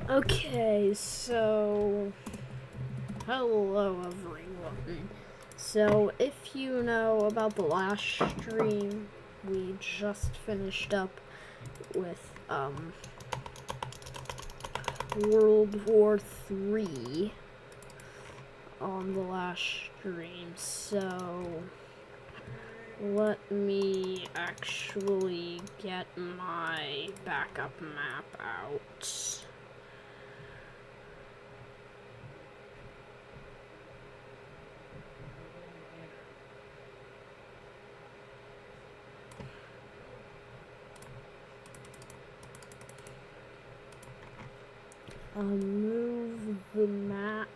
Okay, so hello everyone. So if you know about the last stream, we just finished up with World War III on the last stream. So let me actually get my backup map out. Move the map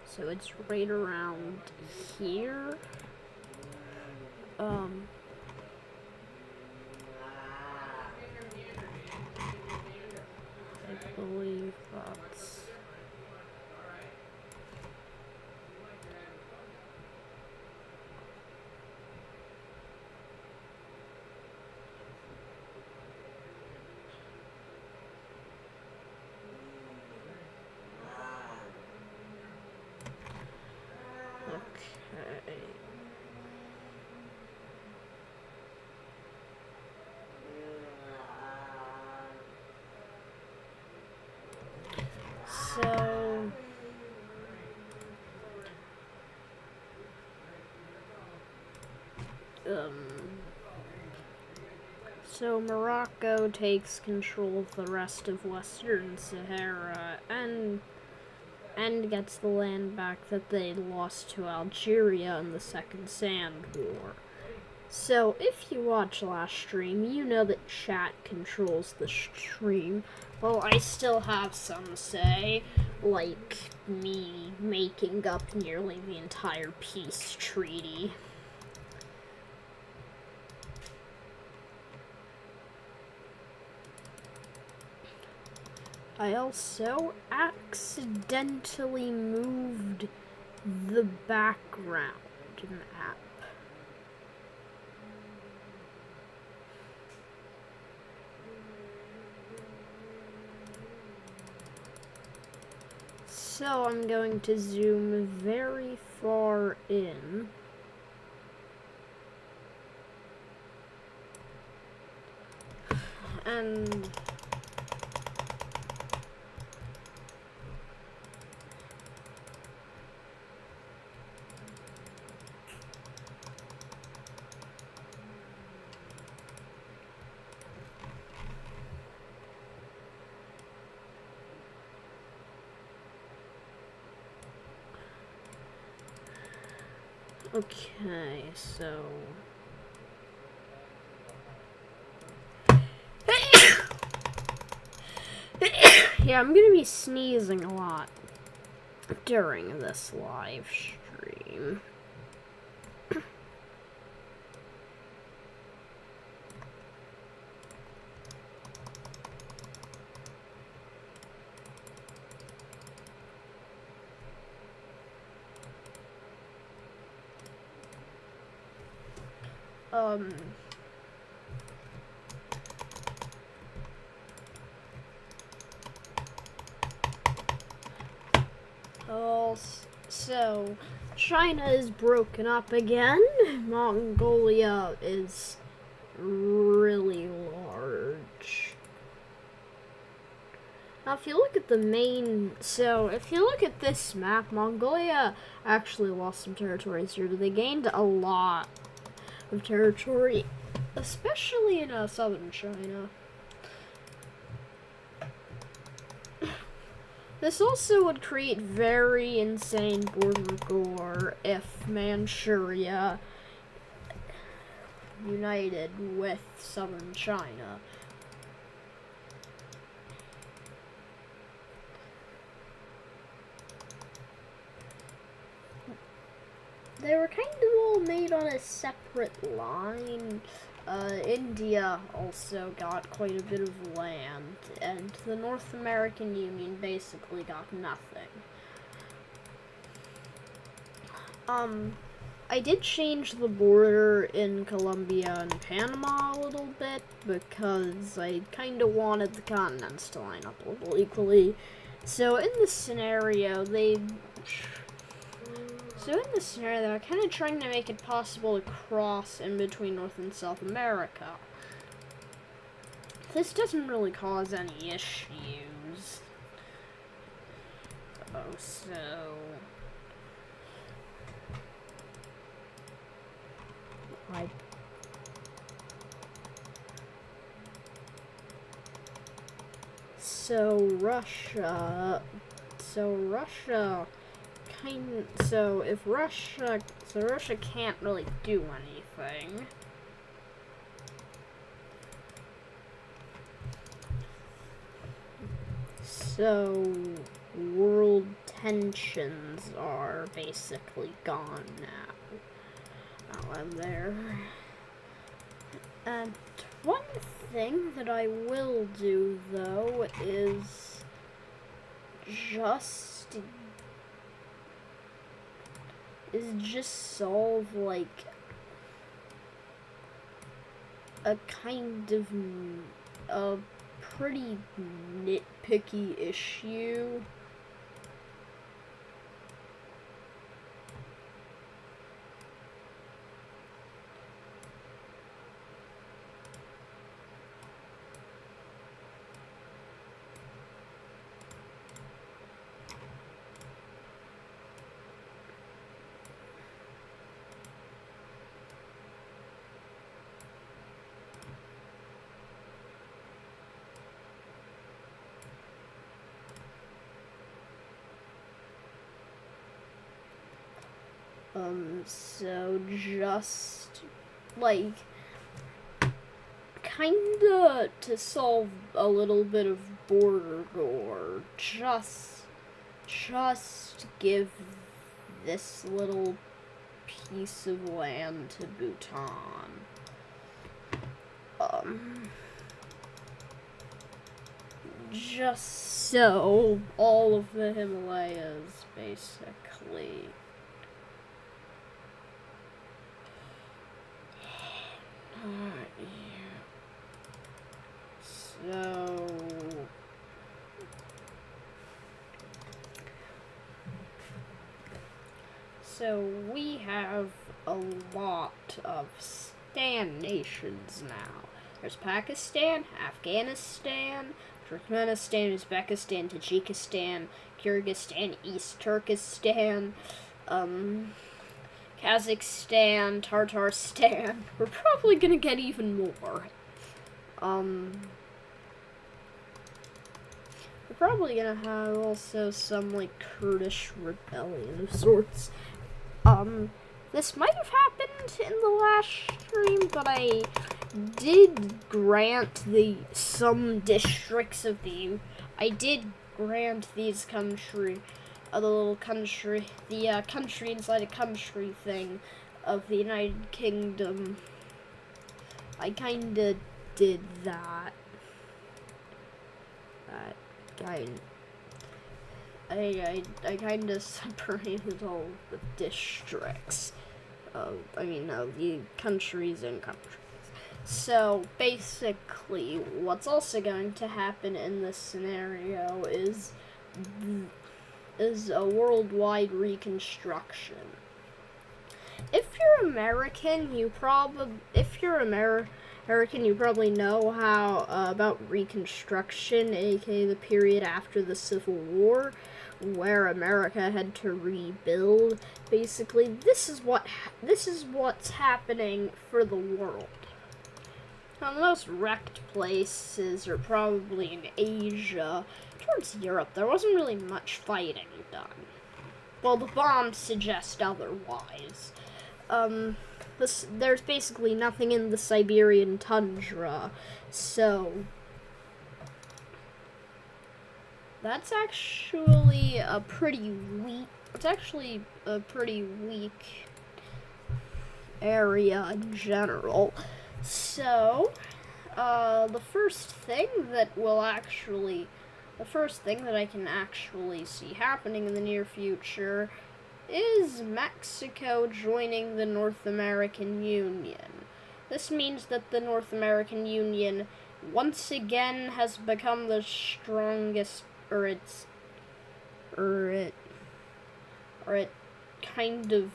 so it's right around here. I believe that's okay. So Morocco takes control of the rest of Western Sahara and gets the land back that they lost to Algeria in the Second Sand War. So if you watch last stream, you know that chat controls the stream. Well, I still have some say, like me making up nearly the entire peace treaty. I also accidentally moved the background map. So I'm going to zoom very far in. And okay, so yeah, I'm gonna be sneezing a lot during this live stream. So China is broken up again. Mongolia is really large. Now, if you look at if you look at this map, Mongolia actually lost some territories here. They gained a lot of territory, especially in southern China. This also would create very insane border war if Manchuria united with southern China. They were kind of all made on a separate line. India also got quite a bit of land, and the North American Union basically got nothing. I did change the border in Colombia and Panama a little bit because I kind of wanted the continents to line up a little equally. So in this scenario, they're kind of trying to make it possible to cross in between North and South America. This doesn't really cause any issues. Russia can't really do anything. So world tensions are basically gone now. I'm there. And one thing that I will do, though, is just solve, like, a kind of a pretty nitpicky issue. So just, like, kinda to solve a little bit of border gore, just give this little piece of land to Bhutan. Just so all of the Himalayas, basically. So we have a lot of Stan nations now. There's Pakistan, Afghanistan, Turkmenistan, Uzbekistan, Tajikistan, Kyrgyzstan, East Turkestan, Kazakhstan, Tartarstan. We're probably gonna get even more. We're probably gonna have also some, like, Kurdish rebellion of sorts. This might have happened in the last stream, but I did grant some districts of I did grant these country, the country inside a country thing of the United Kingdom. I kinda did that. I kinda separated all the districts. The countries and countries. So basically, what's also going to happen in this scenario is a worldwide reconstruction. If you're American, you probably know how about Reconstruction, aka the period after the Civil War, where America had to rebuild. Basically, this is what's happening for the world. Now, the most wrecked places are probably in Asia. Towards Europe, there wasn't really much fighting done. Well, the bombs suggest otherwise. There's basically nothing in the Siberian tundra, so that's actually a pretty weak. It's actually a pretty weak area in general. So, the first thing that I can actually see happening in the near future is Mexico joining the North American Union. This means that the North American Union once again has become the strongest, or it kind of.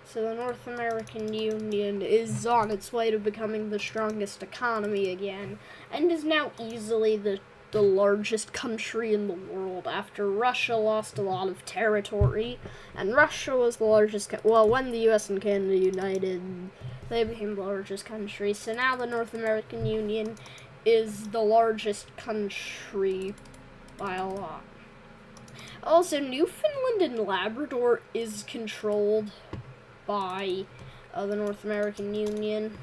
So the North American Union is on its way to becoming the strongest economy again, and is now easily the largest country in the world after Russia lost a lot of territory. And Russia was the largest, when the US and Canada united, they became the largest country. So now the North American Union is the largest country by a lot. Also, Newfoundland and Labrador is controlled by the North American Union.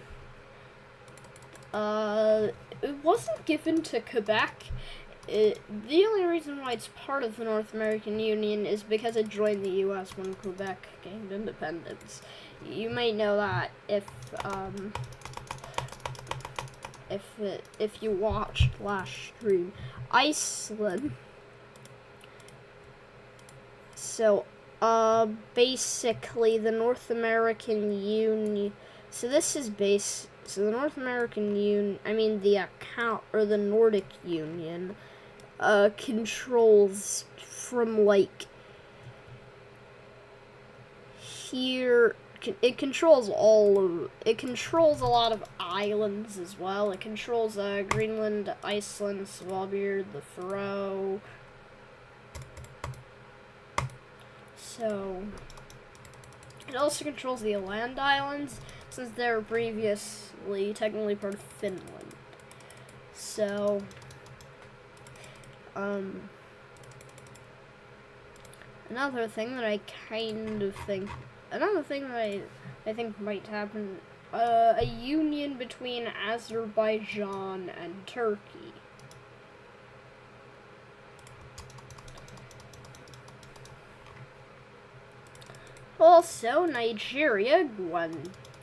It wasn't given to Quebec. The only reason why it's part of the North American Union is because it joined the U.S. when Quebec gained independence. You may know that if you watched last stream. Iceland. So, basically, the North American Union. So this is So the North American Union, the Nordic Union, controls from here. It controls it controls a lot of islands as well. It controls Greenland, Iceland, Svalbard, the Faroe. So it also controls the Åland Islands, since they were previously technically part of Finland. So, another thing that I think might happen, a union between Azerbaijan and Turkey. Also, Nigeria,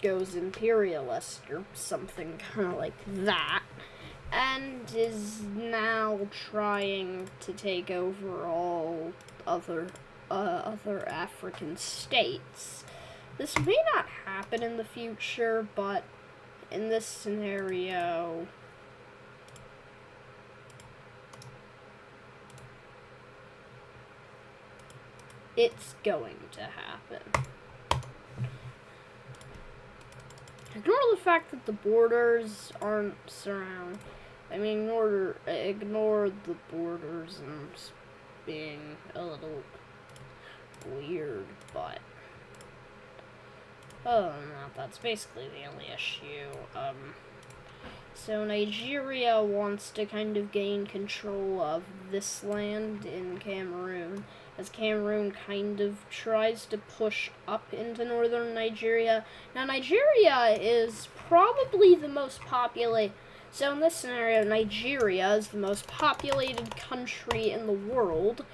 goes imperialist or something kind of like that, and is now trying to take over all other African states. This may not happen in the future, but in this scenario, it's going to happen. Ignore the fact that the borders aren't surrounded. Ignore the borders and being a little weird, but other than that, that's basically the only issue. So Nigeria wants to kind of gain control of this land in Cameroon, as Cameroon kind of tries to push up into northern Nigeria. Now, Nigeria is probably the most populated. So in this scenario, Nigeria is the most populated country in the world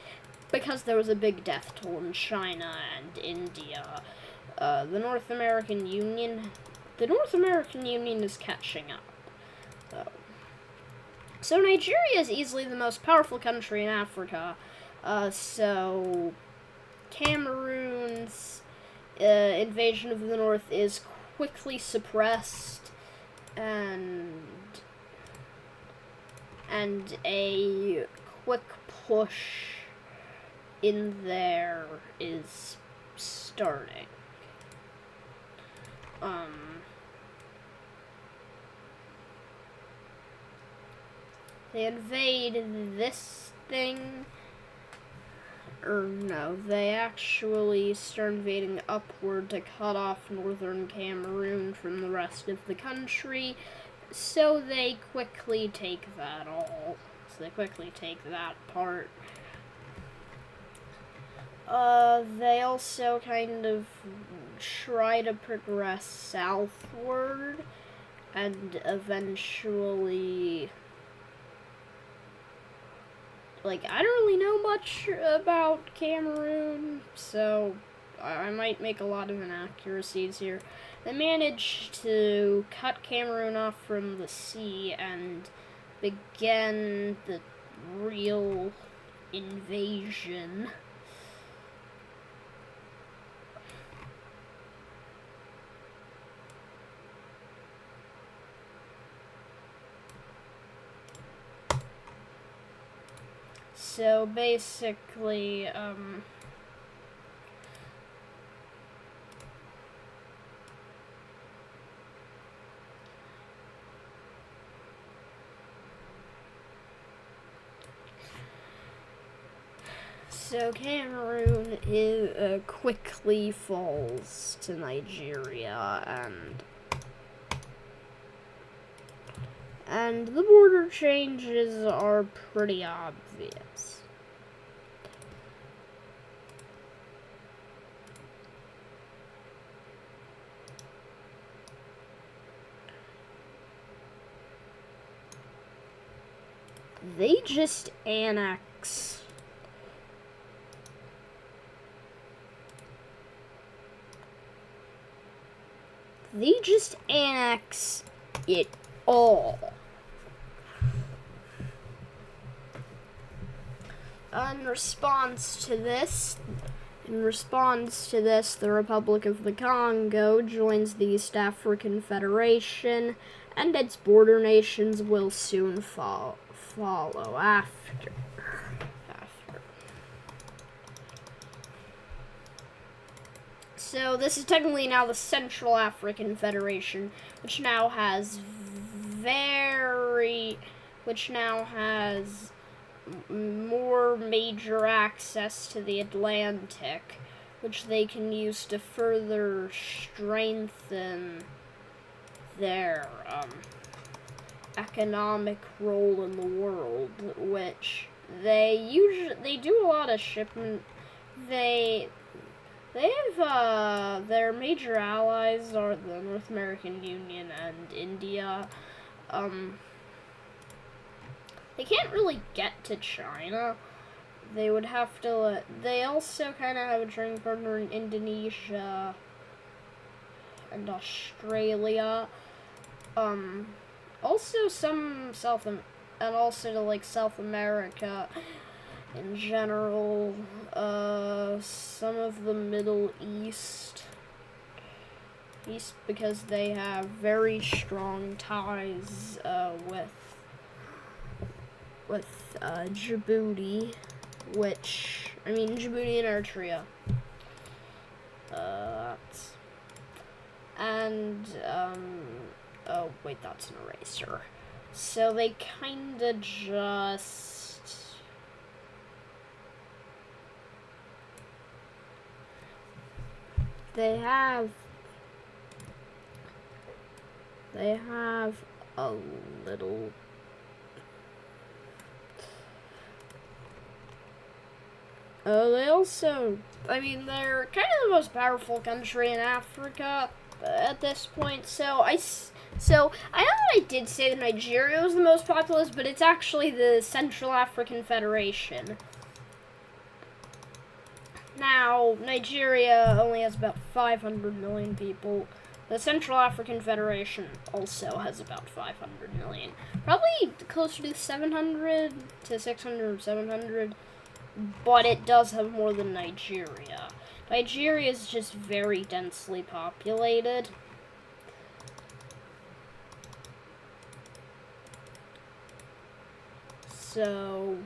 because there was a big death toll in China and India. The North American Union is catching up. So Nigeria is easily the most powerful country in Africa. So Cameroon's invasion of the North is quickly suppressed, and a quick push in there is starting. They invade this thing. Or no, they actually start invading upward to cut off northern Cameroon from the rest of the country. So they quickly take that all. So they quickly take that part. They also kind of try to progress southward and eventually... I don't really know much about Cameroon, so I might make a lot of inaccuracies here. They managed to cut Cameroon off from the sea and begin the real invasion. So basically, so Cameroon quickly falls to Nigeria, and the border changes are pretty obvious. They just annex it all. In response to this, the Republic of the Congo joins the East African Federation, and its border nations will soon follow after. So this is technically now the Central African Federation, which now has more major access to the Atlantic, which they can use to further strengthen their economic role in the world, which they do a lot of shipment. They have their major allies are the North American Union and India. They can't really get to China. They would have to. They also kind of have a trading partner in Indonesia and Australia. Also South America in general. Some of the Middle East, because they have very strong ties with Djibouti, Djibouti and Eritrea. Oh wait, that's an eraser. So they kinda just... They have a little... They also... they're kind of the most powerful country in Africa at this point, so I know that I did say that Nigeria was the most populous, but it's actually the Central African Federation. Now, Nigeria only has about 500 million people. The Central African Federation also has about 500 million. Probably closer to 700 to 600 or 700, but it does have more than Nigeria. Nigeria is just very densely populated. So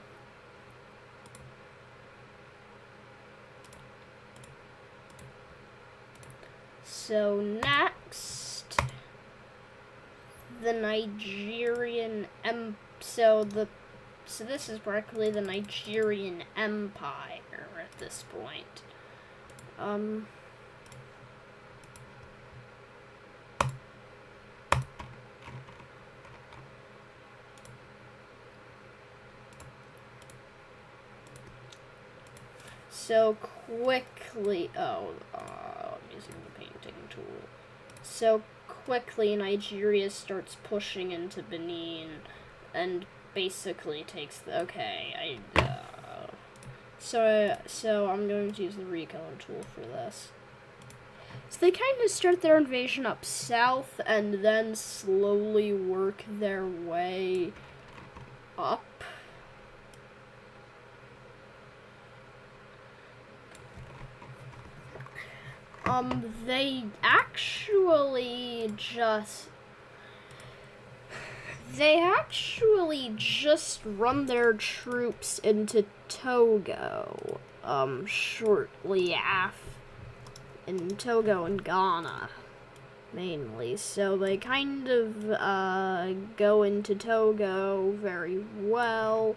next, the Nigerian so this is practically the Nigerian Empire at this point. So quickly, I'm using the painting tool. So quickly, Nigeria starts pushing into Benin, and basically takes the, so I'm going to use the recolor tool for this. So they kind of start their invasion up south, and then slowly work their way up. They actually just run their troops into Togo, shortly after, in Togo and Ghana, mainly. So they kind of, go into Togo very well,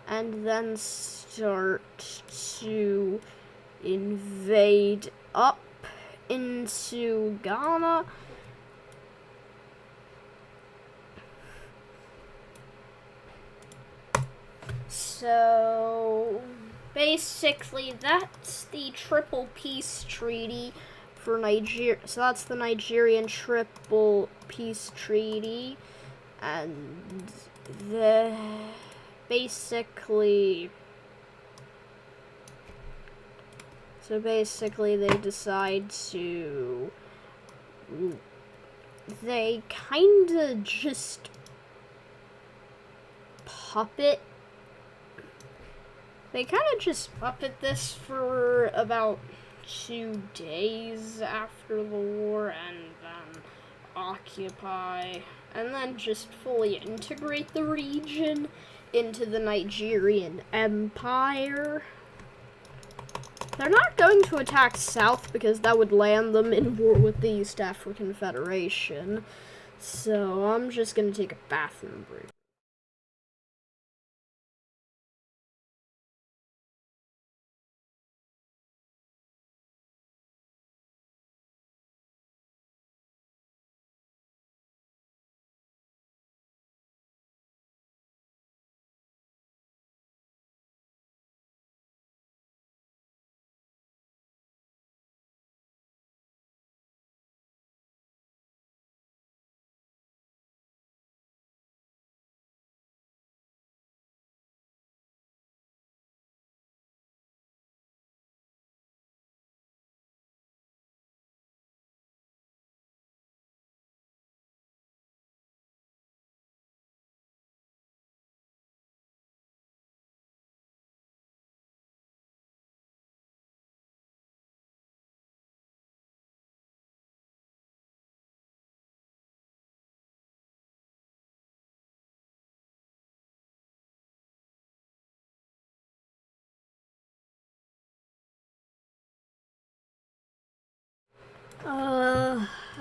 and then start to invade up into Ghana. So basically that's the Triple Peace Treaty for Nigeria. So that's the Nigerian Triple Peace Treaty, and basically they decide to, they kinda just puppet this for about 2 days after the war, and then occupy, and then just fully integrate the region into the Nigerian Empire. They're not going to attack south because that would land them in war with the East African Federation. So I'm just gonna take a bathroom break.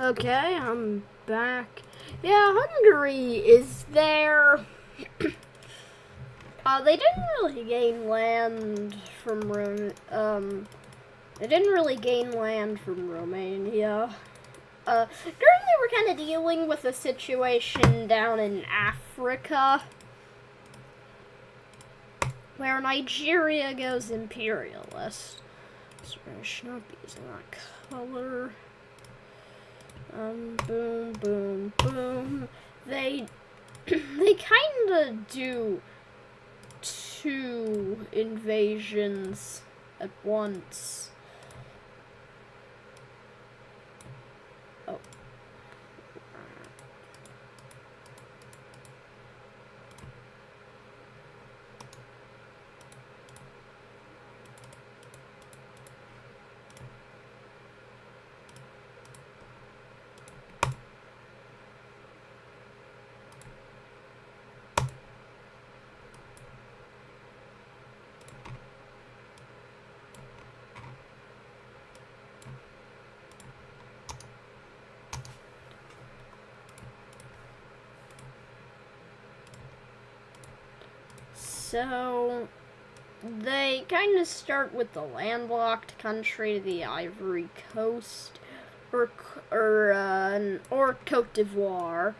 Okay, I'm back. Yeah, Hungary is there. They didn't really gain land from Romania. Currently we're kind of dealing with a situation down in Africa where Nigeria goes imperialist. Sorry, I should not be using that color. Boom, boom, boom. They kind of do 2 invasions at once. Oh. So they kind of start with the landlocked country, the Ivory Coast, or Cote d'Ivoire.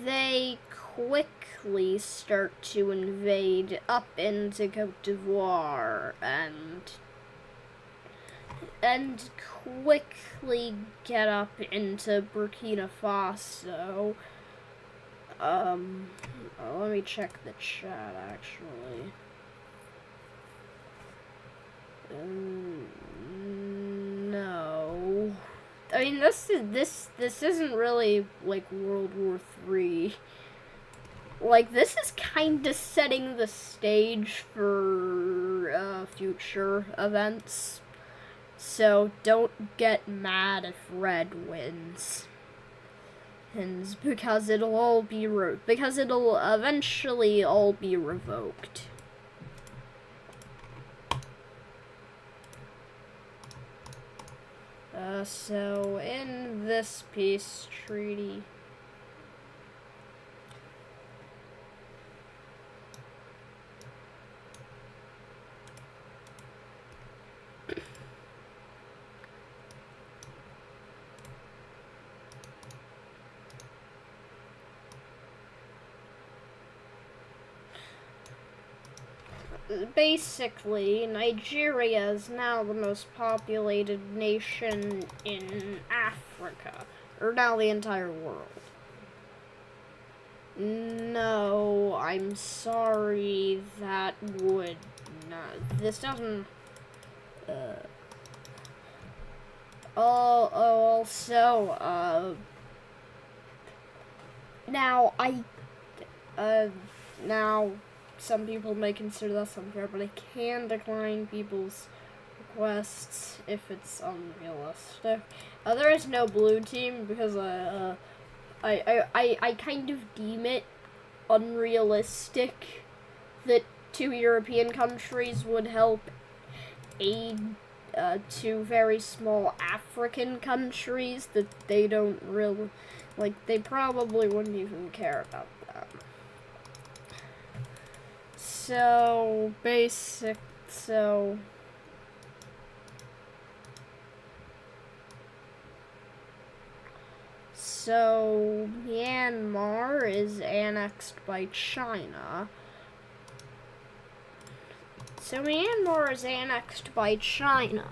They quickly start to invade up into Cote d'Ivoire and quickly get up into Burkina Faso. Let me check the chat actually. No. I mean, this isn't really like World War III. like, this is kind of setting the stage for future events. So don't get mad if red wins. Because it'll all be because it'll eventually all be revoked. So in this peace treaty, basically, Nigeria is now the most populated nation in Africa, or now the entire world. No, I'm sorry, that would not, this doesn't, also, now, now, some people may consider that unfair, but I can decline people's requests if it's unrealistic. There is no blue team because I kind of deem it unrealistic that 2 European countries would help aid 2 very small African countries that they don't really, like, they probably wouldn't even care about that. So, So, Myanmar is annexed by China. So, Myanmar is annexed by China,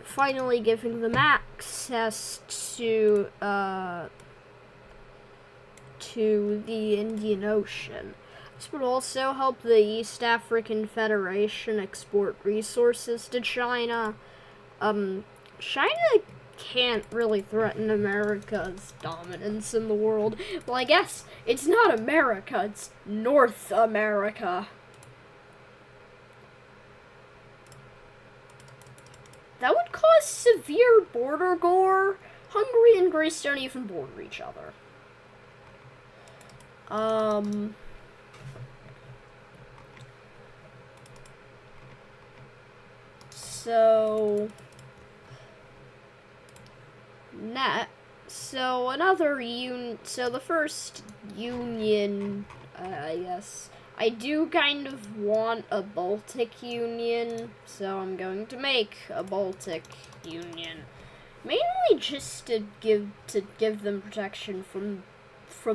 finally giving them access to the Indian Ocean. This would also help the East African Federation export resources to China. China can't really threaten America's dominance in the world. Well, I guess it's not America, it's North America. That would cause severe border gore. Hungary and Greece don't even border each other. So the first union, I guess, I do kind of want a Baltic Union, so I'm going to make a Baltic Union, mainly just to give them protection from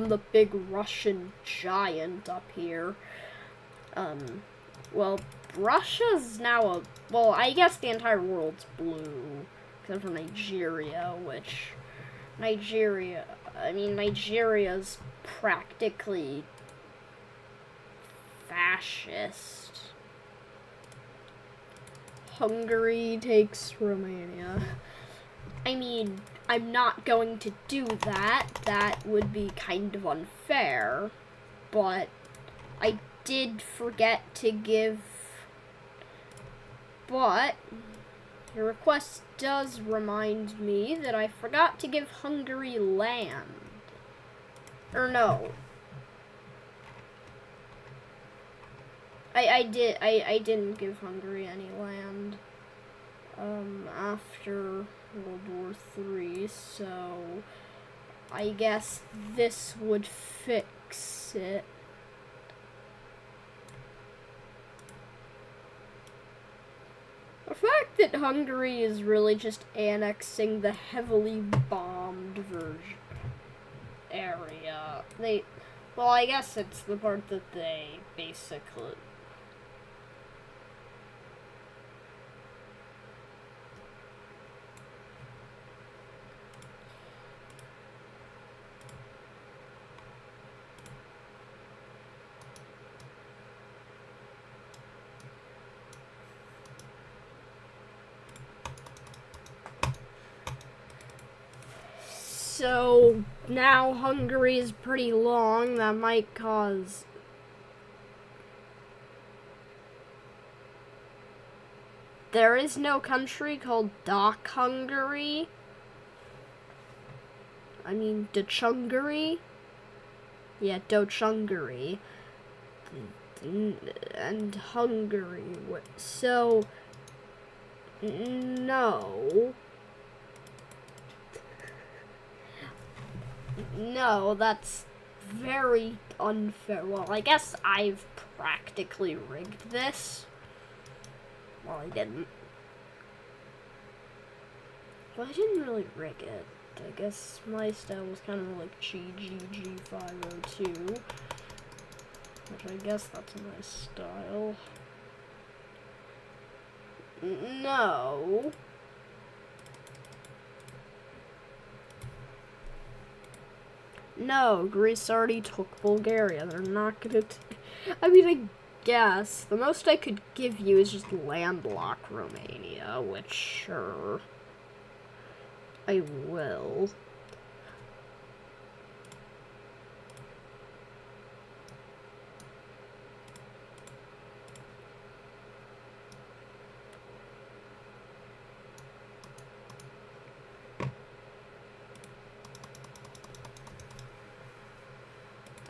the big Russian giant up here. Well, Russia's now well, I guess the entire world's blue, except for Nigeria, Nigeria's practically fascist. Hungary takes Romania. I'm not going to do that. That would be kind of unfair. But I did forget to give... But your request does remind me that I forgot to give Hungary land. Or no. I didn't give Hungary any land after World War III, so I guess this would fix it. The fact that Hungary is really just annexing the heavily bombed area. Well, I guess it's the part that they basically... So, now Hungary is pretty long. That might cause... There is no country called Doc Hungary. I mean, Dochungary. Yeah, Dochungary. And Hungary. So, no. No, that's very unfair. Well, I guess I've practically rigged this. Well, I didn't. Well, I didn't really rig it. I guess my style was kind of like GGG502. Which I guess that's a nice style. No. No, Greece already took Bulgaria. They're not gonna... I mean, I guess. The most I could give you is just landlock Romania, which, sure, I will.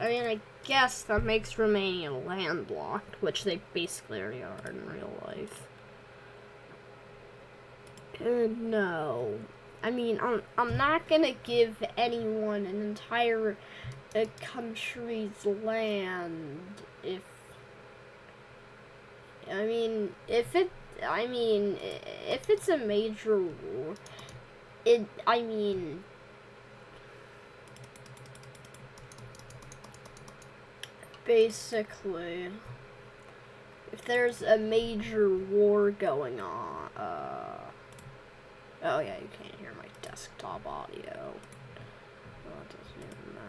I mean, I guess that makes Romania landlocked, which they basically already are in real life. No. I mean, I'm not gonna give anyone an entire country's land if... if it's a major war, basically, if there's a major war going on, oh yeah, you can't hear my desktop audio. Well, it doesn't even matter.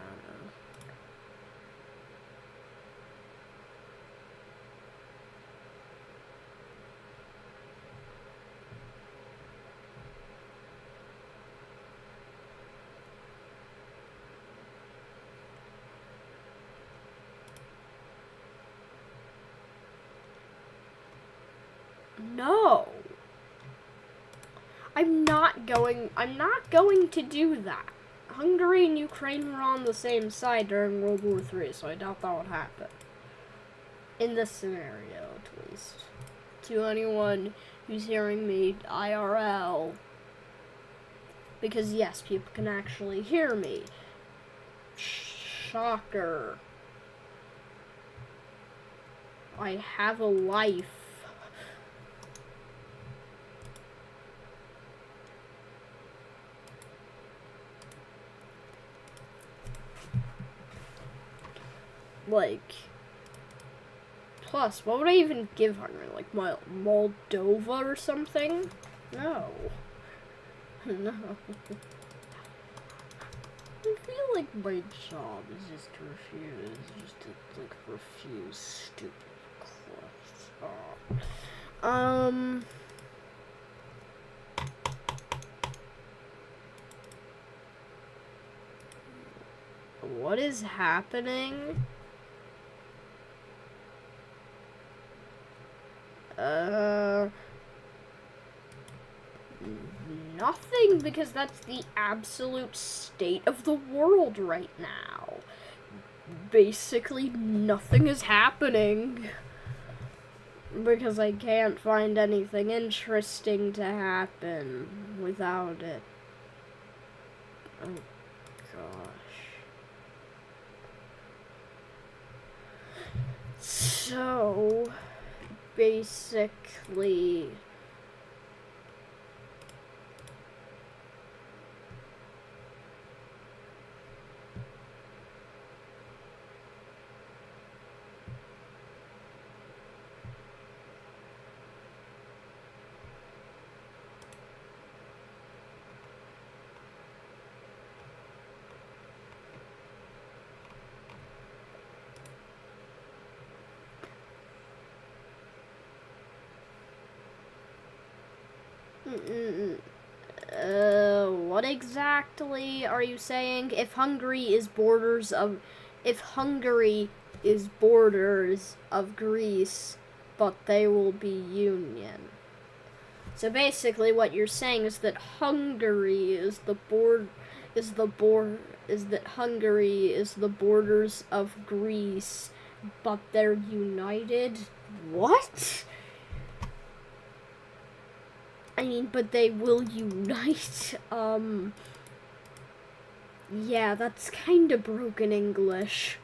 No. I'm not going to do that. Hungary and Ukraine were on the same side during World War III, so I doubt that would happen. In this scenario, at least. To anyone who's hearing me IRL. Because yes, people can actually hear me. Shocker. I have a life. Like, plus, what would I even give Hungary? Like, Moldova or something? No. No. I feel like my job is just to refuse stupid questions. What is happening? Nothing, because that's the absolute state of the world right now. Basically, nothing is happening. Because I can't find anything interesting to happen without it. Oh, gosh. So, basically... So what exactly are you saying? If Hungary is borders of Greece, but they will be union. So basically what you're saying is that Hungary is the borders of Greece, but they're united. What? I mean, but they will unite. Yeah, that's kind of broken English.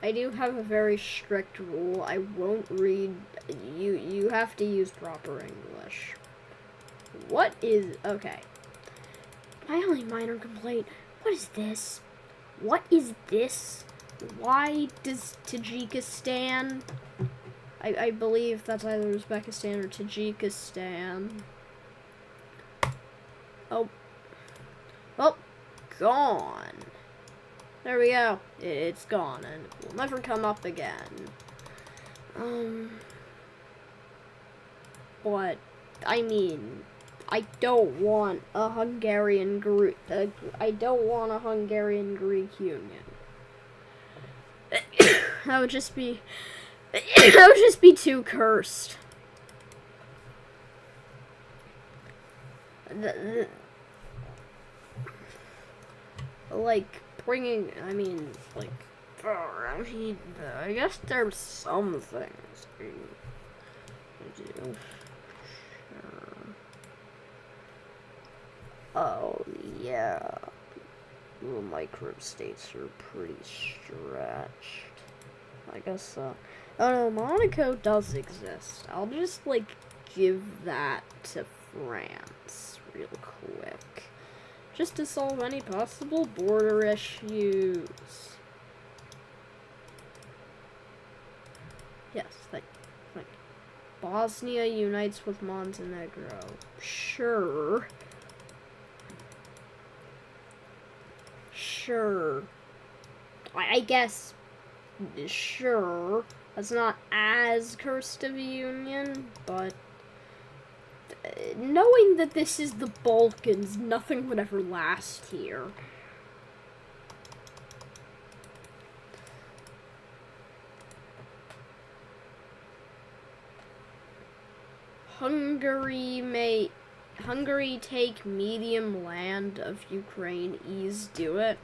I do have a very strict rule. I won't read. You have to use proper English. What is... Okay. My only minor complaint. What is this? What is this? Why does Tajikistan... I believe that's either Uzbekistan or Tajikistan. Oh. Oh. Gone. There we go. It's gone, and it will never come up again. But, I mean, I don't want a Hungarian-Greek union. That would just be too cursed. Like, bringing, I mean, like, I guess there's some things we do. Sure. Oh, yeah. The microstates are pretty stretched. I guess, oh no, Monaco does exist. I'll just, like, give that to France real quick. Just to solve any possible border issues. Yes, like Bosnia unites with Montenegro. Sure. Sure. I guess, sure. That's not as cursed of a union, but knowing that this is the Balkans, nothing would ever last here. Hungary take medium land of Ukraine, ease do it.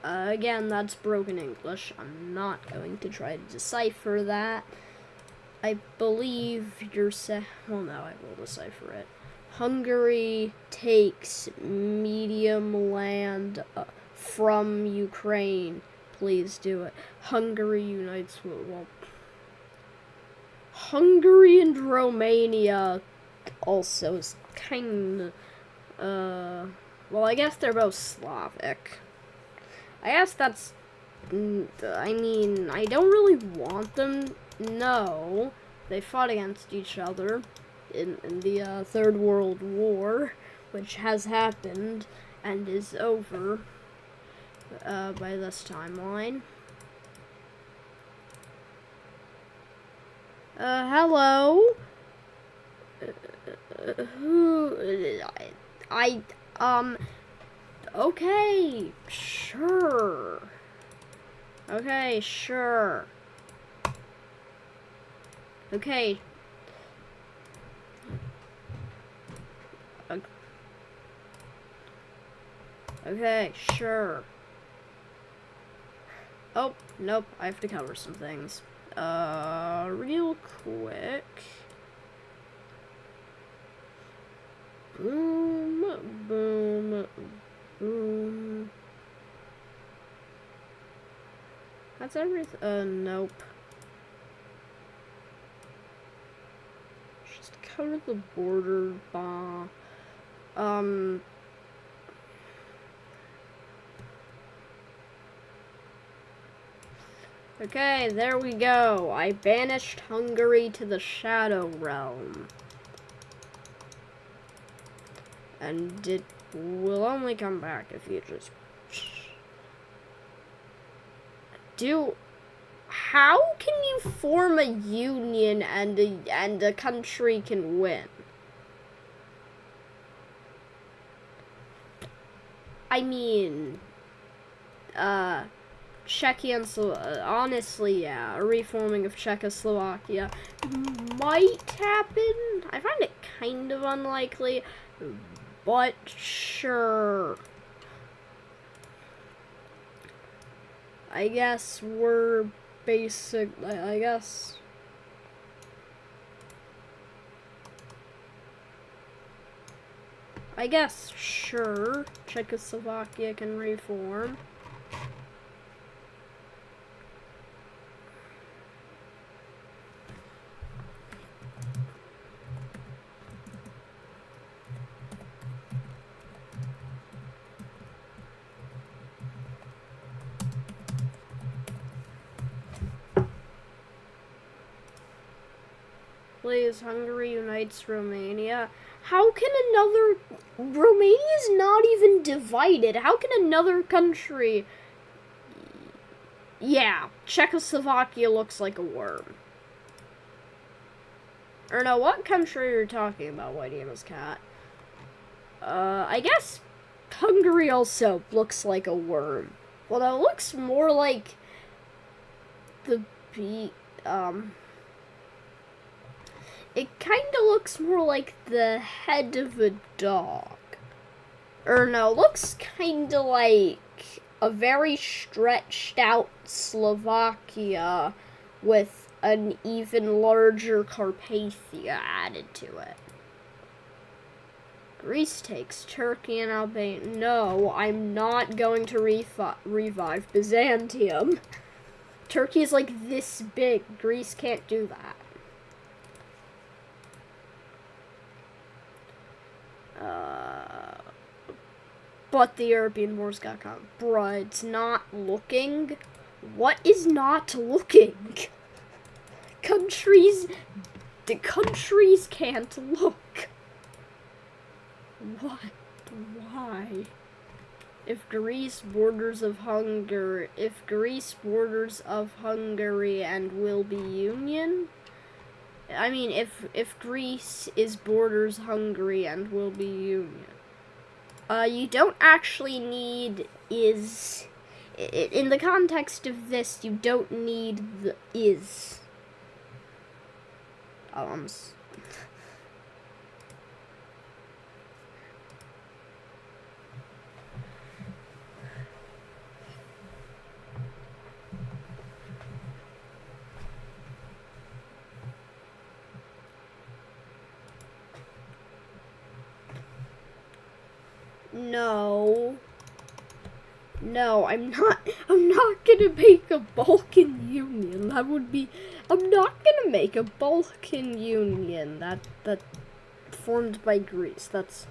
Again, that's broken English. I'm not going to try to decipher that. I believe you're well, no, I will decipher it. Hungary takes medium land from Ukraine. Please do it. Hungary unites with, well, Hungary and Romania also is kind of, well, I guess they're both Slavic. I guess that's, I mean, I don't really want them. No, they fought against each other in the Third World War, which has happened and is over by this timeline. Hello? Okay, sure. Okay, sure. Okay. Okay, sure. Oh, nope, I have to cover some things. Real quick. Boom, boom, boom. That's everything. Nope. Just cover the border bomb. Okay, there we go. I banished Hungary to the Shadow Realm. And it will only come back if you just do... How can you form a union and a country can win? I mean, Czechia and honestly, yeah, a reforming of Czechoslovakia might happen. I find it kind of unlikely, but sure. I guess we're basic. I guess. Sure, Czechoslovakia can reform. Please, Hungary unites Romania. How can another... Romania's not even divided. How can another country... Yeah, Czechoslovakia looks like a worm. Or no, what country are you talking about, Whitey and his cat? I guess Hungary also looks like a worm. Well, that looks more like the it kind of looks more like the head of a dog. Or no, looks kind of like a very stretched out Slovakia with an even larger Carpathia added to it. Greece takes Turkey and Albania. No, I'm not going to revive Byzantium. Turkey is like this big. Greece can't do that. But the European wars got caught. Bruh, it's not looking. What is not looking? The countries can't look. What? Why? If Greece borders of Hungary and will be union? I mean, if Greece is borders Hungary and will be union. You don't actually need is. In the context of this, you don't need the is. No, I'm not gonna make a Balkan Union. That would be, I'm not gonna make a Balkan Union that formed by Greece. That's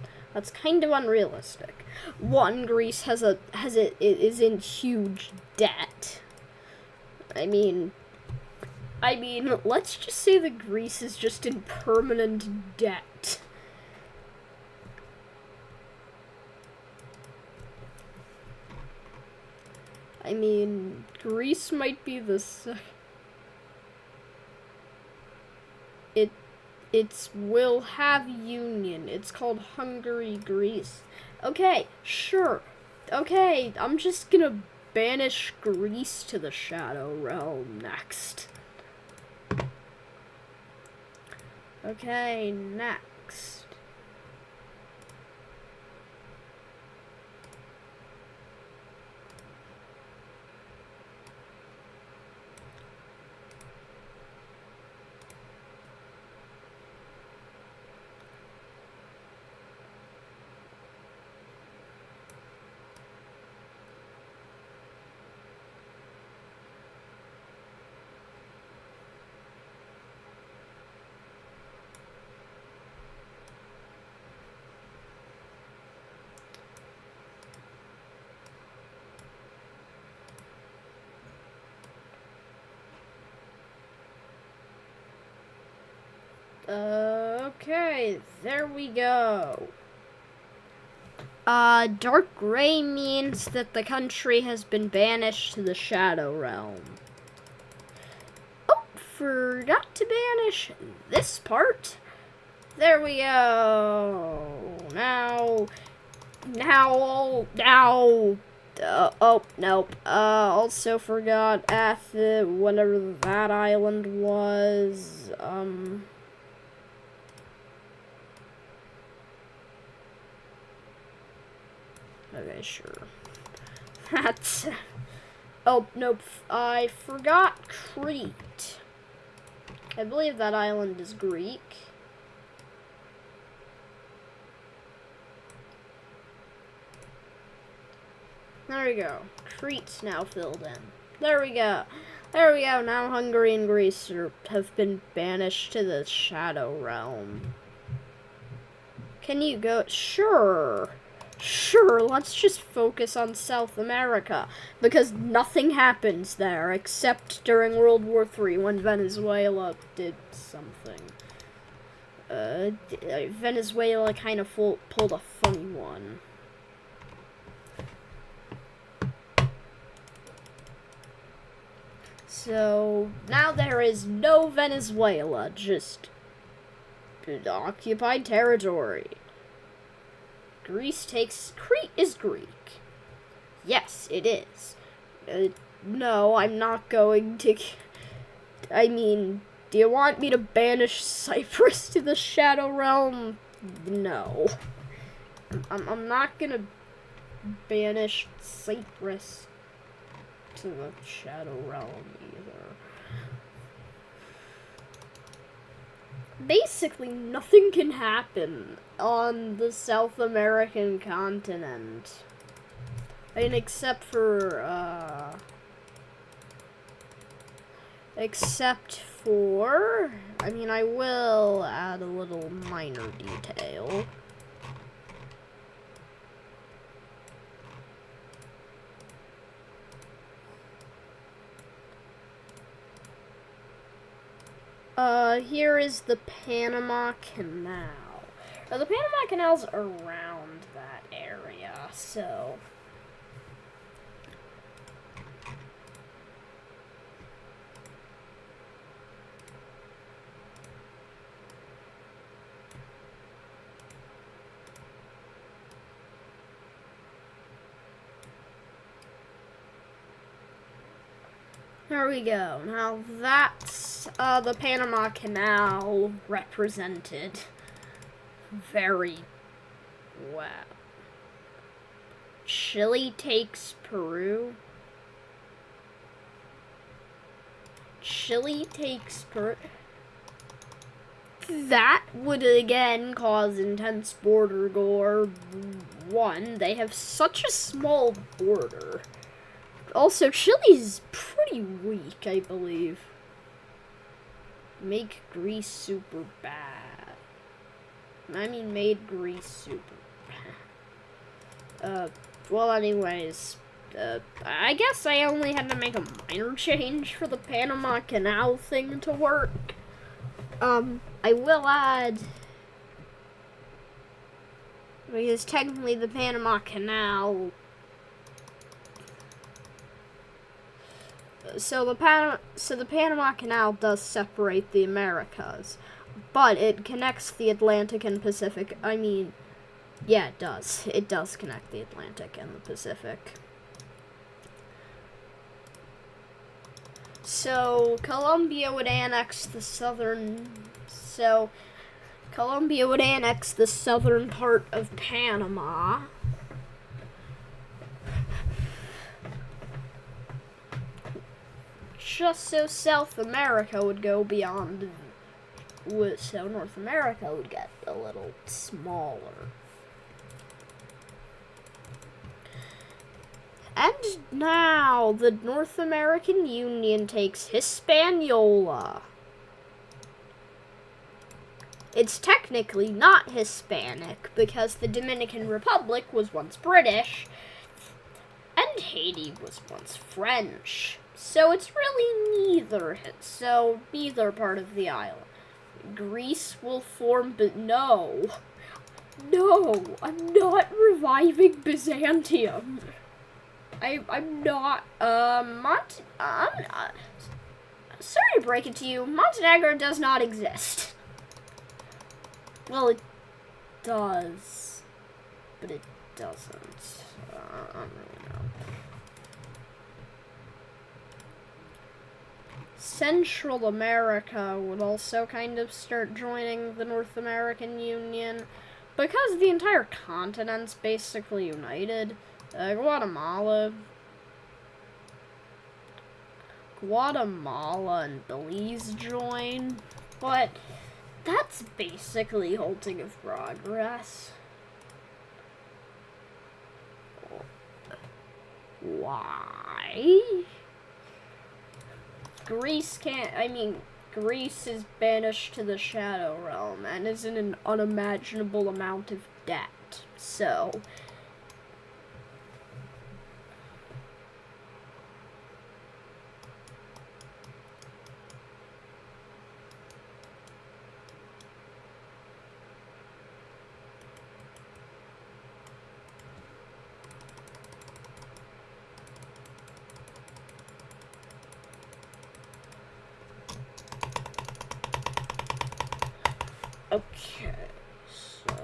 kind of unrealistic. One, Greece is in huge debt. I mean, let's just say that Greece is just in permanent debt. I mean, Greece might be it will have union. It's called Hungary, Greece. Okay, sure. Okay, I'm just gonna banish Greece to the Shadow Realm next. Okay, next. Okay, there we go. Dark gray means that the country has been banished to the Shadow Realm. forgot to banish this part. There we go. Now, oh, nope. Also forgot whatever that island was. Okay, sure. That's... Oh, nope. I forgot Crete. I believe that island is Greek. There we go. Crete's now filled in. There we go. There we go. Now Hungary and Greece have been banished to the Shadow Realm. Can you go? Sure. Sure, let's just focus on South America, because nothing happens there except during World War III when Venezuela did something. Venezuela kind of pulled a funny one. So, now there is no Venezuela, just occupied territory. Crete is Greek. Yes, it is. No, I'm not going to... I mean, do you want me to banish Cyprus to the Shadow Realm? No. I'm not gonna banish Cyprus to the Shadow Realm either. Basically, nothing can happen on the South American continent. I mean, except for, I mean, I will add a little minor detail. Here is the Panama Canal. Now, the Panama Canal's around that area, so... There we go. Now that's the Panama Canal represented very well. Chile takes Peru. Chile takes Peru. That would again cause intense border gore. One, they have such a small border. Also, Chile's pretty weak, I believe. Make Greece super bad. I mean, made Greece super bad. Well, anyways, I guess I only had to make a minor change for the Panama Canal thing to work. I will add... Because technically the Panama Canal... So the Panama Canal does separate the Americas, but it connects the Atlantic and Pacific. I mean, yeah, it does. It does connect the Atlantic and the Pacific. So Colombia would annex the southern part of Panama. Just so South America would go beyond, so North America would get a little smaller. And now the North American Union takes Hispaniola. It's technically not Hispanic because the Dominican Republic was once British and Haiti was once French. So it's really neither part of the island. Greece will form, but no, I'm not reviving Byzantium. I'm not, sorry to break it to you, Montenegro does not exist. Well, it does, but it doesn't. I don't really know. Central America would also kind of start joining the North American Union because the entire continent's basically united. Guatemala and Belize join, but that's basically halting of progress. Why? Greece is banished to the Shadow Realm and is in an unimaginable amount of debt, so... Okay, so...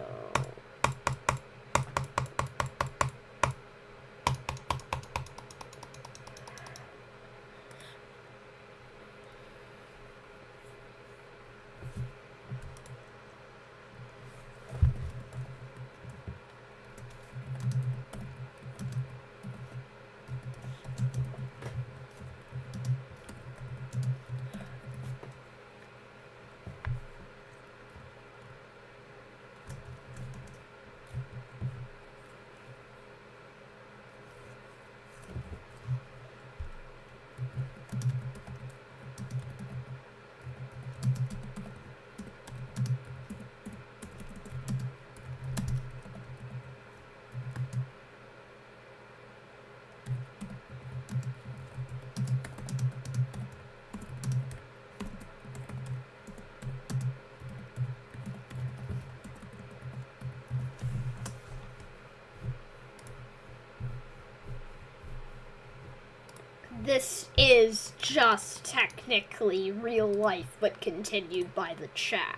This is just technically real life, but continued by the chat.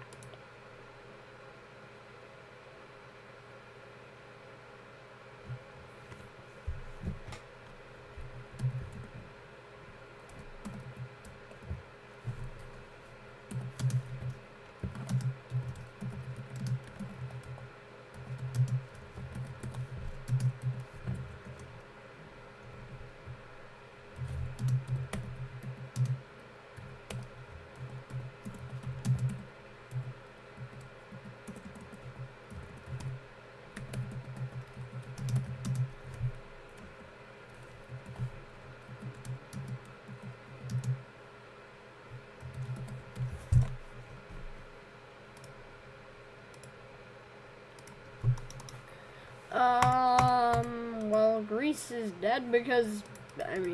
Well, Greece is dead because, okay.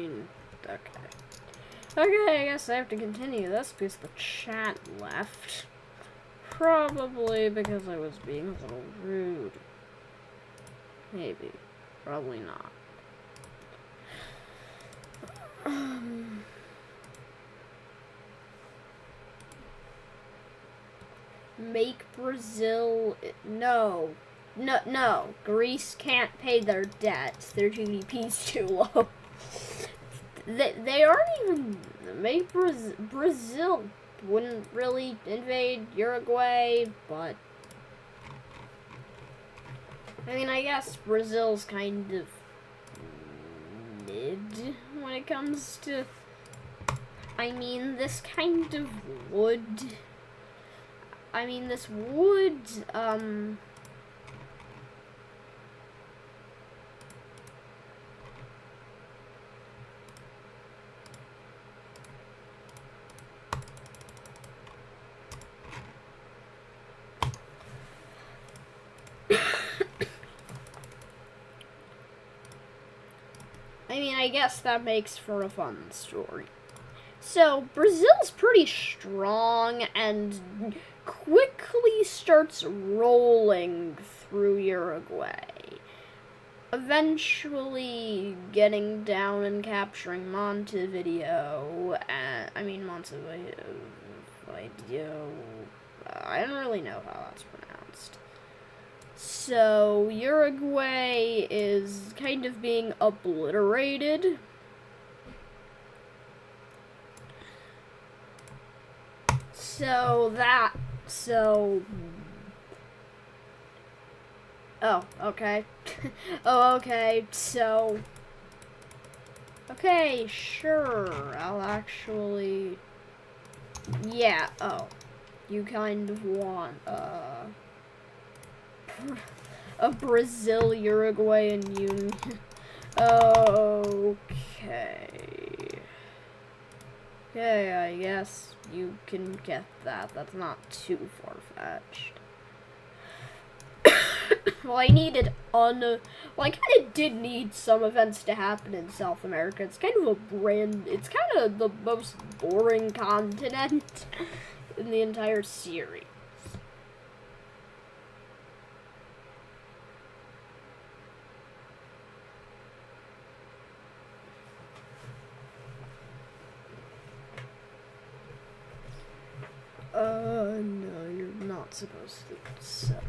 Okay, I guess I have to continue this because the chat left. Probably because I was being a little rude. Maybe. Probably not. Make Brazil... No, Greece can't pay their debts. Their GDP's too low. They aren't even... Brazil wouldn't really invade Uruguay, but... I guess Brazil's kind of mid when it comes to... this kind of would... this would, I guess that makes for a fun story. So, Brazil's pretty strong and quickly starts rolling through Uruguay. eventually getting down and capturing Montevideo. I don't really know how that's pronounced. So Uruguay is kind of being obliterated. Oh, okay. Oh, okay, so... Okay, sure, I'll actually... Yeah, oh. You kind of want, a Brazil-Uruguayan union. Okay. Okay, I guess you can get that. That's not too far-fetched. Well, I kind of did need some events to happen in South America. It's kind of it's kind of the most boring continent in the entire series. No, you're not supposed to accept.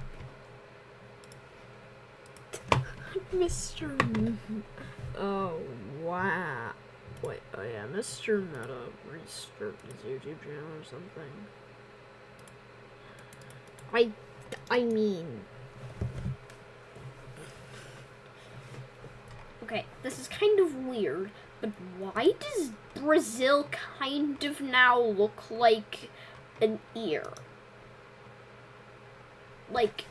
Mr. Oh, wow. Wait, oh yeah, Mr. Meta restarted his YouTube channel or something. I mean... Okay, this is kind of weird, but why does Brazil kind of now look like an ear? Like,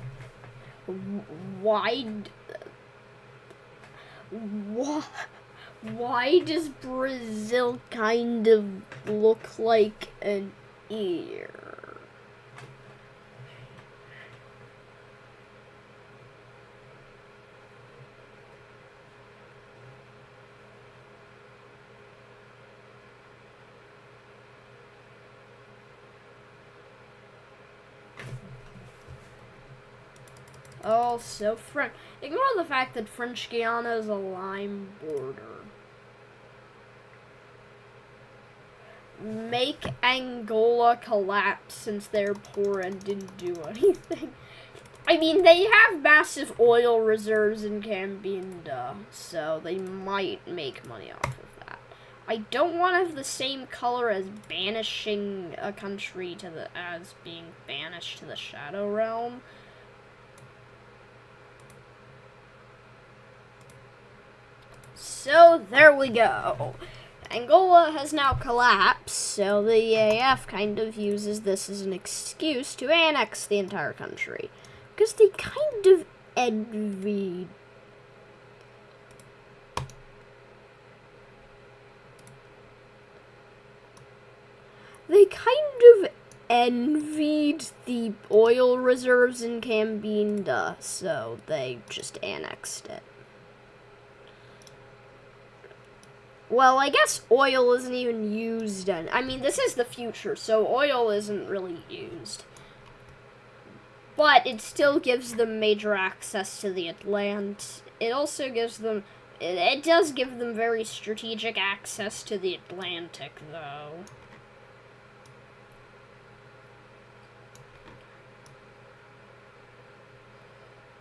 why does Brazil kind of look like an ear? Also, ignore the fact that French Guiana is a lime border. Make Angola collapse since they're poor and didn't do anything. I mean, they have massive oil reserves in Cabinda, so they might make money off of that. I don't want to have the same color as banishing a country as being banished to the Shadow Realm. So, there we go. Angola has now collapsed, so the EAF kind of uses this as an excuse to annex the entire country. Because they kind of envied... They kind of envied the oil reserves in Cabinda, so they just annexed it. Well, I guess oil isn't even used. I mean, this is the future, so oil isn't really used. But it still gives them major access to the Atlantic. It also gives them... It does give them very strategic access to the Atlantic, though.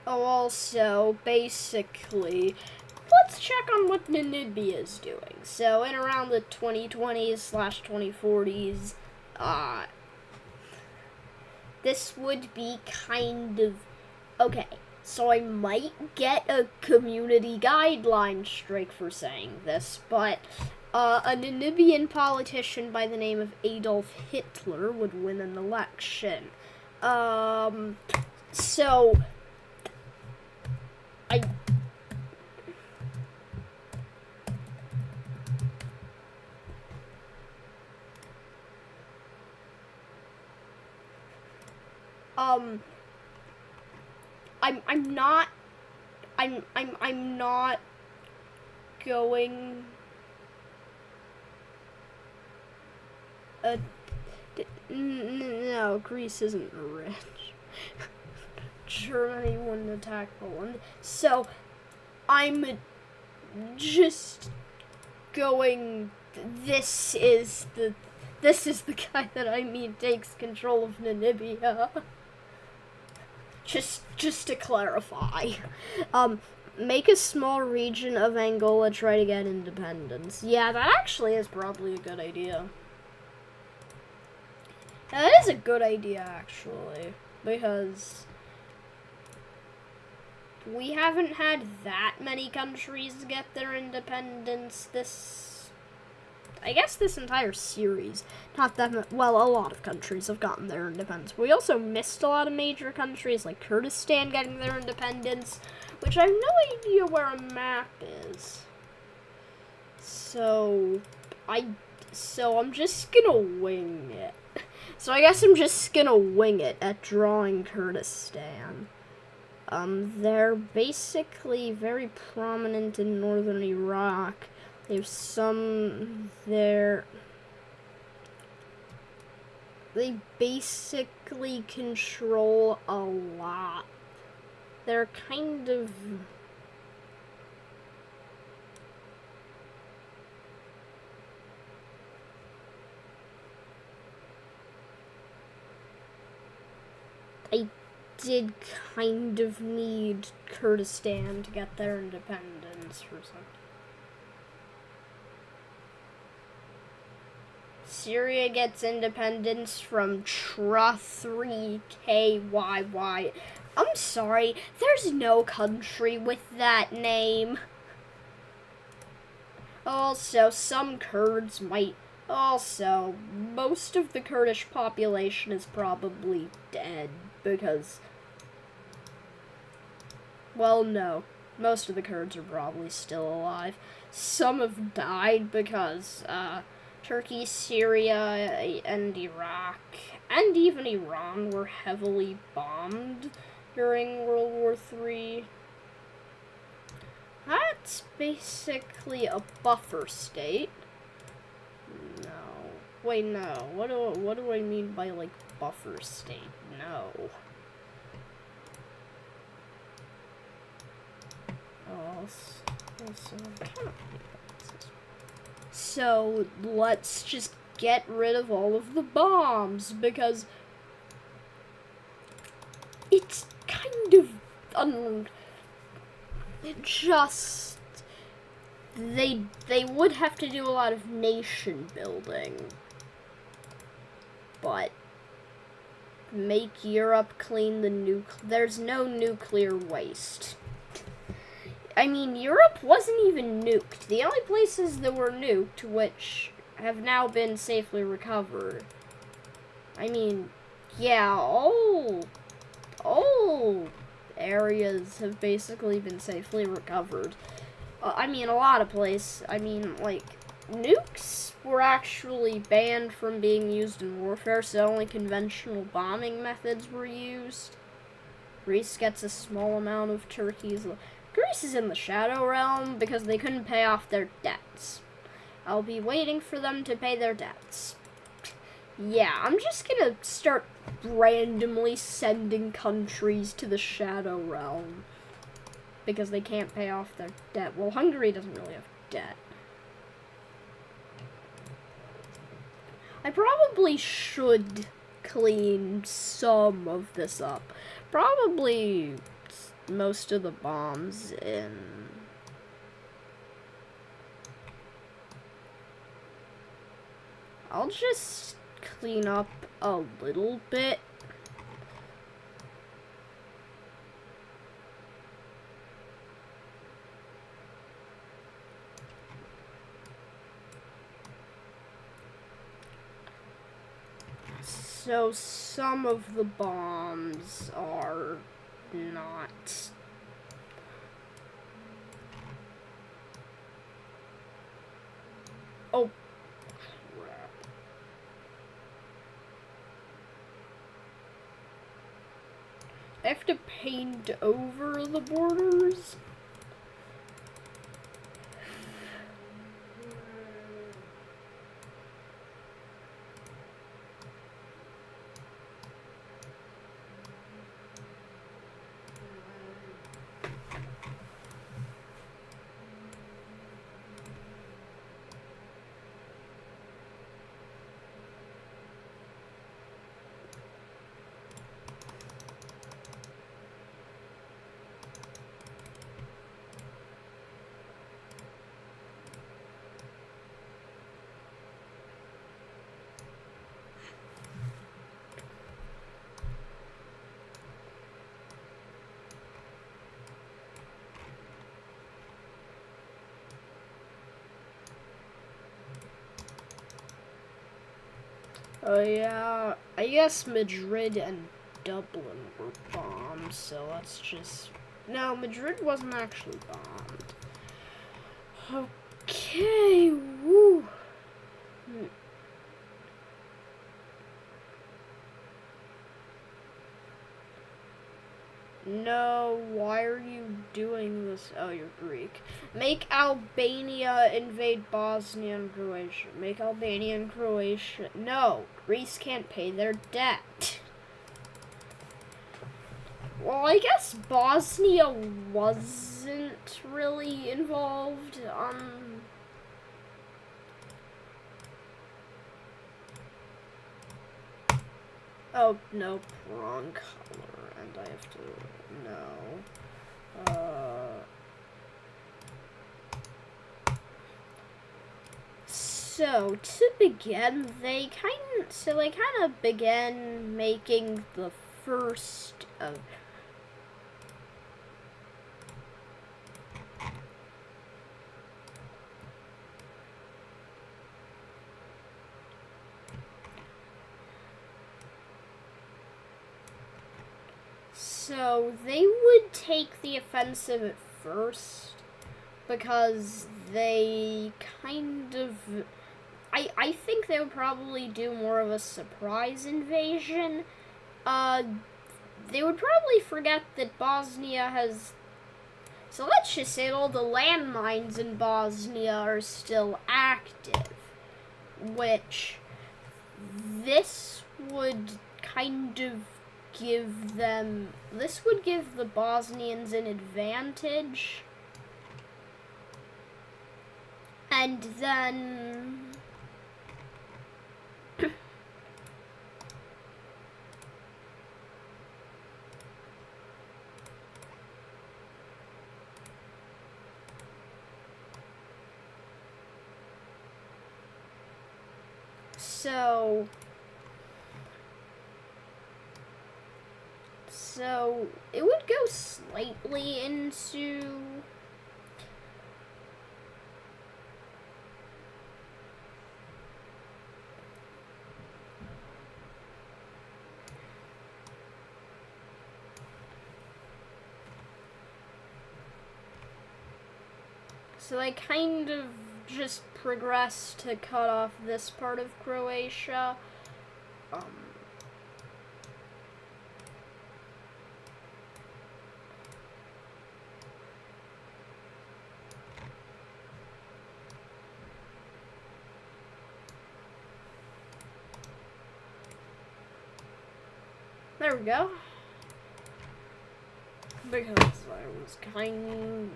Oh, also, basically... Let's check on what Namibia is doing. So, in around the 2020s/2040s, this would be kind of... Okay, so I might get a community guideline strike for saying this, but a Namibian politician by the name of Adolf Hitler would win an election. So... I'm not going no, Greece isn't rich. Germany wouldn't attack Poland. So I'm just going, this is the guy that I mean takes control of Namibia. Just to clarify. Make a small region of Angola try to get independence. Yeah, that actually is probably a good idea. That is a good idea, actually, because we haven't had that many countries get their independence I guess this entire series. Not that, well, a lot of countries have gotten their independence. We also missed a lot of major countries, like Kurdistan getting their independence, which I have no idea where a map is. So I'm just gonna wing it. So I guess I'm just gonna wing it at drawing Kurdistan. They're basically very prominent in northern Iraq. There's some there. They basically control a lot. They're kind of... I did kind of need Kurdistan to get their independence for something. Syria gets independence from Tra3KYY. I'm sorry, there's no country with that name. Also, some Kurds might... Also, most of the Kurdish population is probably dead because... Well, no. Most of the Kurds are probably still alive. Some have died because, Turkey, Syria, and Iraq, and even Iran were heavily bombed during World War III. That's basically a buffer state. No. Wait, no. What do I mean by, like, buffer state? No. So, let's just get rid of all of the bombs, because it's kind of just... They would have to do a lot of nation building, but make Europe clean the there's no nuclear waste. I mean, Europe wasn't even nuked. The only places that were nuked, which have now been safely recovered. I mean, yeah, all areas have basically been safely recovered. I mean, a lot of places. I mean, like, nukes were actually banned from being used in warfare, so only conventional bombing methods were used. Greece gets a small amount of Turkey's... Greece is in the Shadow Realm because they couldn't pay off their debts. I'll be waiting for them to pay their debts. Yeah, I'm just gonna start randomly sending countries to the Shadow Realm because they can't pay off their debt. Well, Hungary doesn't really have debt. I probably should clean some of this up. Probably most of the bombs in... I'll just clean up a little bit. So some of the bombs are not. Oh, crap. I have to paint over the borders. Oh yeah, I guess Madrid and Dublin were bombed, so let's just... No, Madrid wasn't actually bombed. Okay, woo. No, why are you doing this? Oh, you're Greek. Make Albania invade Bosnia and Croatia. Make Albania and Croatia... No, Greece can't pay their debt. Well, I guess Bosnia wasn't really involved. Oh, no, wrong color, and I have to, no. So, to begin, they kind of began making the first of... So, they would take the offensive at first, because they kind of... I think they would probably do more of a surprise invasion. They would probably forget that Bosnia has... So let's just say all the landmines in Bosnia are still active, which this would kind of give them... This would give the Bosnians an advantage. And then... So it would go slightly into... So they kind of just progressed to cut off this part of Croatia. There we go. Because I was kind...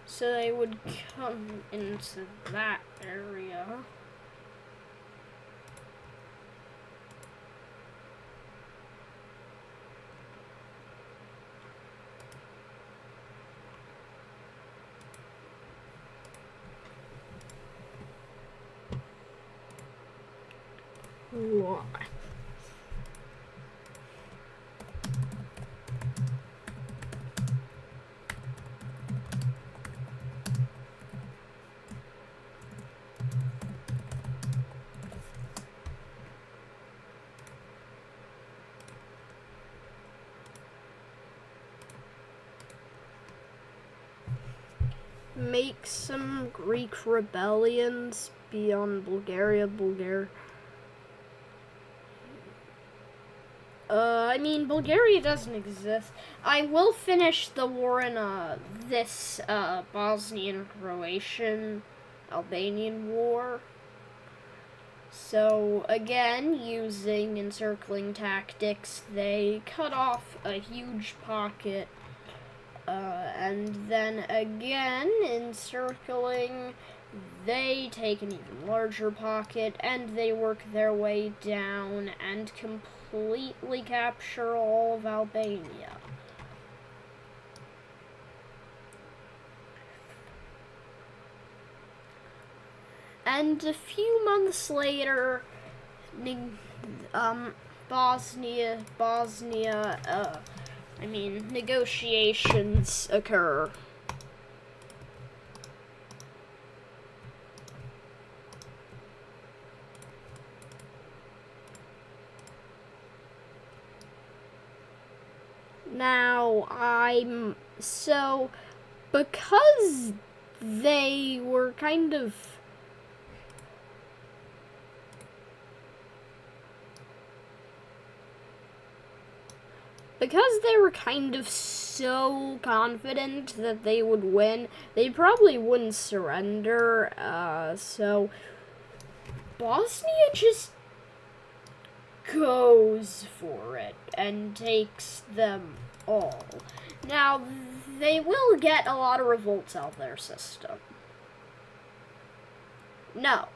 So they would come into that area. Why? Make some Greek rebellions beyond Bulgaria. I mean, Bulgaria doesn't exist. I will finish the war in, this, Bosnian, Croatian, Albanian war. So, again, using encircling tactics, they cut off a huge pocket, and then again, encircling, they take an even larger pocket, and they work their way down and completely capture all of Albania. And a few months later, negotiations occur. Now, because they were kind of so confident that they would win, they probably wouldn't surrender, so Bosnia just goes for it and takes them all. Now, they will get a lot of revolts out of their system. No,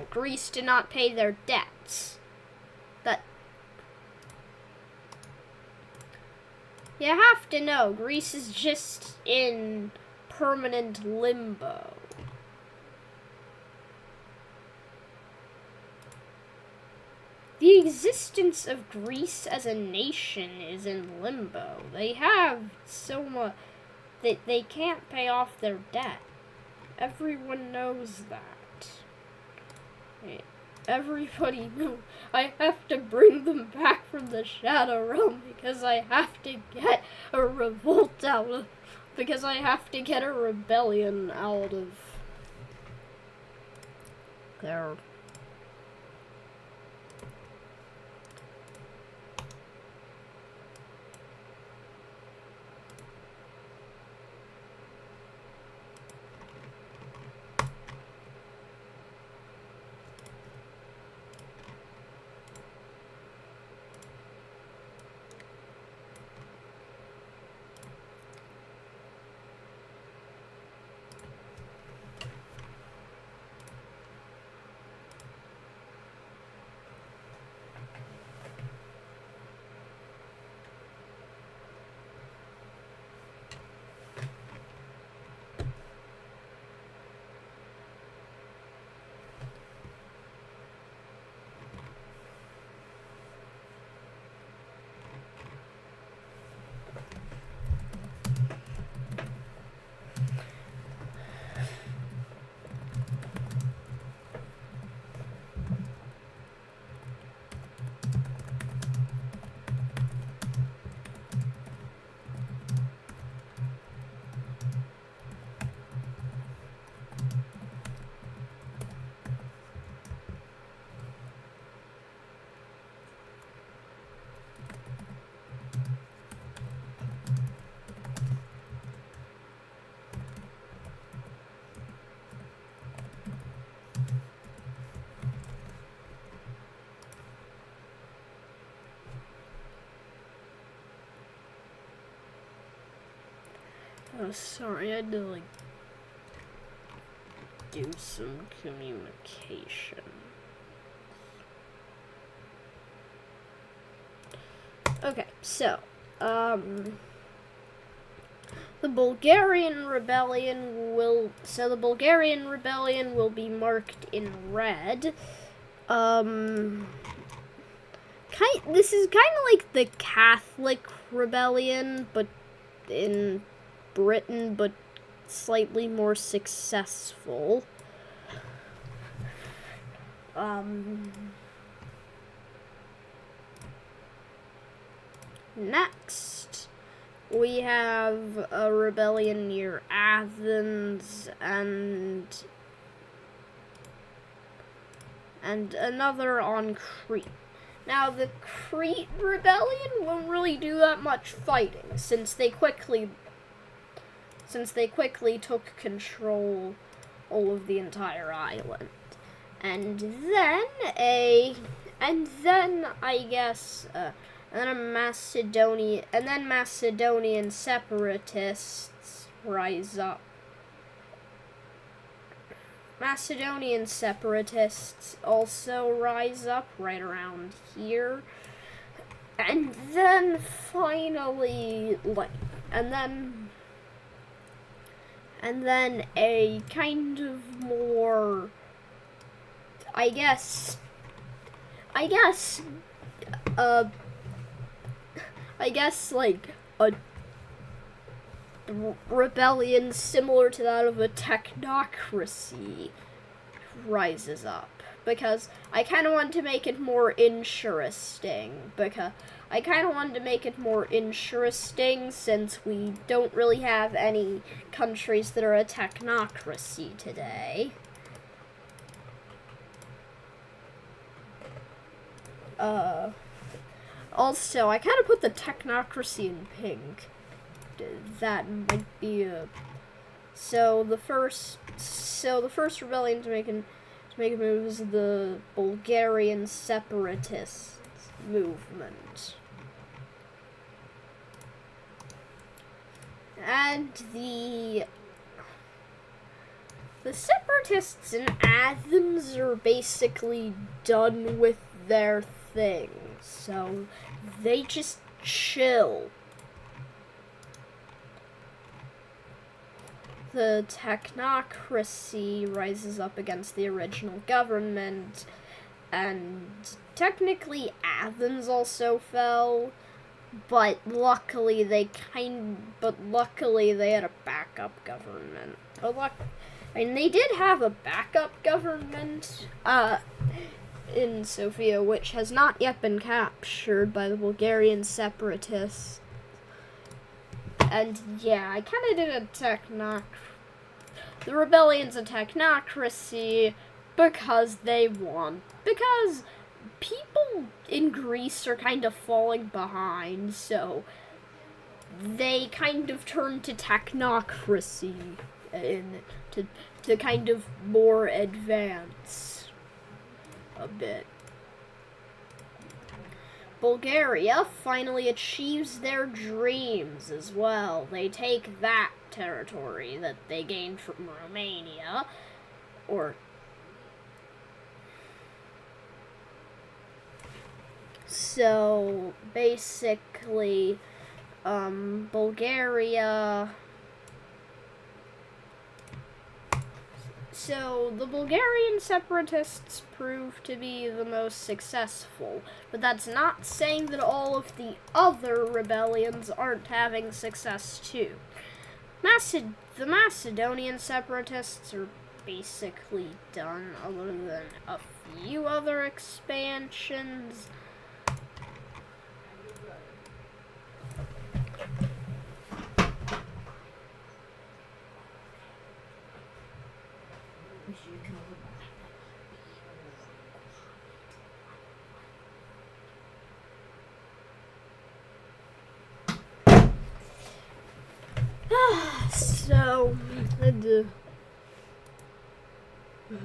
Greece did not pay their debts. You have to know, Greece is just in permanent limbo. The existence of Greece as a nation is in limbo. They have so much that they can't pay off their debt. Everyone knows that. Everybody knows. I have to bring them back from the Shadow Realm because I have to get a revolt out of, because I have to get a rebellion out of their. Oh, sorry, I had to, do some communication. Okay, so, the Bulgarian rebellion will be marked in red. This is kind of like the Catholic rebellion, but in Britain, but slightly more successful. Next, we have a rebellion near Athens and another on Crete. Now, the Crete rebellion won't really do that much fighting, since they quickly took control of the entire island. And then Macedonian separatists rise up. Macedonian separatists also rise up right around here. And then finally, and then a kind of more, I guess, like, a rebellion similar to that of a technocracy rises up. Because I kind of want to make it more interesting. Since we don't really have any countries that are a technocracy today. Also, I kind of put the technocracy in pink. That might be a... So the first rebellion to make a move is the Bulgarian separatists movement. And the separatists in Athens are basically done with their thing, so they just chill. The technocracy rises up against the original government, and technically Athens also fell, but luckily they had a backup government. They did have a backup government in Sofia, which has not yet been captured by the Bulgarian separatists. And yeah, I kind of did the rebellion's a technocracy because because people in Greece are kind of falling behind, so they kind of turned to technocracy to kind of more advance a bit. Bulgaria finally achieves their dreams as well. They take that territory that they gained from Romania, so basically, Bulgaria. So the Bulgarian separatists proved to be the most successful, but that's not saying that all of the other rebellions aren't having success too. The Macedonian separatists are basically done, other than a few other expansions. So, to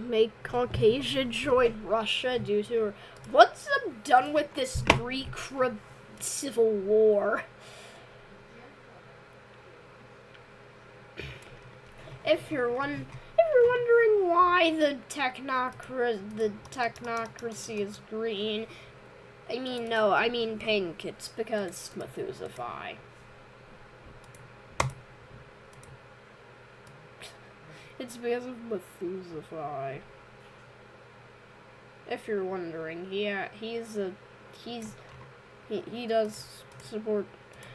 make Caucasia join Russia due to once I'm done with this Greek civil war. If you're wondering why the technocracy is green, I mean pink. It's because Methuselah. It's because of Methuselah. If you're wondering, he does support,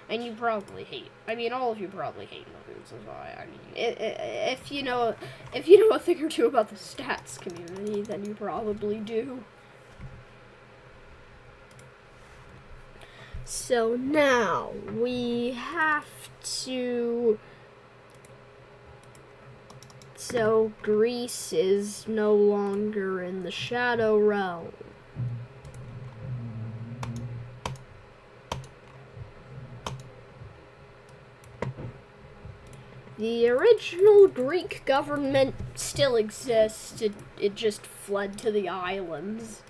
and you probably hate. All of you probably hate Methuselah. If you know a thing or two about the stats community, then you probably do. So now we have to. So Greece is no longer in the Shadow Realm. The original Greek government still exists. It just fled to the islands.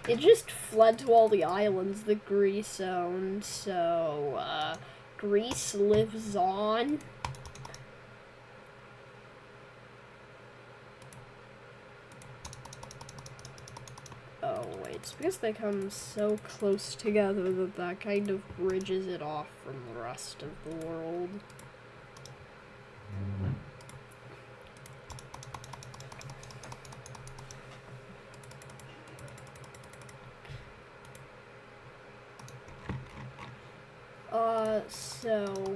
It just fled to all the islands that Greece owned, so, Greece lives on. Oh, wait, it's because they come so close together that kind of bridges it off from the rest of the world. So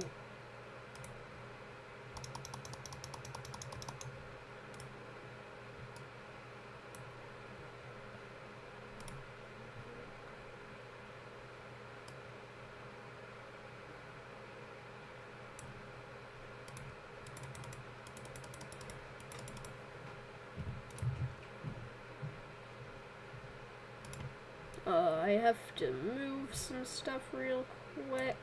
I have to move some stuff real quick.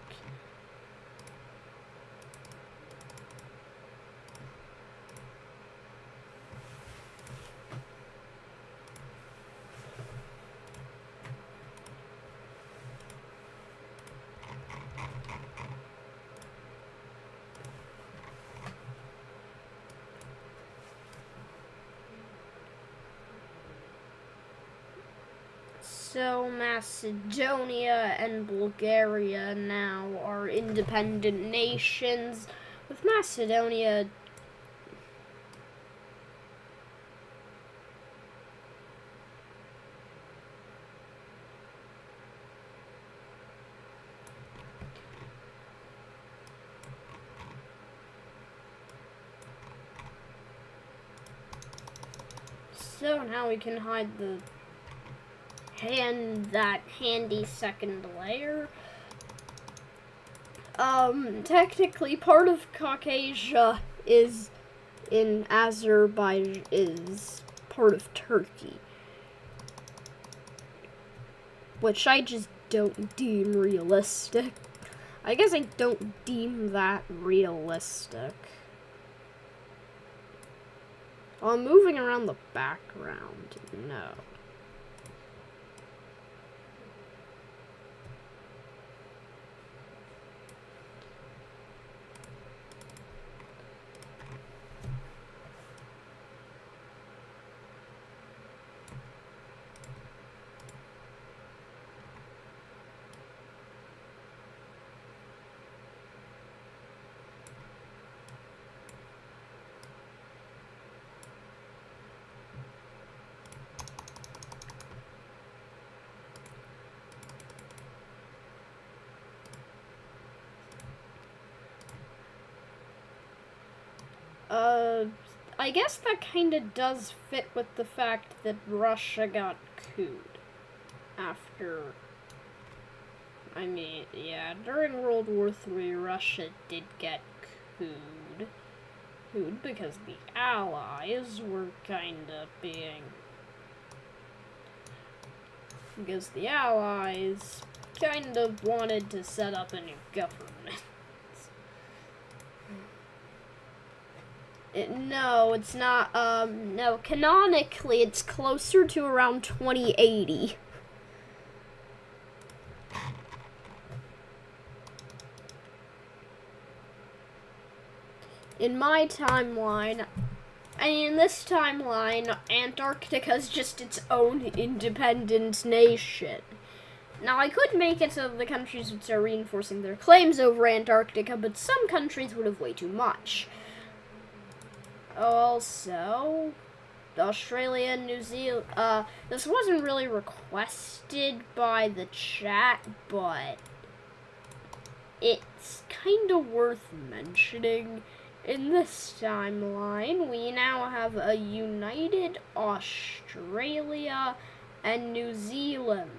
So Macedonia and Bulgaria now are independent nations, with Macedonia so now we can hide that handy second layer. Technically part of Caucasia is in Azerbaijan, is part of Turkey, which I just don't deem realistic. I guess I don't deem that realistic. While moving around the background, no. I guess that kinda does fit with the fact that Russia got couped after, I mean, yeah, during World War III, Russia did get couped because the Allies were kinda because the Allies kind of wanted to set up a new government. No, it's not, no, canonically, it's closer to around 2080. In my timeline, in this timeline, Antarctica's just its own independent nation. Now, I could make it so the countries would start reinforcing their claims over Antarctica, but some countries would have way too much. Also, Australia and New Zealand, this wasn't really requested by the chat, but it's kind of worth mentioning. In this timeline, we now have a united Australia and New Zealand.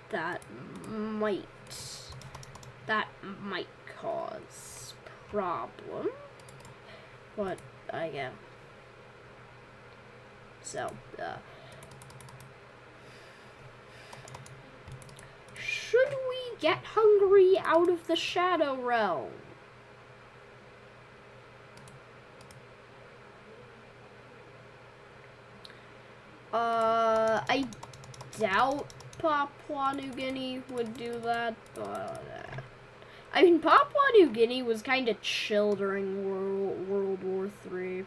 That might cause problem, but I guess so. Should we get Hungary out of the Shadow Realm? I doubt Papua New Guinea would do that, but I mean, Papua New Guinea was kind of chill during World War III.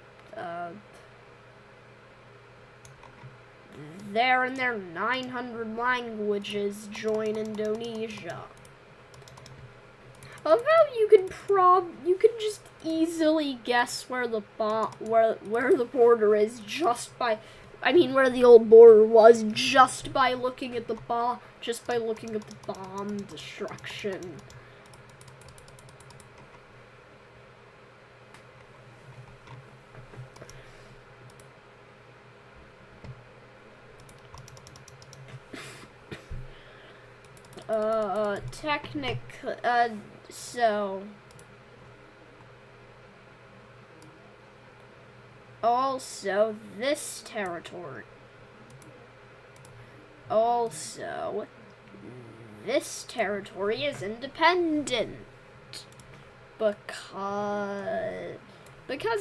There and their 900 languages join Indonesia. Although you could just easily guess where the border is just by I mean, where the old border was, just by looking at the bomb destruction. Technically, so... Also, this territory. Also, this territory is independent. Because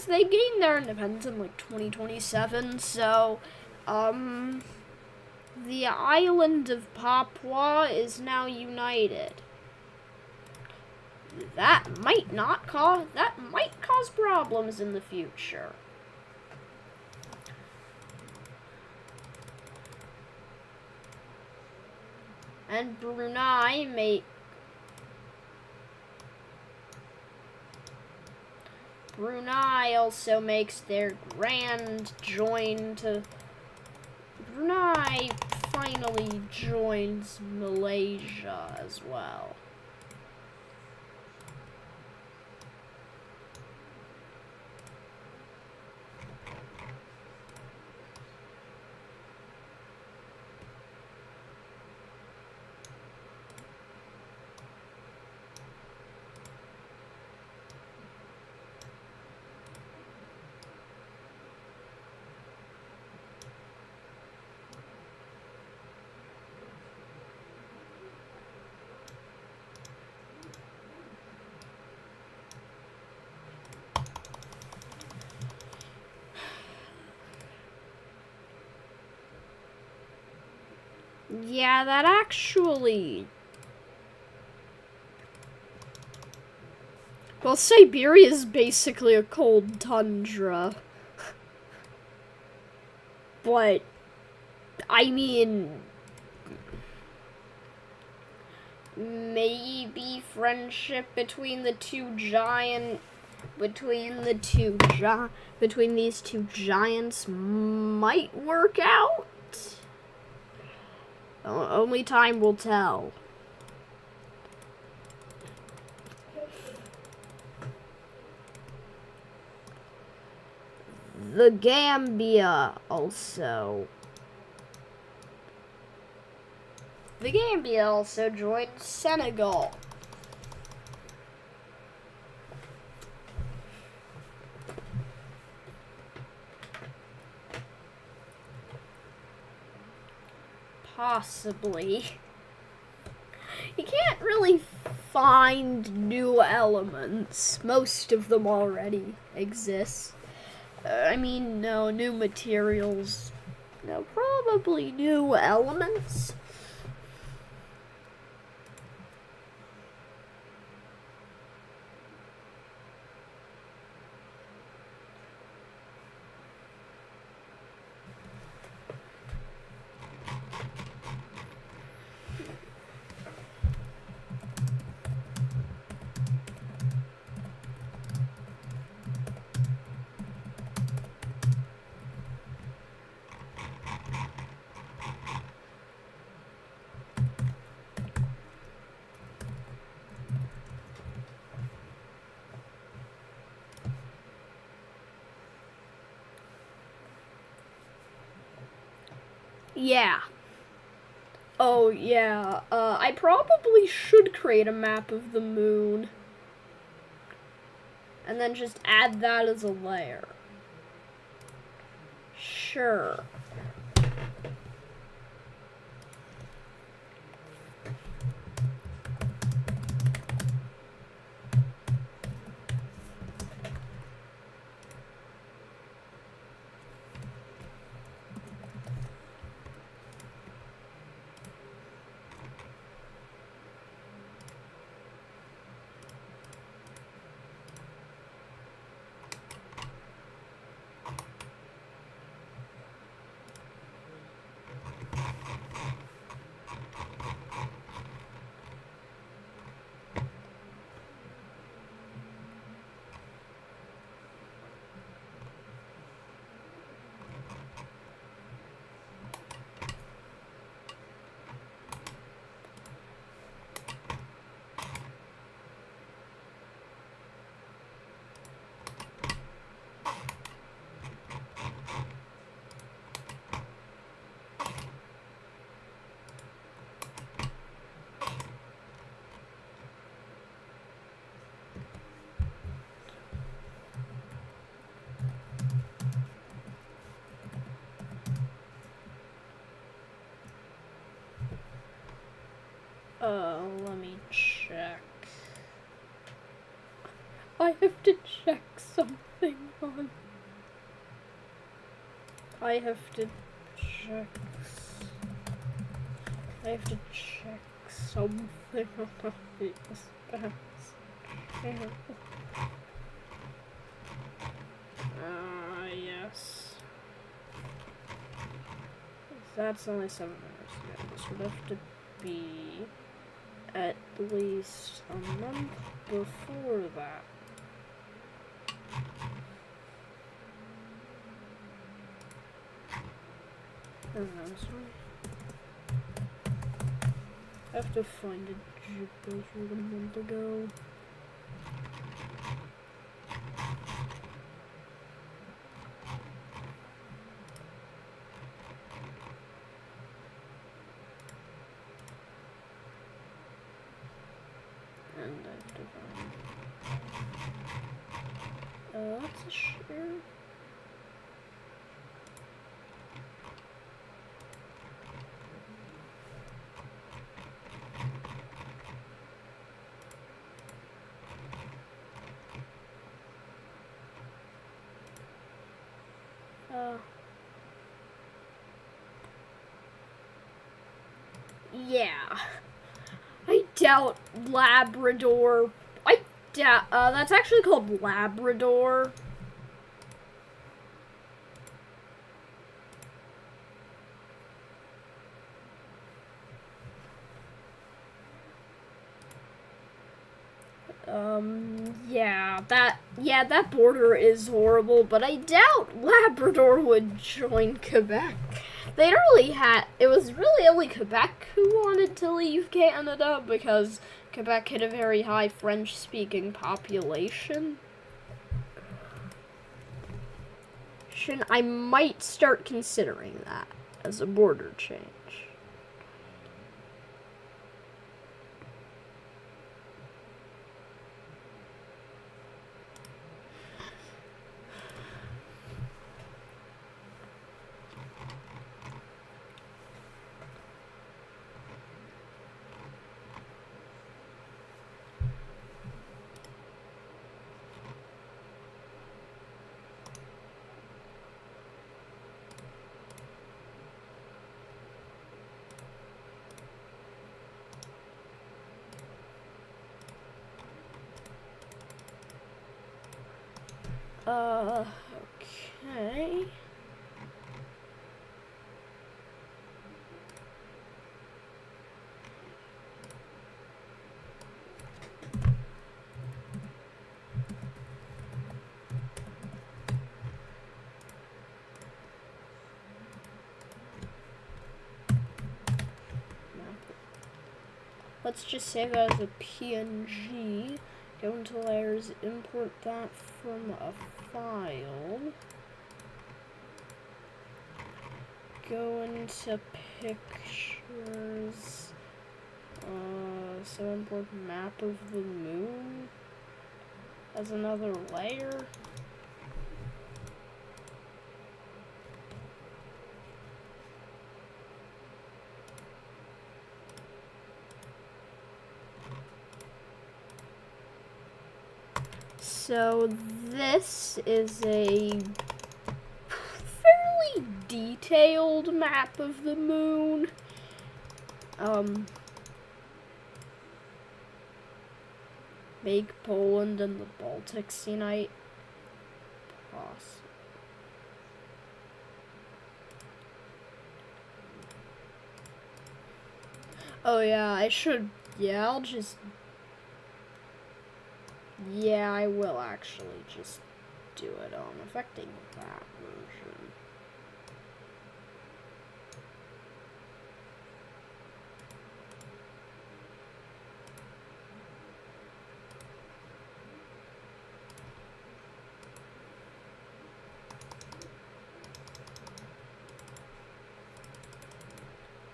they gained their independence in, like, 2027, so, the island of Papua is now united. That might cause problems in the future. And Brunei also makes their grand join to... Brunei finally joins Malaysia as well. Yeah, that actually... Well, Siberia is basically a cold tundra. But, I mean... Maybe friendship between these two giants might work out? Only time will tell. The Gambia also joined Senegal. Possibly. You can't really find new elements. Most of them already exist. I mean, no new materials. No, probably new elements. Yeah. Oh, yeah. I probably should create a map of the moon. And then just add that as a layer. Sure. I have to check something on. I have to check something on these pants. Yes. That's only 7 minutes ago. This would have to be at least a month before that. I don't know, sorry. I have to find a jib that a month ago. And I have to find... that's a shirt. Yeah. I doubt Labrador. I doubt, that's actually called Labrador. That border is horrible, but I doubt Labrador would join Quebec. It was really only Quebec who wanted to leave Canada because Quebec had a very high French-speaking population. I might start considering that as a border change. Okay. Let's just save it as a PNG. Go into layers, import that from a file. Go into pictures. So import map of the moon as another layer. So this is a fairly detailed map of the moon. Make Poland and the Baltics unite. Awesome. Oh yeah, I should. Yeah, I'll just. Yeah, I will actually just do it on affecting that version.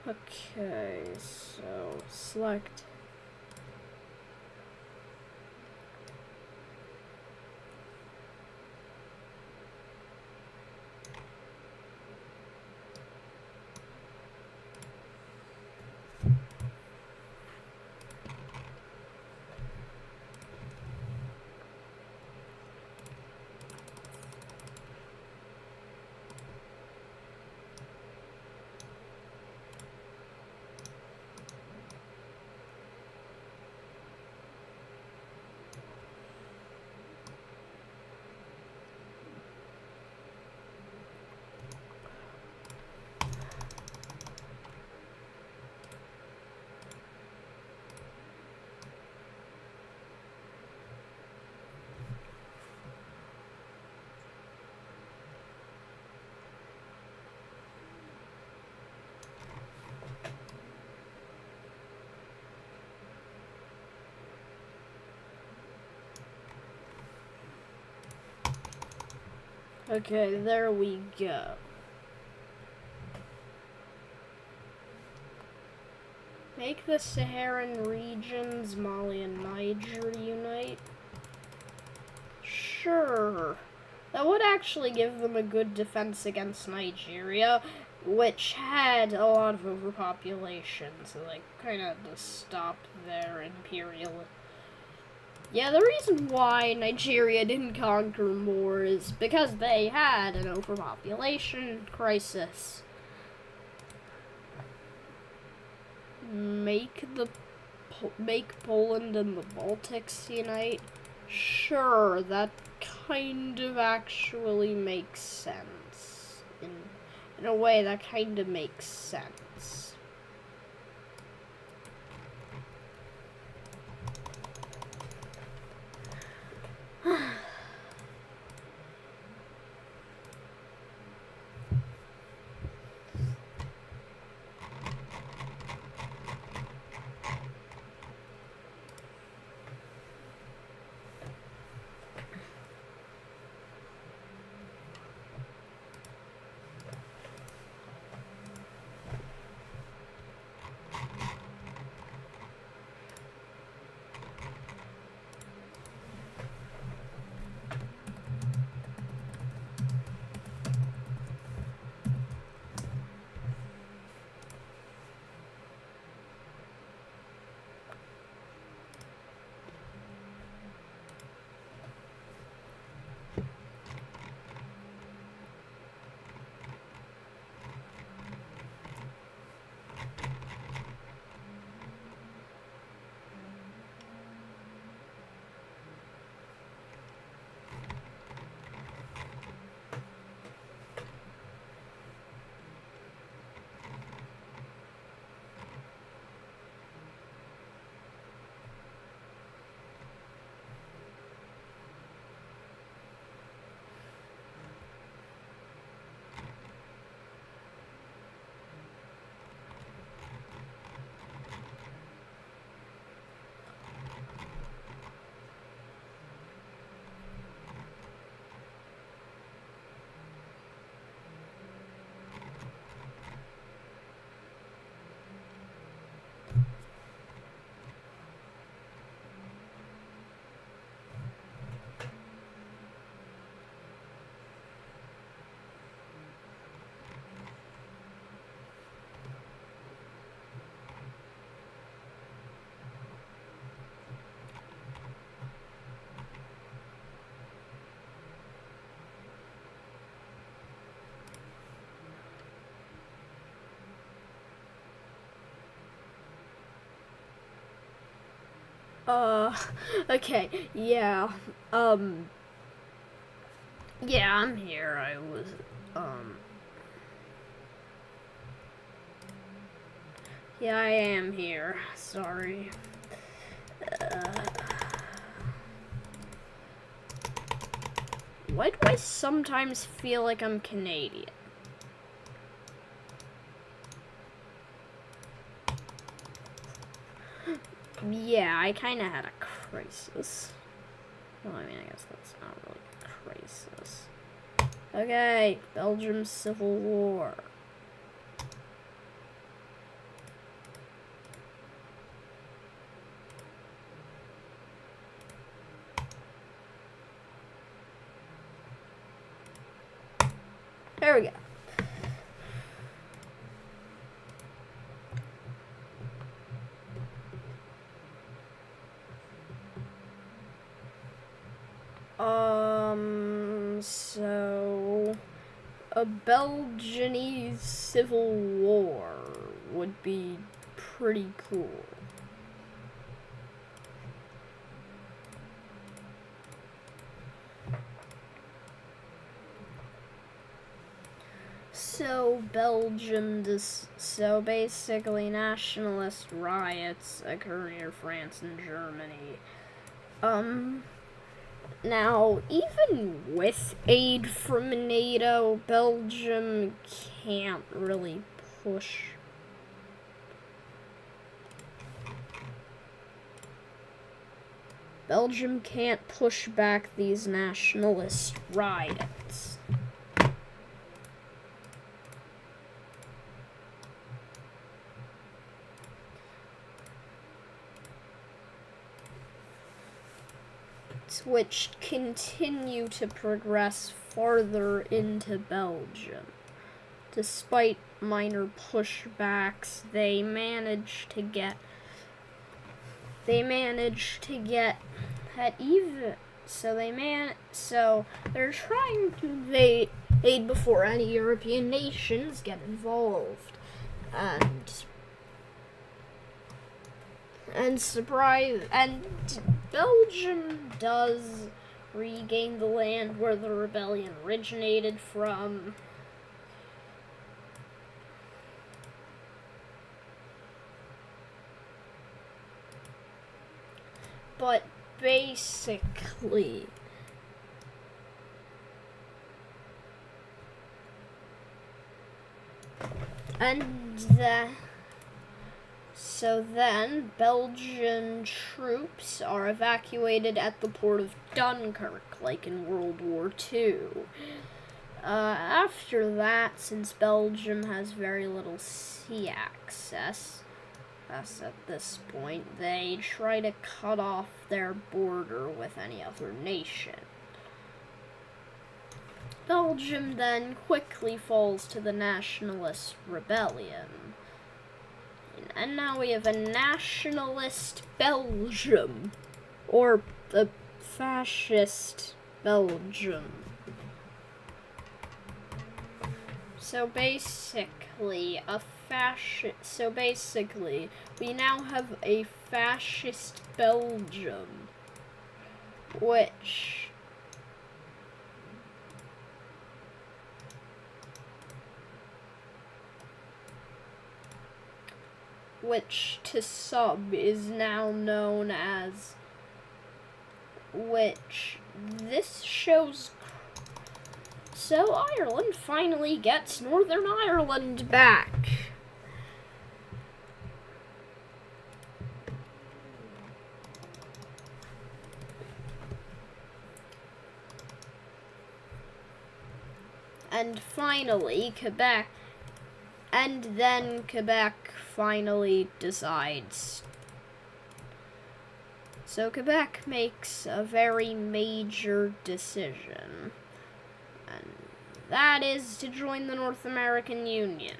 Okay, so select. Okay, there we go. Make the Saharan regions, Mali and Niger, unite. Sure. That would actually give them a good defense against Nigeria, which had a lot of overpopulation, so they kind of had to stop their imperial. Yeah, the reason why Nigeria didn't conquer more is because they had an overpopulation crisis. Make Poland and the Baltics unite. Sure, that kind of actually makes sense. In a way, that kind of makes sense. Okay, yeah, yeah, I'm here. Yeah, I am here. Sorry. Why do I sometimes feel like I'm Canadian? Yeah, I kind of had a crisis. Well, I mean, I guess that's not really a crisis. Okay, Belgium Civil War. There we go. So a Belgianese civil war would be pretty cool. So so basically nationalist riots occur near France and Germany. Now, even with aid from NATO, Belgium can't really push. Belgium can't push back these nationalist riots. which continue to progress farther into Belgium. Despite minor pushbacks, they manage to get at even. So they're trying to invade before any European nations get involved, and Belgium does regain the land where the rebellion originated from. But basically, so then Belgian troops are evacuated at the port of Dunkirk, like in World War II. After that, since Belgium has very little sea access, at this point, they try to cut off their border with any other nation. Belgium then quickly falls to the nationalist rebellion. And now we have a nationalist Belgium, or a fascist Belgium. So basically, we now have a fascist Belgium, which to some is now known as, this shows. So Ireland finally gets Northern Ireland back. And finally, Quebec finally decides. So Quebec makes a very major decision, and that is to join the North American Union.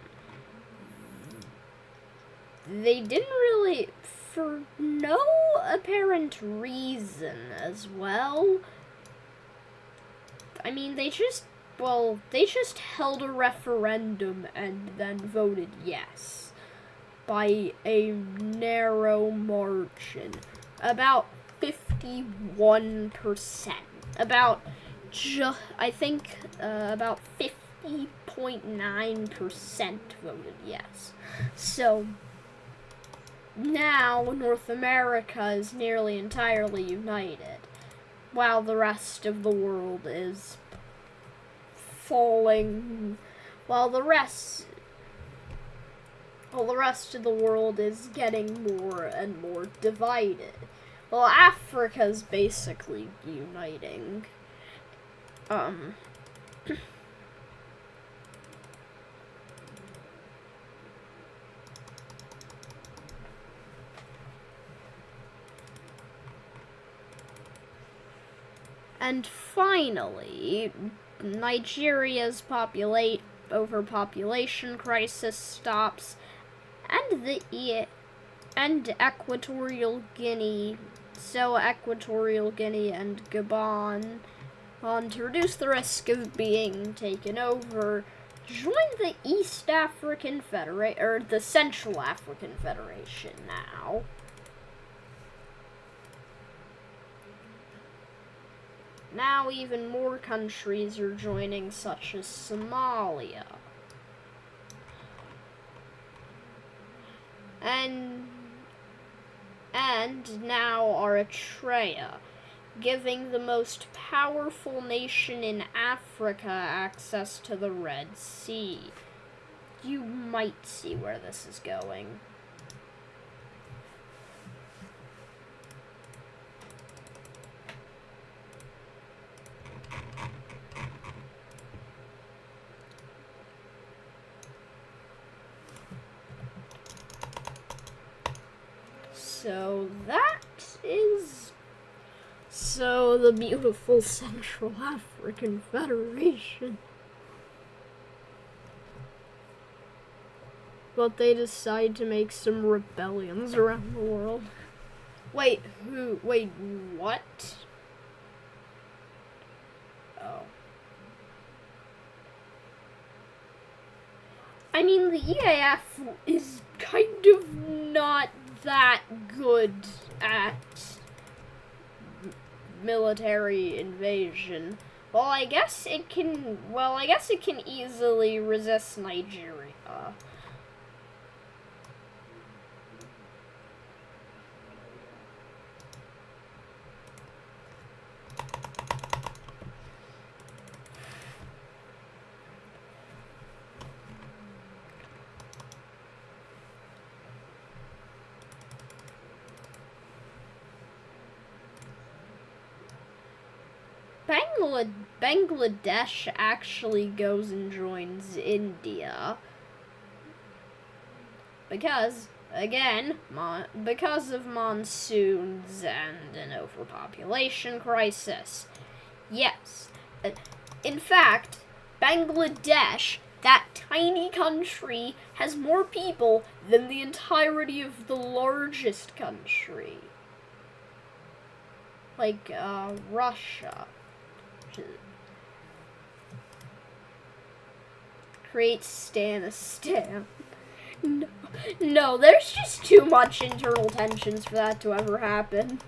They didn't really, for no apparent reason as well. I mean, they just held a referendum and then voted yes by a narrow margin, about 51%. About 50.9% voted yes. So now North America is nearly entirely united, while the rest of the world is falling, while the rest of the world is getting more and more divided. Well, Africa's basically uniting. And finally, Nigeria's overpopulation crisis stops, and Equatorial Guinea and Gabon, to reduce the risk of being taken over, join the East African Federation, or the Central African Federation now. Now even more countries are joining, such as Somalia. And now Eritrea, giving the most powerful nation in Africa access to the Red Sea. You might see where this is going. So the beautiful Central African Federation. But they decide to make some rebellions around the world. Wait, what? Oh. I mean, the EAF is kind of not that good at military invasion. Well, I guess it can easily resist Nigeria. Bangladesh actually goes and joins India because, again, because of monsoons and an overpopulation crisis. Yes, in fact, Bangladesh, that tiny country, has more people than the entirety of the largest country, like Russia. Create Stanistan. No, there's just too much internal tensions for that to ever happen.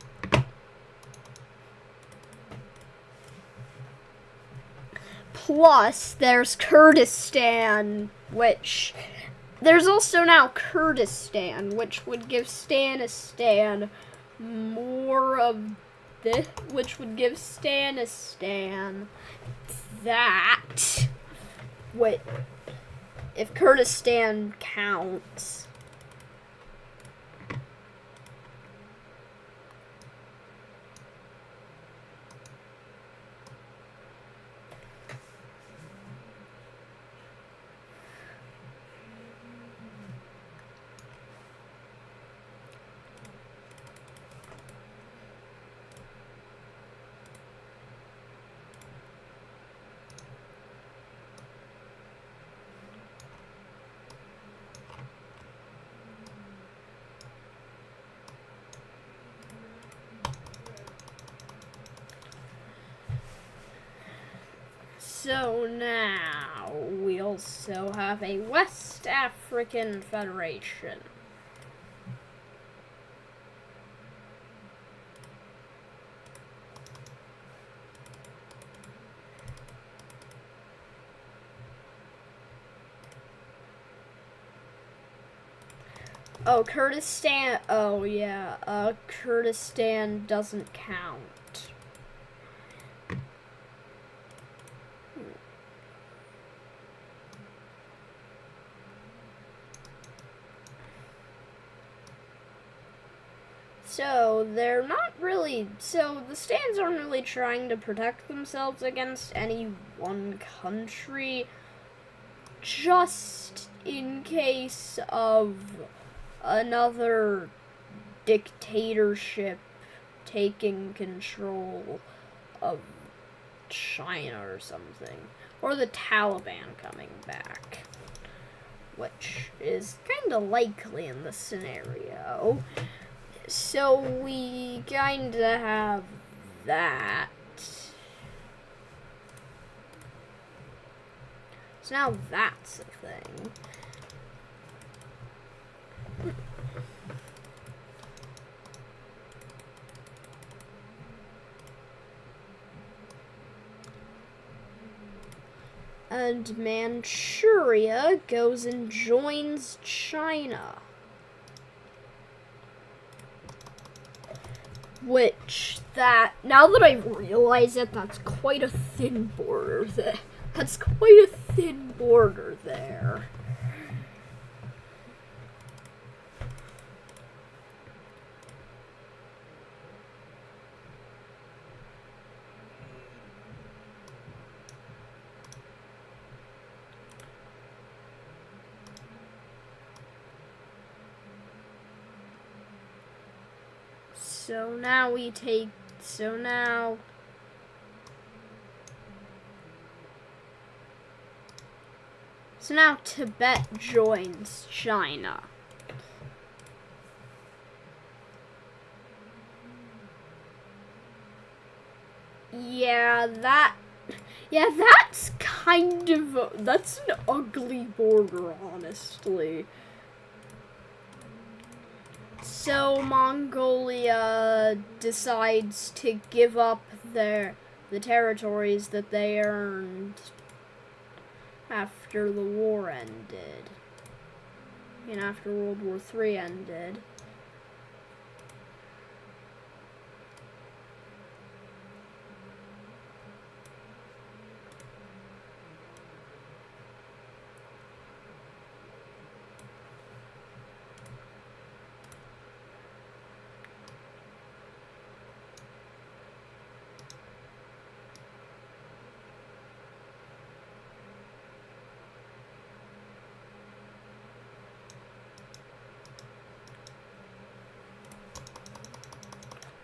Plus, there's Kurdistan, which... There's also now Kurdistan, which would give Stanistan more of this, which would give Stanistan that... Wait, if Kurdistan counts. So now we also have a West African Federation. Oh, Kurdistan. Oh, yeah. Kurdistan doesn't count. So, they're not really... So, the stands aren't really trying to protect themselves against any one country, just in case of another dictatorship taking control of China or something. Or the Taliban coming back, which is kind of likely in this scenario. So we kind of have that. So now that's a thing. And Manchuria goes and joins China. Which, now that I realize it, that's quite a thin border there. That's quite a thin border there. So now we take So now Tibet joins China. Yeah, that's kind of, that's an ugly border, honestly. So Mongolia decides to give up the territories that they earned after the war ended. And after World War III ended.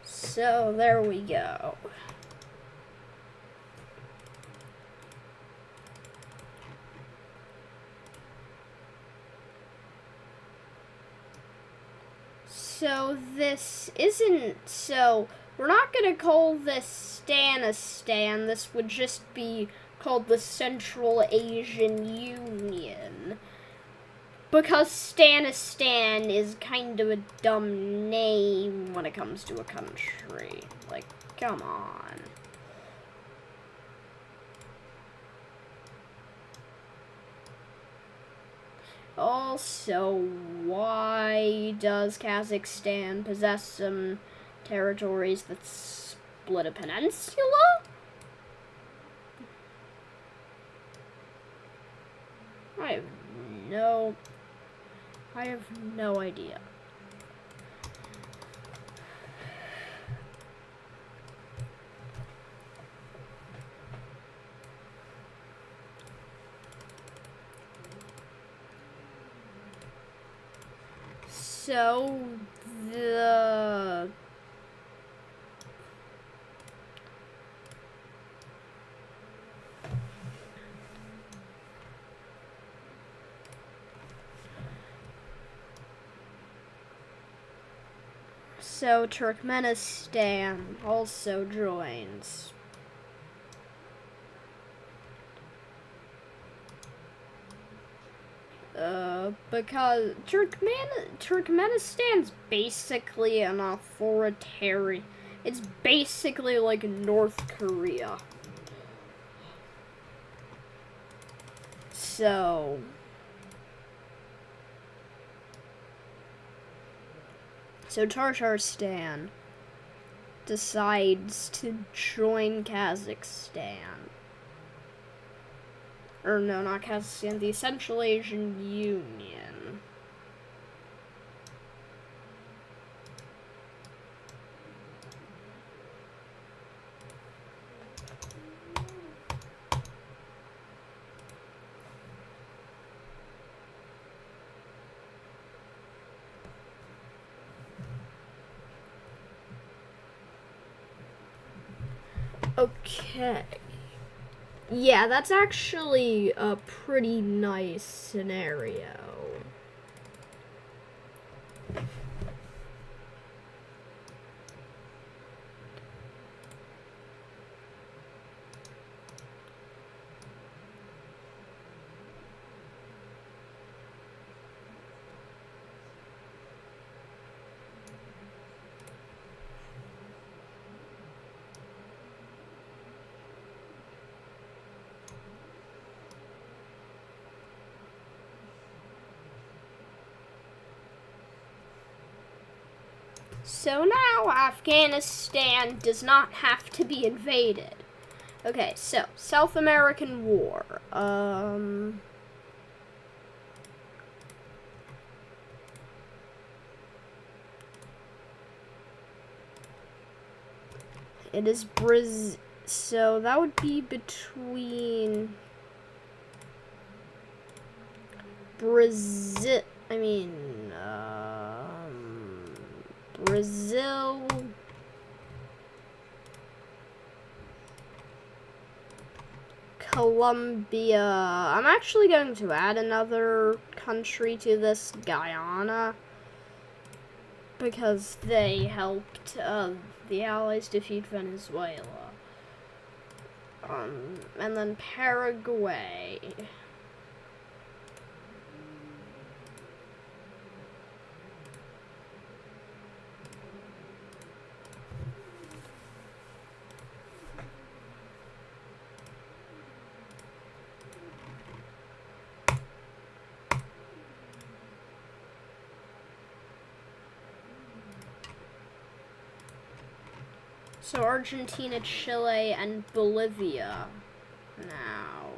So there we go. So this isn't, so we're not going to call this Stanistan. This would just be called the Central Asian Union. Because Stanistan is kind of a dumb name when it comes to a country. Like, come on. Also, why does Kazakhstan possess some territories that split a peninsula? I have no idea. So Turkmenistan also joins. Because Turkmenistan's basically an authoritarian. It's basically like North Korea. So Tatarstan decides to join Kazakhstan. Or no, not Kazakhstan, the Central Asian Union. Okay. Yeah, that's actually a pretty nice scenario. So now Afghanistan does not have to be invaded. Okay, so South American War. It is Brazil. So that would be between Brazil. Brazil Colombia. I'm actually going to add another country to this, Guyana, because they helped the Allies defeat Venezuela. And then Paraguay. So Argentina, Chile, and Bolivia now.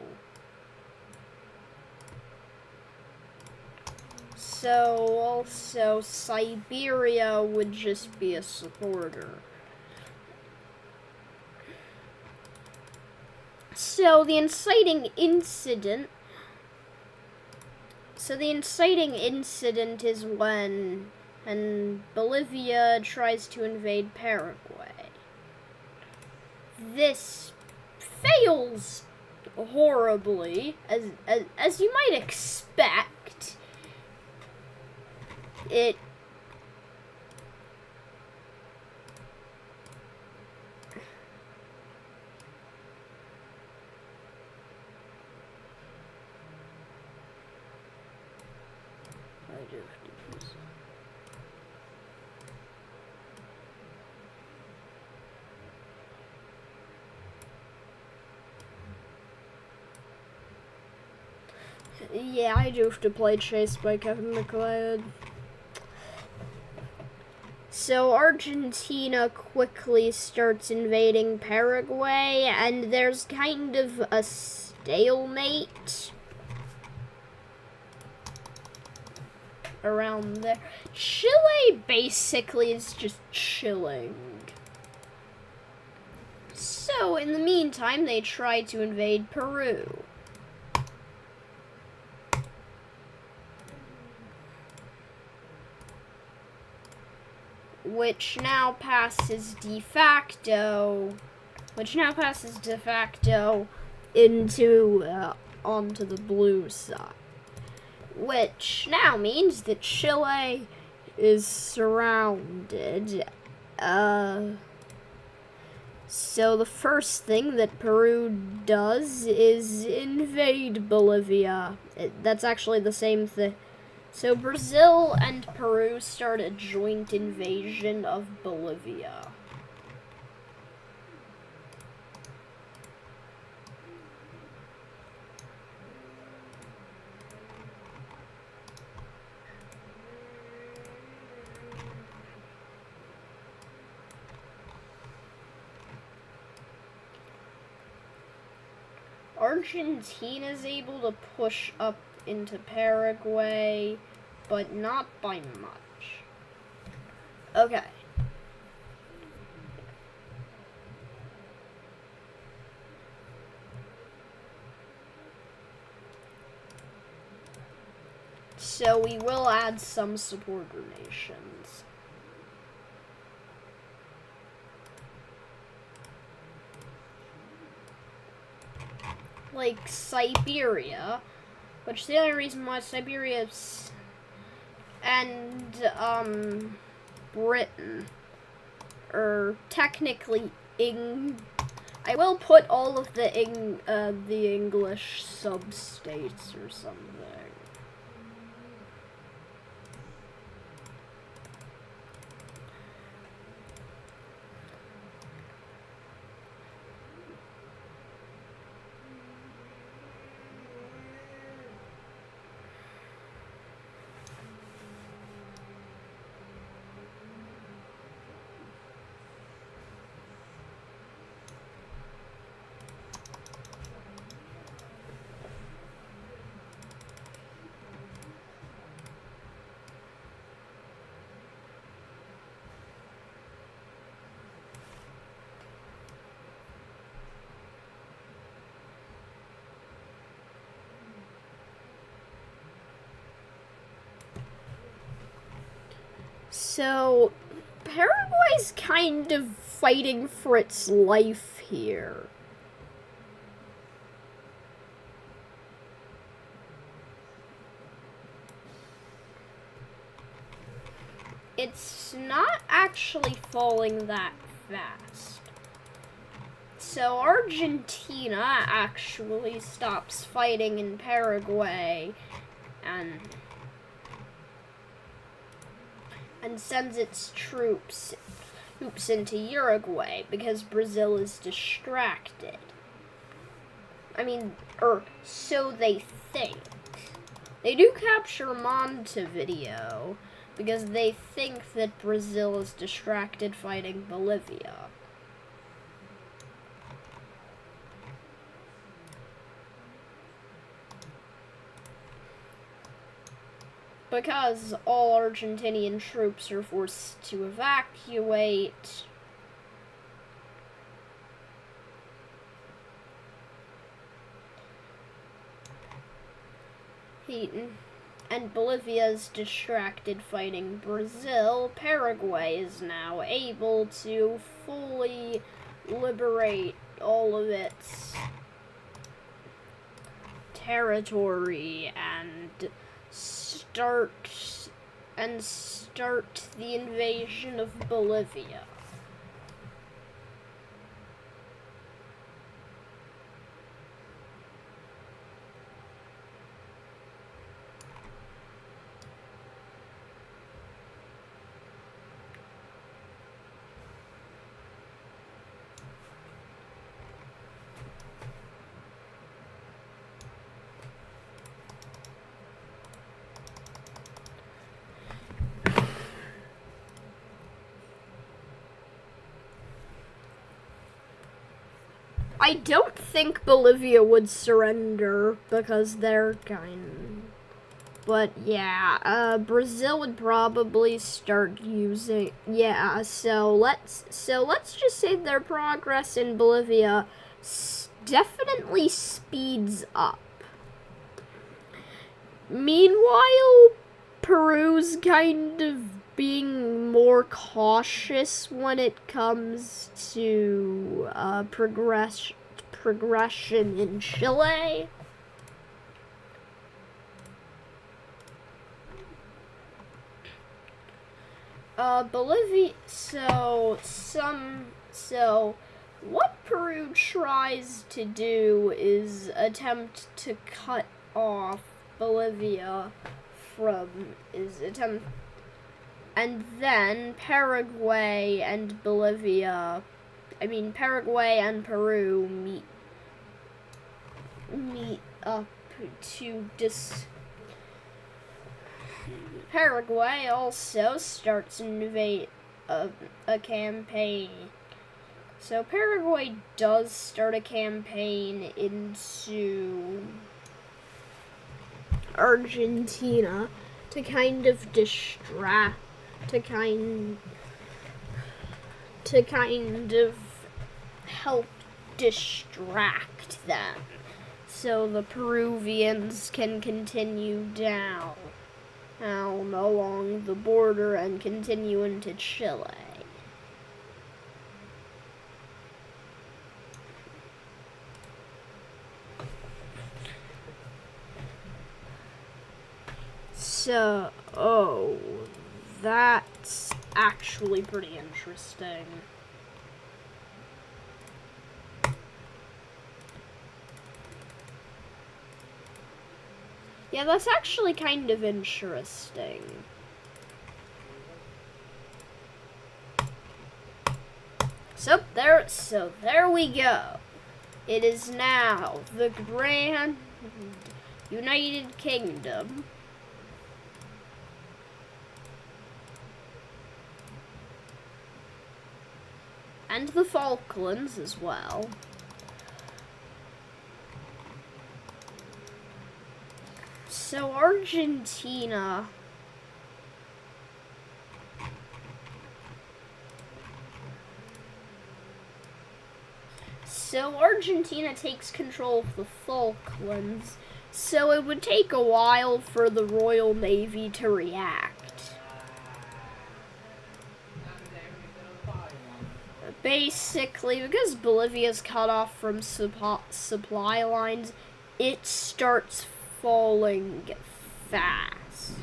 So also Siberia would just be a supporter. So the inciting incident is when Bolivia tries to invade Paraguay. This fails horribly, as you might expect. It yeah, I do have to play Chased by Kevin McLeod. So Argentina quickly starts invading Paraguay, and there's kind of a stalemate around there. Chile basically is just chilling. So in the meantime, they try to invade Peru. Which now passes de facto into onto the blue side, which now means that Chile is surrounded. So the first thing that Peru does is invade Bolivia. That's actually the same thing. So Brazil and Peru start a joint invasion of Bolivia. Argentina is able to push up into Paraguay, but not by much. Okay. So we will add some supporter nations. Like Siberia, which the only reason why Siberia's and Britain, or technically I will put all of the English sub-states or something. So, Paraguay's kind of fighting for its life here. it's not actually falling that fast. So Argentina actually stops fighting in Paraguay and sends its troops into Uruguay because Brazil is distracted. I mean, so they think. They do capture Montevideo because they think that Brazil is distracted fighting Bolivia. Because all Argentinian troops are forced to evacuate. And Bolivia is distracted fighting Brazil. Paraguay is now able to fully liberate all of its territory and start the invasion of Bolivia. I don't think Bolivia would surrender because they're but yeah, Brazil would probably start using, so let's just say their progress in Bolivia definitely speeds up. Meanwhile, Peru's kind of being more cautious when it comes to progression in Chile. Bolivia, so what Peru tries to do is attempt to cut off Bolivia and then Paraguay and Peru meet up to Paraguay also starts a campaign. So Paraguay does start a campaign into Argentina to kind of help distract them so the Peruvians can continue down along the border and continue into Chile. So, that's actually pretty interesting. Yeah, that's actually kind of interesting. So there we go. It is now the Grand United Kingdom and the Falklands as well. So Argentina takes control of the Falklands, so it would take a while for the Royal Navy to react. Basically, because Bolivia's cut off from supply lines, it starts falling fast.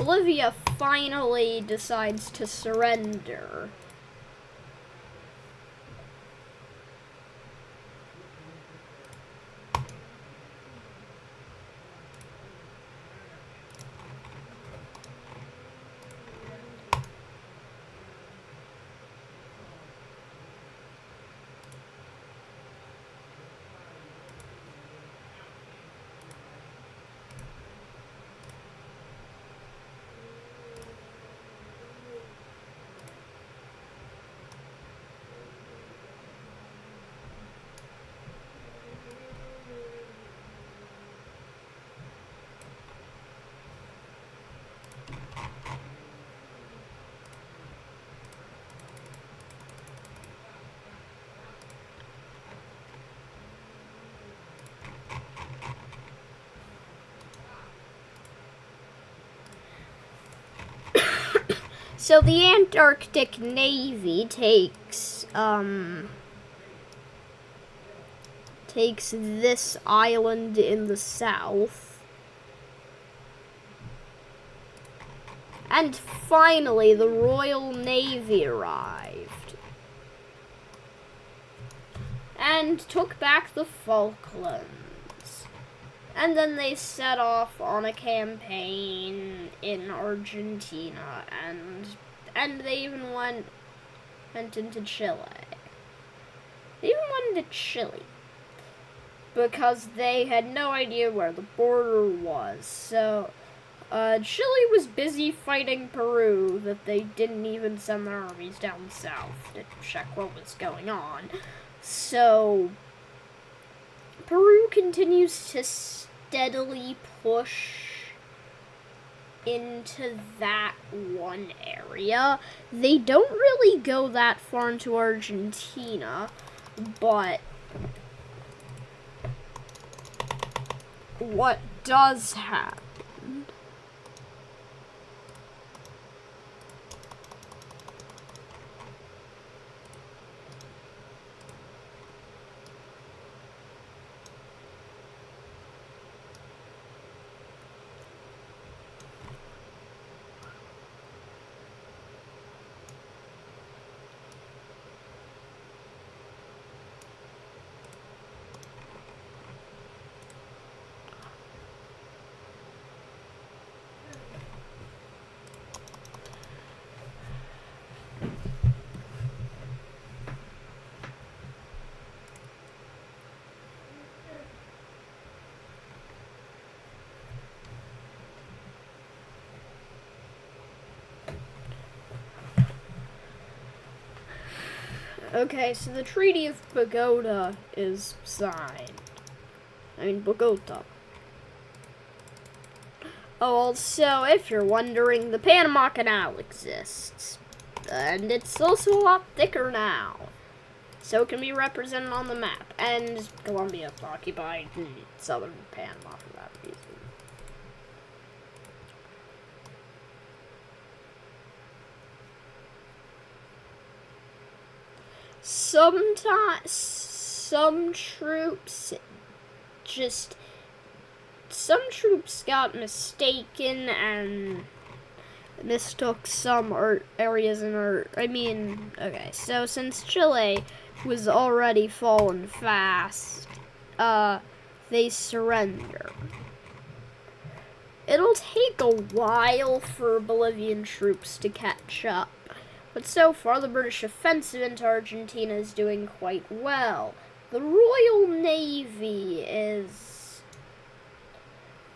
Bolivia finally decides to surrender. So the Antarctic Navy takes this island in the south. And finally, the Royal Navy arrived and took back the Falklands. And then they set off on a campaign in Argentina, and they even went into Chile. They even went into Chile because they had no idea where the border was. So Chile was busy fighting Peru that they didn't even send their armies down south to check what was going on. So Peru continues to steadily push into that one area. They don't really go that far into Argentina, but what does happen? Okay, so the Treaty of Bogota is signed. Bogota. Oh, also, if you're wondering, the Panama Canal exists. And it's also a lot thicker now. So it can be represented on the map. And Colombia occupied southern Panama for that reason. Sometimes, some troops got mistaken and mistook some areas in okay, so since Chile was already falling fast, they surrender. It'll take a while for Bolivian troops to catch up. But so far, the British offensive into Argentina is doing quite well. The Royal Navy is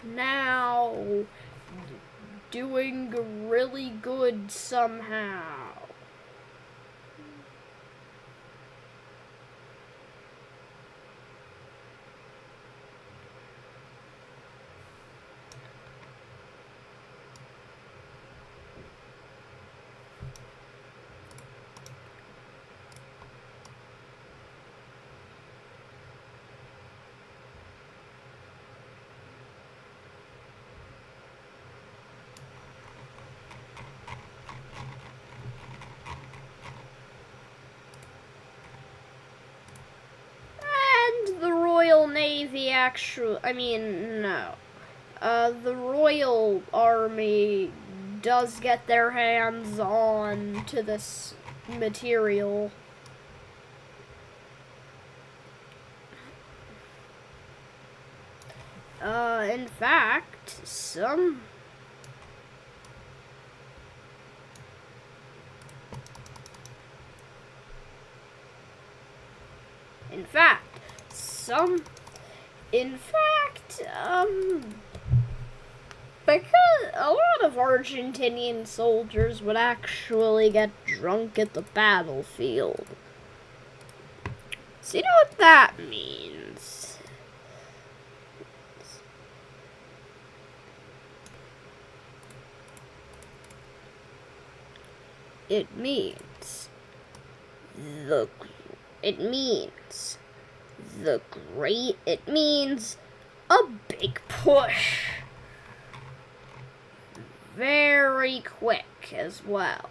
now doing really good somehow. The Royal Navy the Royal Army does get their hands on to this material. In fact, some because a lot of Argentinian soldiers would actually get drunk at the battlefield. So you know what that means? It means a big push. Very quick as well.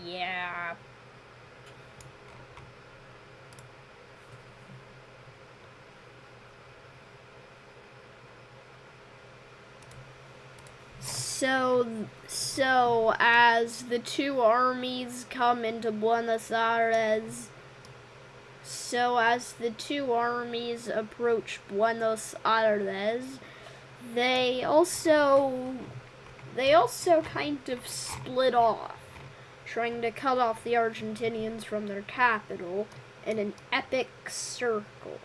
Yeah. So as the two armies come into Buenos Aires, approach Buenos Aires, they also kind of split off, trying to cut off the Argentinians from their capital in an epic circle.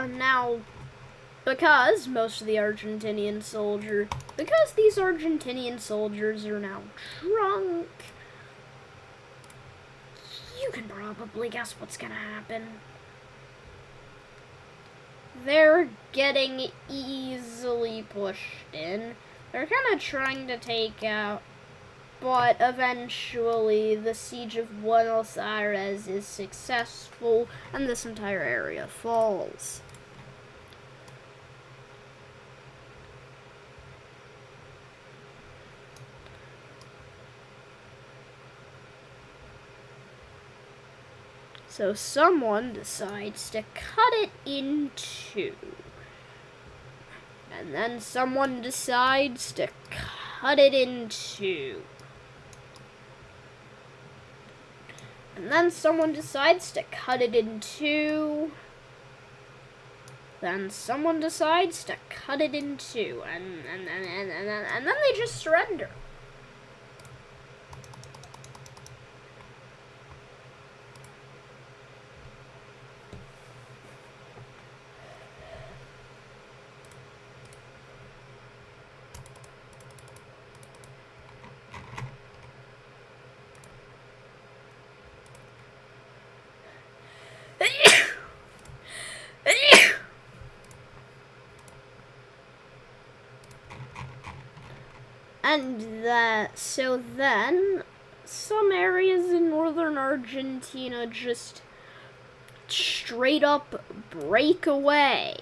Now, because these Argentinian soldiers are now drunk, you can probably guess what's gonna happen. They're getting easily pushed in. They're kind of trying to take out, but eventually the siege of Buenos Aires is successful and this entire area falls. So someone decides to cut it in two. And then someone decides to cut it in two. And then someone decides to cut it in two. Then someone decides to cut it in two. And then they just surrender. So then, some areas in northern Argentina just straight up break away.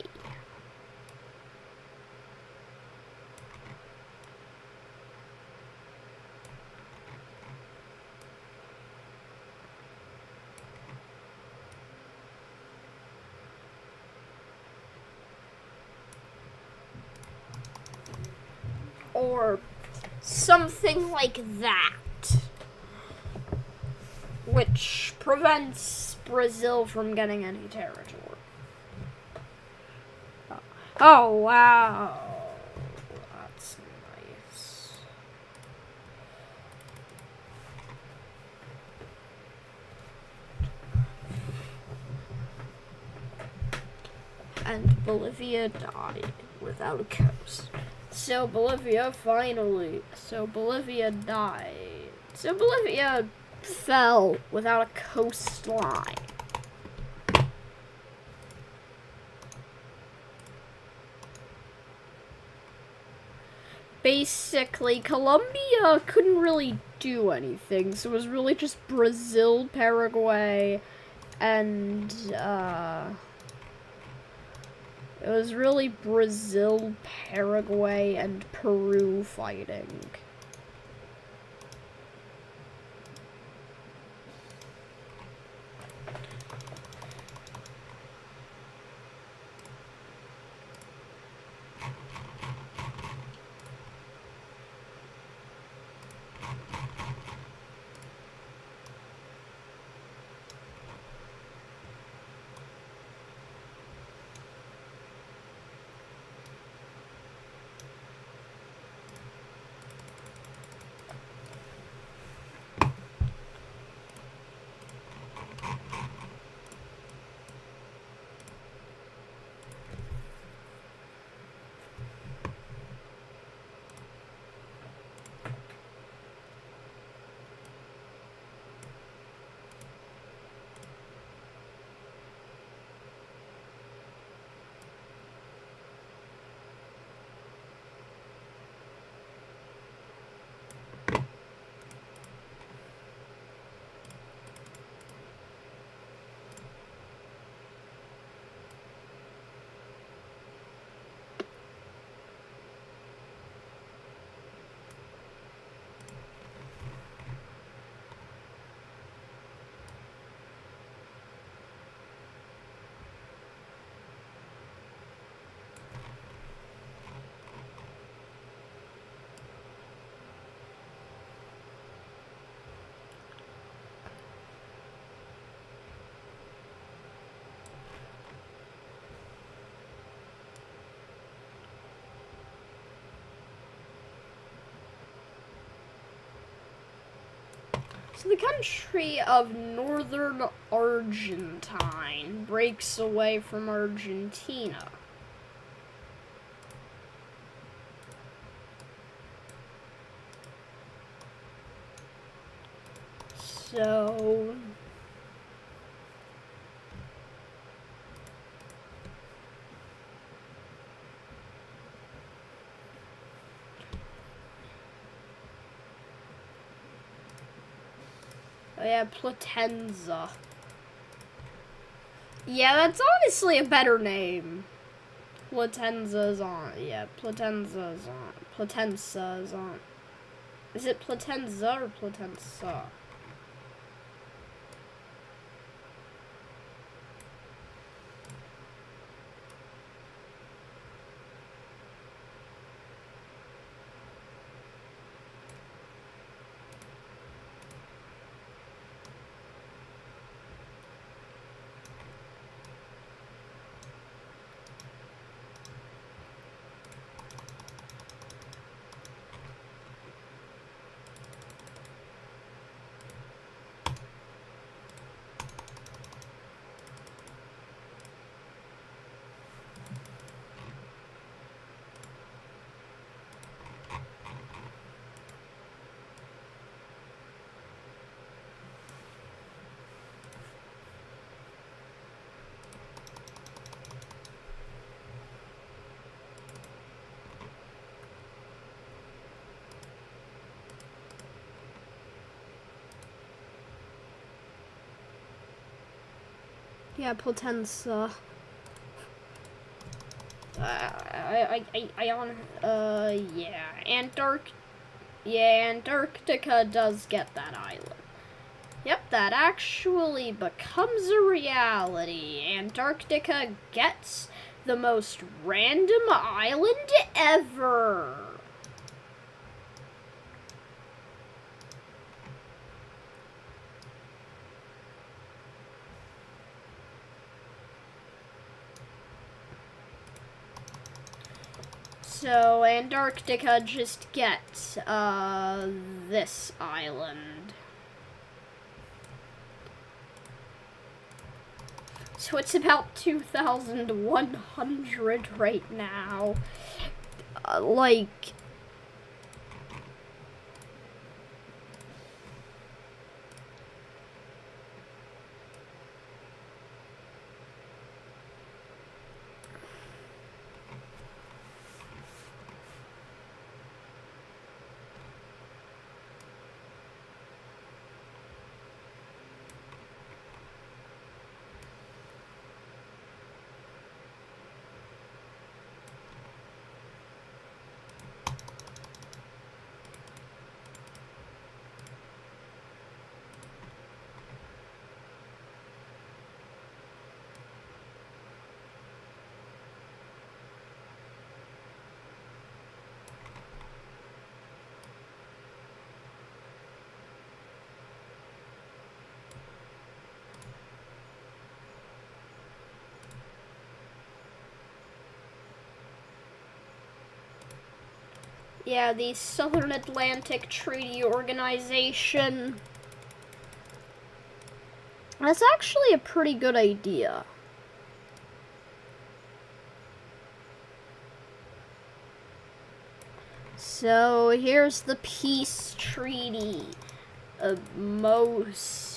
Or something like that, which prevents Brazil from getting any territory. Oh, wow. That's nice. And Bolivia died without a coast. So Bolivia died. So Bolivia fell without a coastline. Basically, Colombia couldn't really do anything, so it was really just Brazil, Paraguay, and It was really Brazil, Paraguay, and Peru fighting. So the country of northern Argentine breaks away from Argentina. So oh yeah, Platenza. Yeah, that's honestly a better name. Platenza's on. Yeah, Platenza's on. Platenza's on. Is it Platenza or Platenza? Yeah, Platenza. Yeah, Antarctica does get that island. Yep, that actually becomes a reality. Antarctica gets the most random island ever. So Antarctica just gets this island. So it's about 2,100 right now. Like, Yeah, the Southern Atlantic Treaty Organization. That's actually a pretty good idea. So here's the peace treaty of most.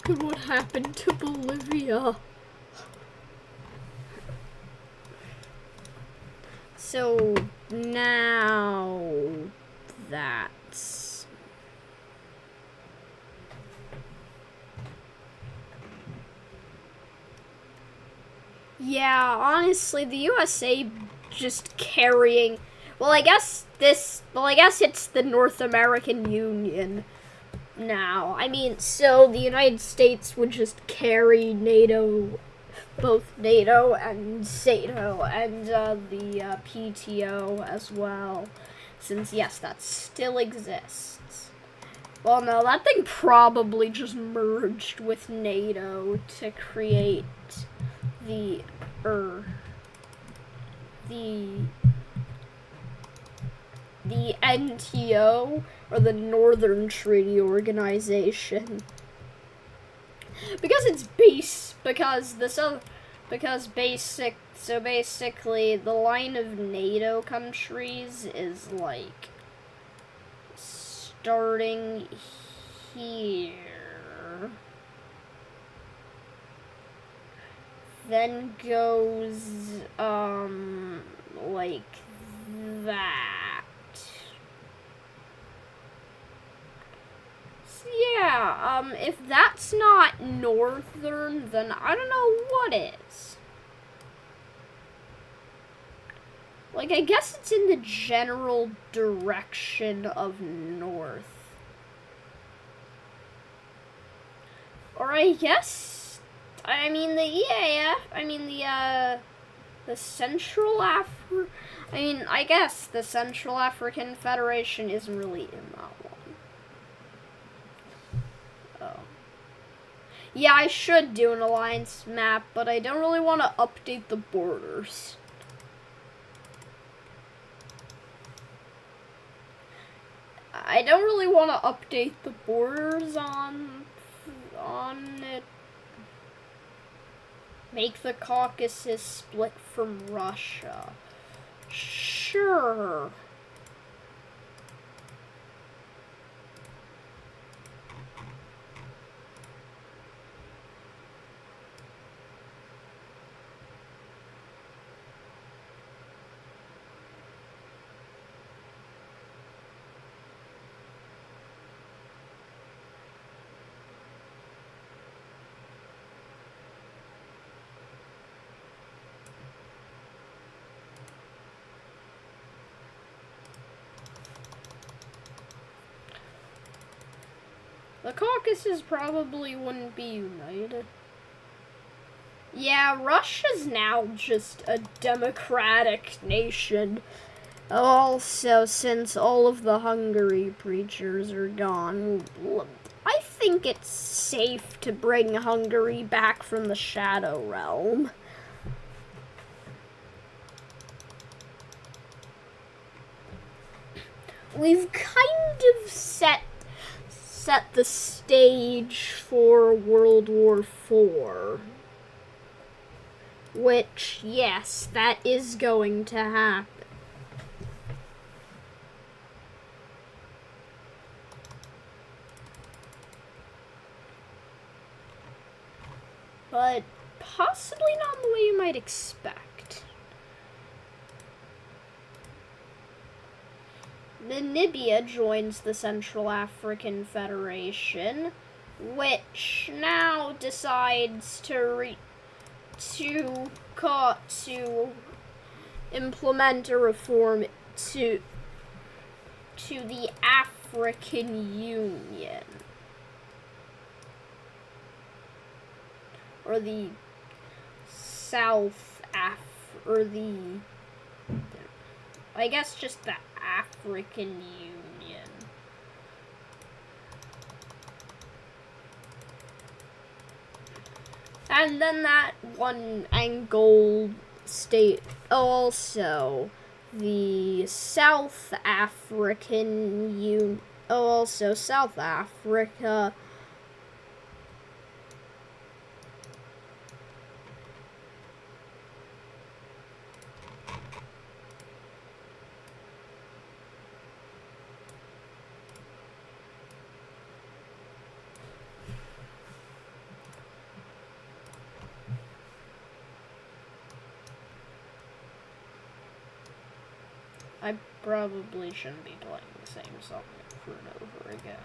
What happened to Bolivia? So now that's yeah, honestly, the USA just carrying. Well, I guess it's the North American Union now. I mean, so the United States would just carry NATO, both NATO and SATO, and the PTO as well, since yes, that still exists. Well, no, that thing probably just merged with NATO to create the NTO, or the Northern Treaty Organization, because it's basically the line of NATO countries is like starting here, then goes like that. Yeah, if that's not northern, then I don't know what is. Like, I guess it's in the general direction of north. Or I guess, I mean, the EAF, the Central I guess the Central African Federation isn't really in that one. Oh. Yeah, I should do an alliance map, but I don't really want to update the borders. I don't really want to update the borders on it. Make the Caucasus split from Russia. Sure. The Caucasus probably wouldn't be united. Yeah, Russia's now just a democratic nation. Also, since all of the Hungary preachers are gone, I think it's safe to bring Hungary back from the Shadow Realm. We've kind of set set the stage for World War IV. Which, yes, that is going to happen. But possibly not in the way you might expect. Namibia joins the Central African Federation, which now decides to implement a reform to the African Union. Or the I guess just the African Union. And then that one Angola state, also the South African Union, also South Africa. I probably shouldn't be playing the same song over and over again.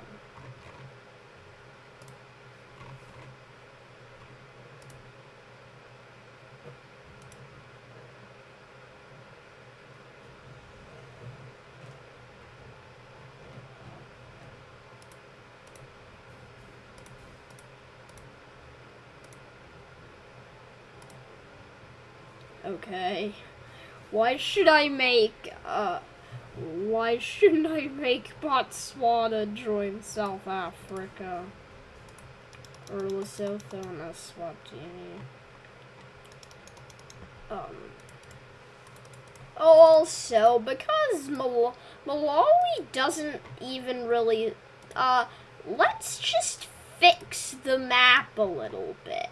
Okay. Why shouldn't I make Botswana join South Africa? Or Lesotho and Eswatini? Also, because Malawi doesn't even really, let's just fix the map a little bit.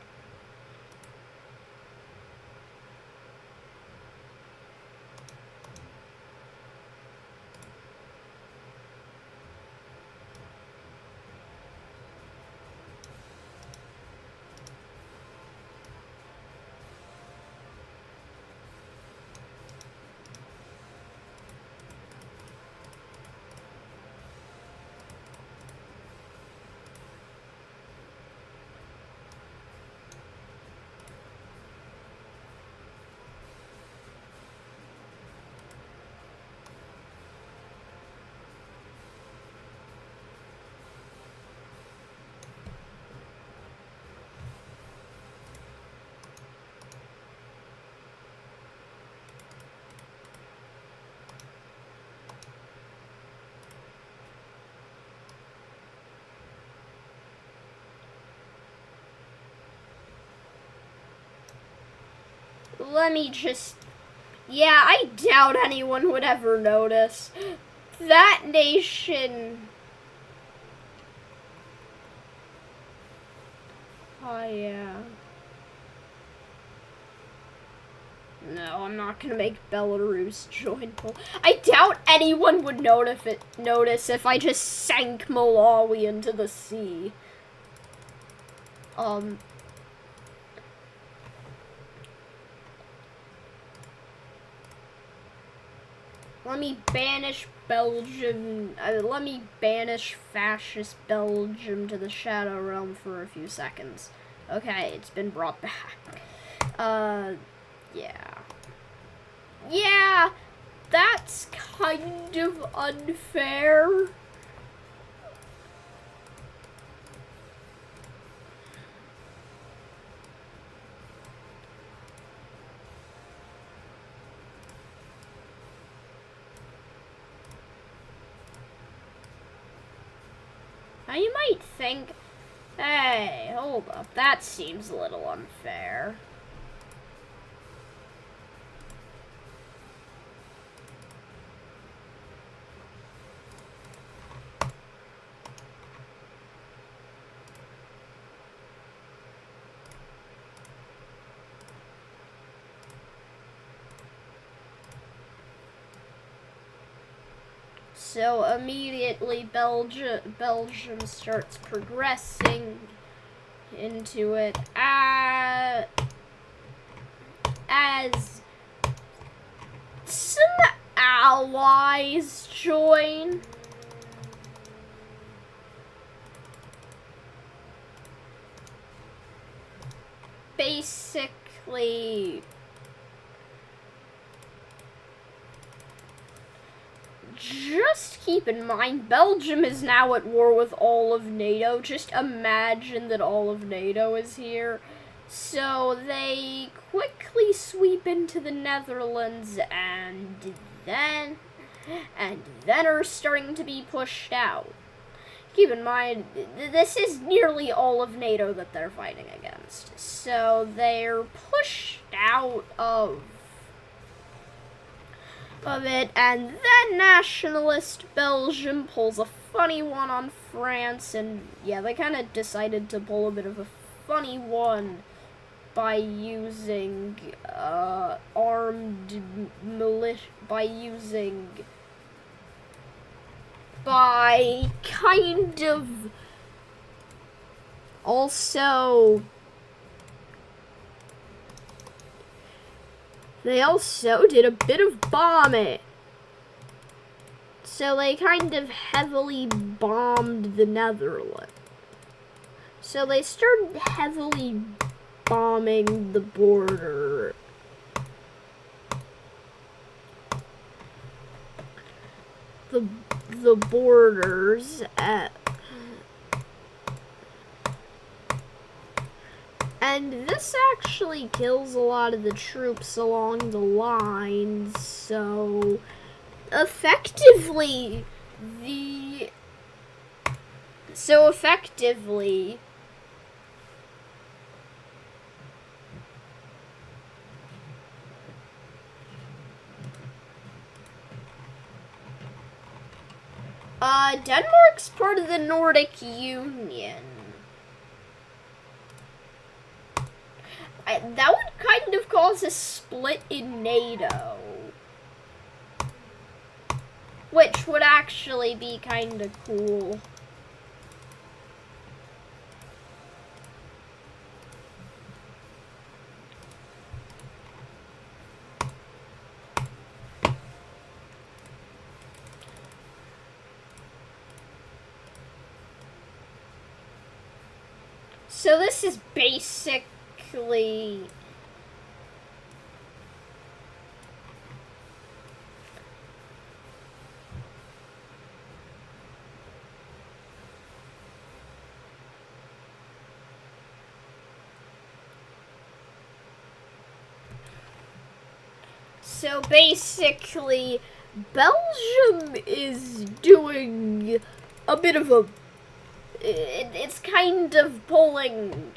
Let me just... Yeah, I doubt anyone would ever notice. That nation... Oh, yeah. No, I'm not gonna make Belarus join. I doubt anyone would notice if I just sank Malawi into the sea. Let me banish Belgium. Let me banish fascist Belgium to the Shadow Realm for a few seconds. Okay, it's been brought back. Yeah. Yeah, that's kind of unfair. Now you might think, hey, hold up, that seems a little unfair. So immediately Belgium starts progressing into it as some allies join. Basically, just keep in mind, Belgium is now at war with all of NATO. Just imagine that all of NATO is here. So they quickly sweep into the Netherlands and then are starting to be pushed out. Keep in mind, this is nearly all of NATO that they're fighting against. So they're pushed out of it, and then nationalist Belgium pulls a funny one on France, and yeah, they kind of decided to pull a bit of a funny one by using armed militia, by kind of also, they also did a bit of bombing. So they kind of heavily bombed the Netherlands. So they started heavily bombing the border. The borders and this actually kills a lot of the troops along the lines, so effectively Denmark's part of the Nordic Union. That would kind of cause a split in NATO, which would actually be kind of cool. So this is basically Belgium is doing a bit of a it's kind of pulling,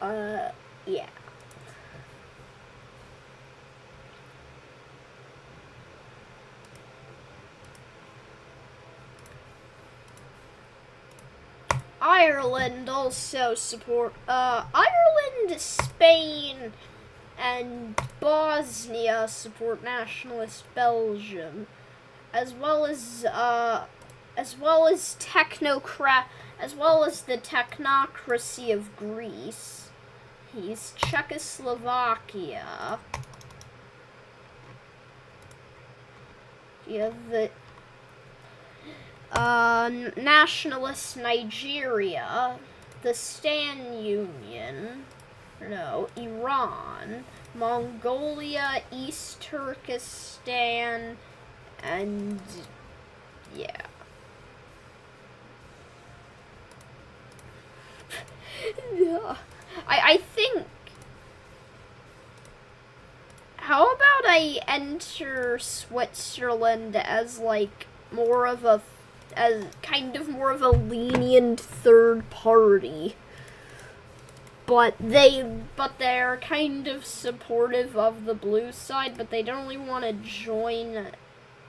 yeah. Ireland also support, Ireland, Spain, and Bosnia support nationalist Belgium, as well as the technocracy of Greece. He's Czechoslovakia. You have the nationalist Nigeria, the Stan Union, Iran, Mongolia, East Turkestan, and yeah. I think, how about I enter Switzerland as like kind of more of a lenient third party, but they're kind of supportive of the blue side, but they don't really want to join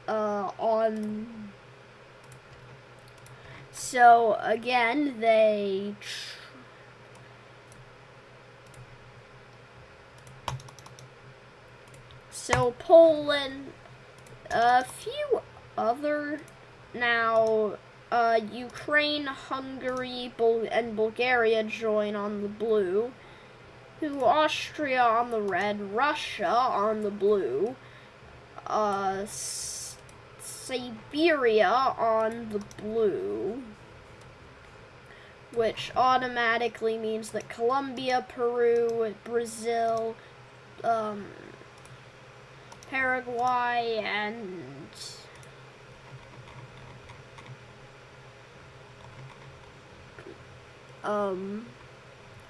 on. So again, so Poland, a few other Now, Ukraine, Hungary, and Bulgaria join on the blue. Austria on the red, Russia on the blue, Siberia on the blue, which automatically means that Colombia, Peru, Brazil, Paraguay, and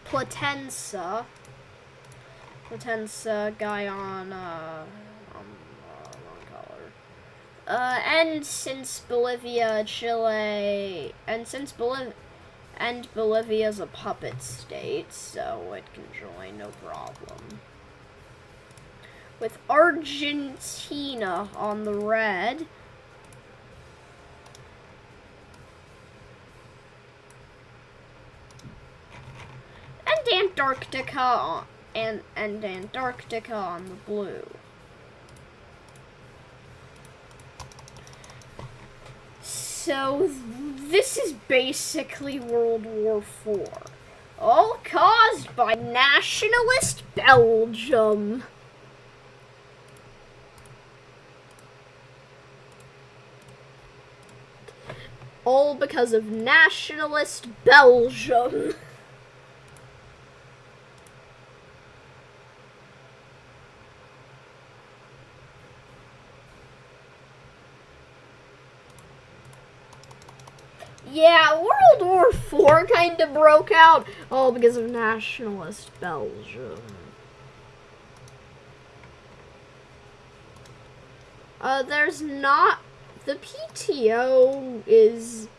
Platense, Guyana, wrong color. And since Bolivia, Chile, and Bolivia's a puppet state, so it can join, no problem. With Argentina on the red, and Antarctica and Antarctica on the blue. So this is basically World War IV, all caused by nationalist Belgium. All because of nationalist Belgium. Yeah, World War IV kind of broke out, all because of nationalist Belgium. There's not... The PTO is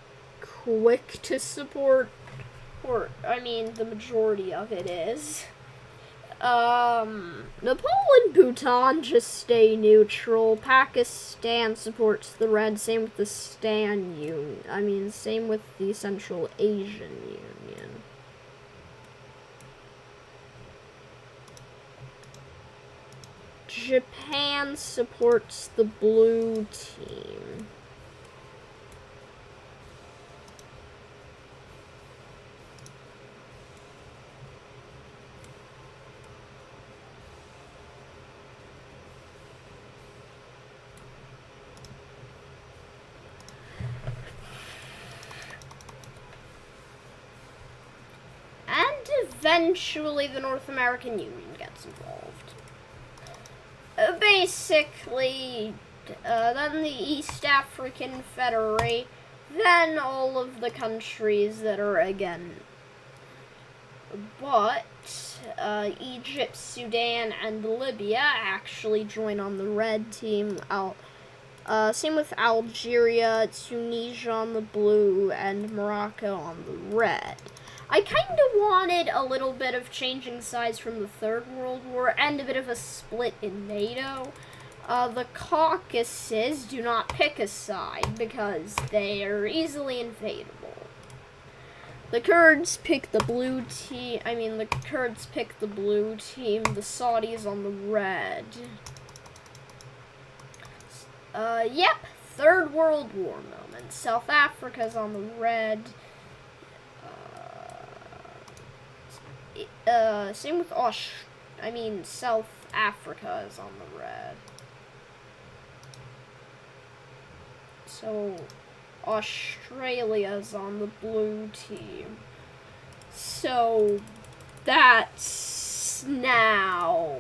quick to support, or, I mean, the majority of it is. Nepal and Bhutan just stay neutral. Pakistan supports the red, same with the same with the Central Asian Union. Japan supports the blue team. Eventually, the North American Union gets involved. Basically, then the East African Federation, then all of the countries that are again. But Egypt, Sudan, and Libya actually join on the red team. Same with Algeria, Tunisia on the blue, and Morocco on the red. I kind of wanted a little bit of changing sides from the Third World War and a bit of a split in NATO. The Caucasus do not pick a side because they are easily invadable. The Kurds pick the blue team. The Kurds pick the blue team. The Saudis on the red. Yep, Third World War moment. South Africa's on the red. Same with South Africa is on the red. So, Australia's on the blue team. So, that's now.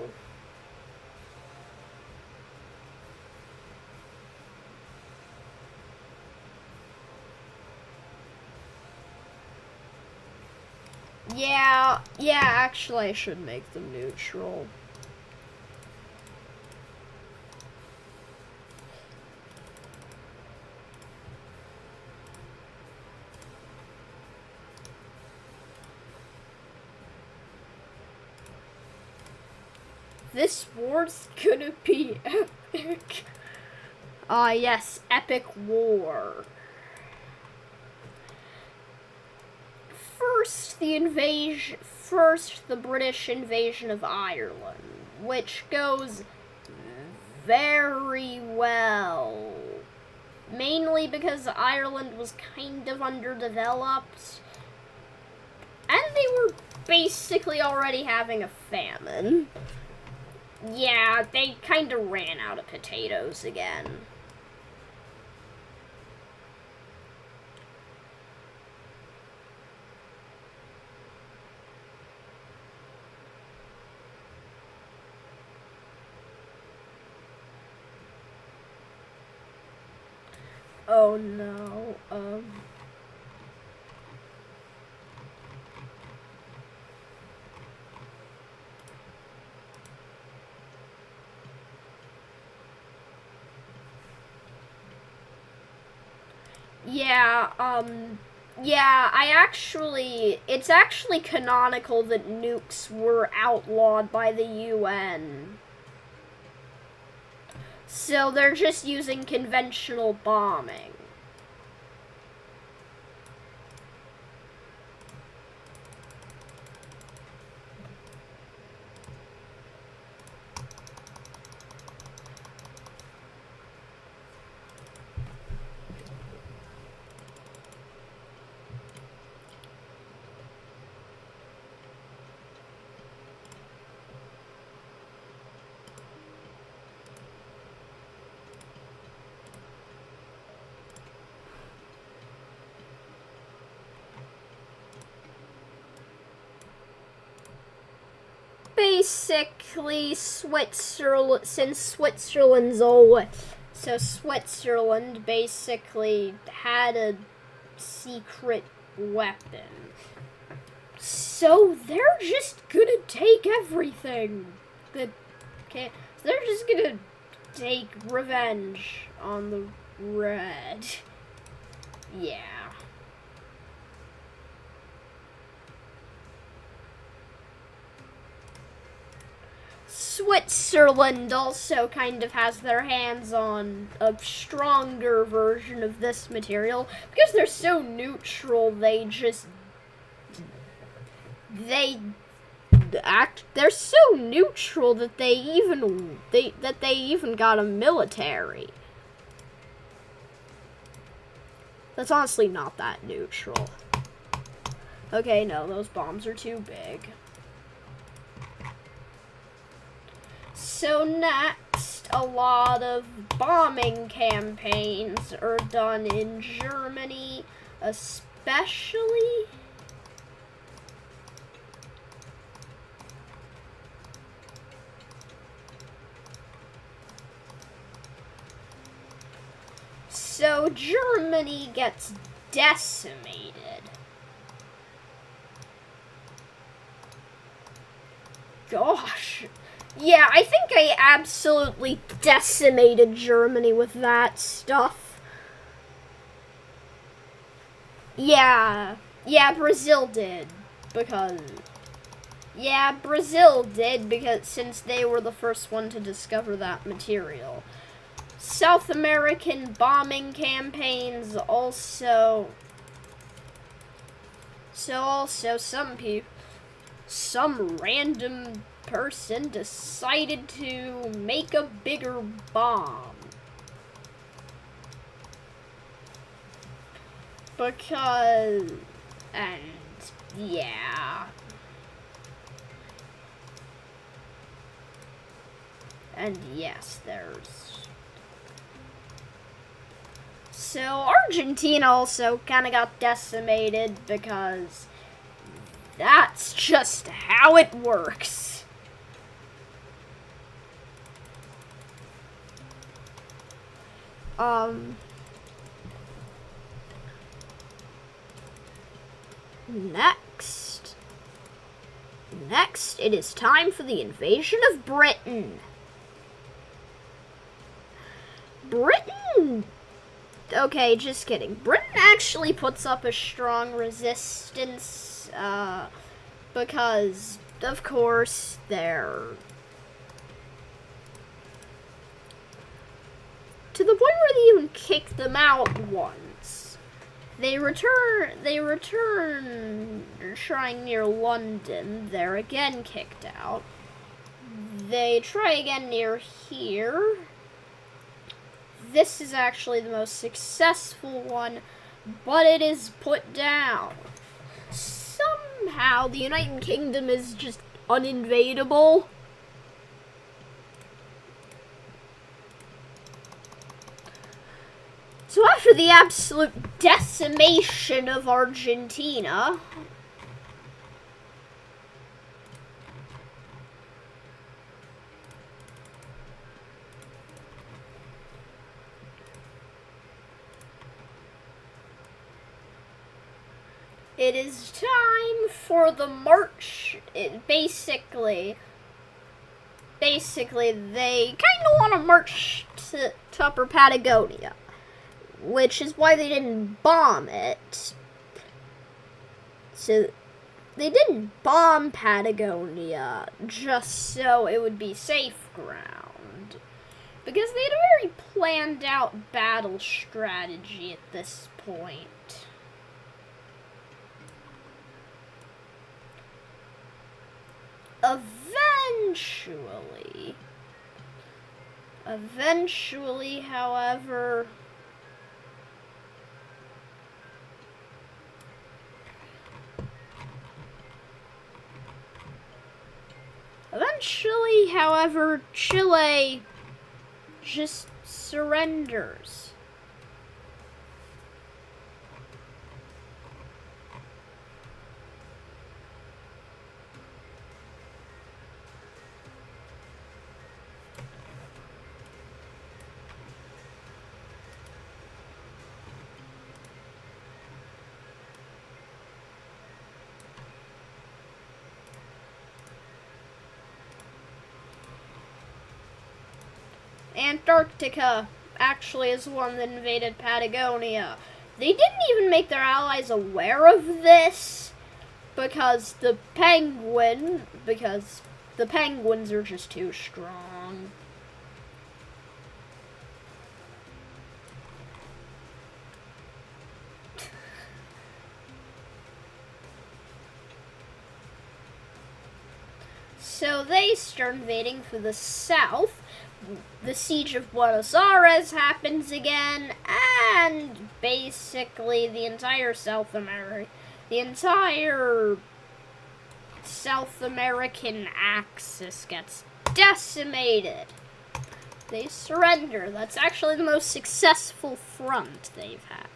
Yeah, actually I should make them neutral. This war's gonna be epic. Yes, epic war. First, the British invasion of Ireland, which goes very well. mainly because Ireland was kind of underdeveloped, and they were basically already having a famine. Yeah, they kind of ran out of potatoes again. Oh no, it's actually canonical that nukes were outlawed by the UN. So they're just using conventional bombing. Basically, since Switzerland's always... So Switzerland basically had a secret weapon. So they're just gonna take everything. Okay, so they're just gonna take revenge on the red. Yeah. Switzerland also kind of has their hands on a stronger version of this material because they're so neutral. They're so neutral that they even got a military. That's honestly not that neutral. Okay, no, those bombs are too big. So next, a lot of bombing campaigns are done in Germany, especially. So Germany gets decimated. Gosh. Yeah, I think I absolutely decimated Germany with that stuff. Yeah, Brazil did, because since they were the first one to discover that material. South American bombing campaigns also. Some random person decided to make a bigger bomb. Because, and yeah. And yes, there's... So Argentina also kind of got decimated because that's just how it works. Next, it is time for the invasion of Britain. Okay, just kidding. Britain actually puts up a strong resistance, because, of course, they're... To the point where they even kick them out once. They return trying near London. They're again kicked out. They try again near here. this is actually the most successful one, but it is put down. Somehow, the United Kingdom is just uninvadable. So after the absolute decimation of Argentina, it is time for the march. Basically, they kind of want to march to Upper Patagonia, which is why they didn't bomb it. So they didn't bomb Patagonia just so it would be safe ground, because they'd already planned out battle strategy at this point. Eventually, however, Chile just surrenders. Antarctica actually is the one that invaded Patagonia. They didn't even make their allies aware of this because the penguins are just too strong. So they start invading through the south. The siege of Buenos Aires happens again, and basically the entire South American axis gets decimated. They surrender. That's actually the most successful front they've had.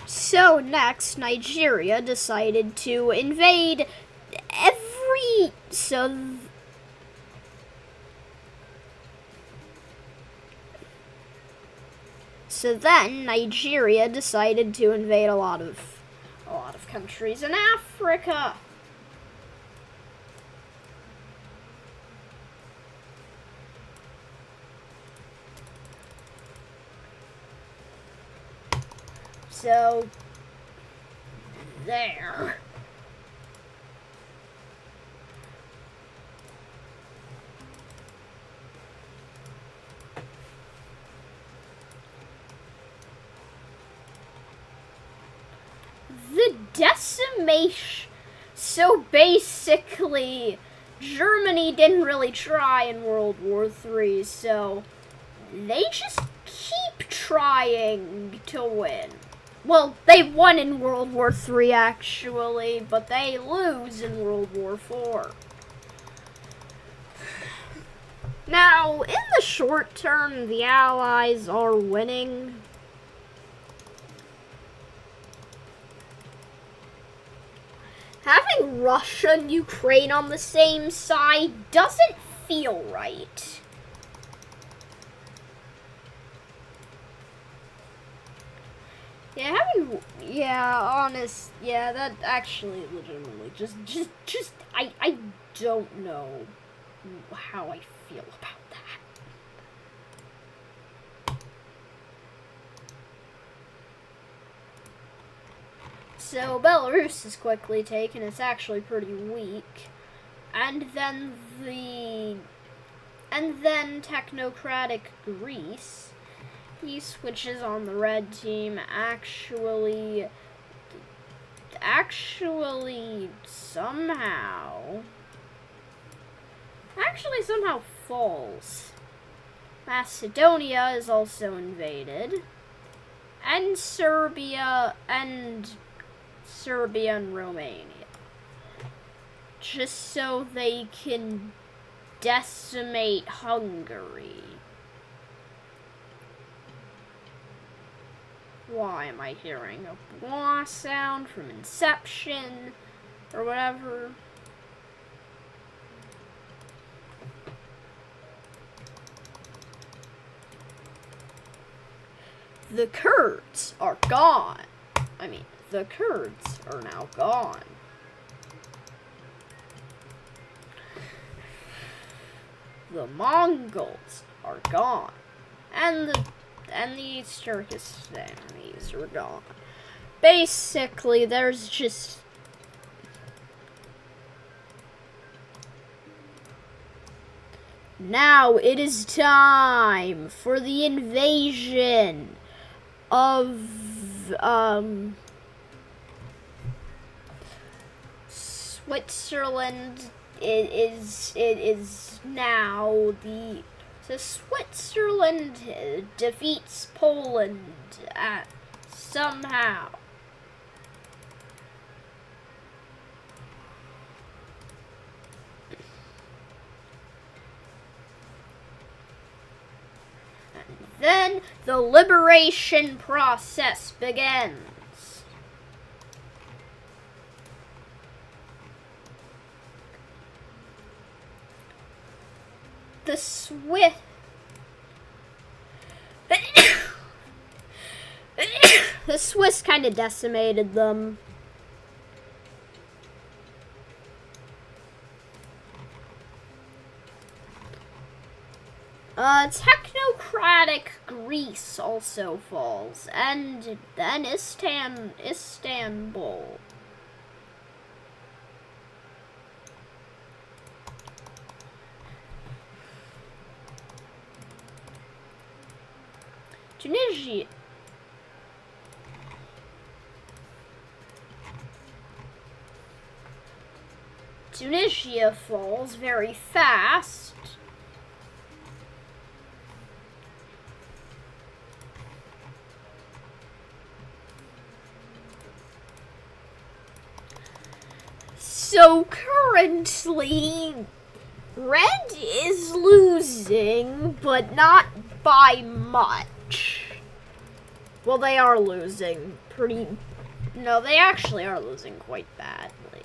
So next, Nigeria decided to invade So then Nigeria decided to invade a lot of countries in Africa. So there. The decimation. So basically, Germany didn't really try in World War III, so they just keep trying to win. Well, they won in World War III, actually, but they lose in World War IV. Now, in the short term, the Allies are winning. Having Russia and Ukraine on the same side doesn't feel right. That actually legitimately I don't know how I feel about that. So Belarus is quickly taken. It's actually pretty weak. And then technocratic Greece, he switches on the red team, actually somehow falls. Macedonia is also invaded. And Serbia and Romania. Just so they can decimate Hungary. Why am I hearing a blah sound from Inception or whatever? The Kurds are gone. I mean, the Kurds are now gone. The Mongols are gone. And the East Turkestanis are gone. Basically, there's just... Now it is time for the invasion of Switzerland. It is now the Switzerland defeats Poland somehow. Then the liberation process begins. The Swiss kind of decimated them. Technocratic Greece also falls, and then Istanbul. Tunisia falls very fast. So currently, Red is losing, but not by much. Well, they are losing no, they actually are losing quite badly.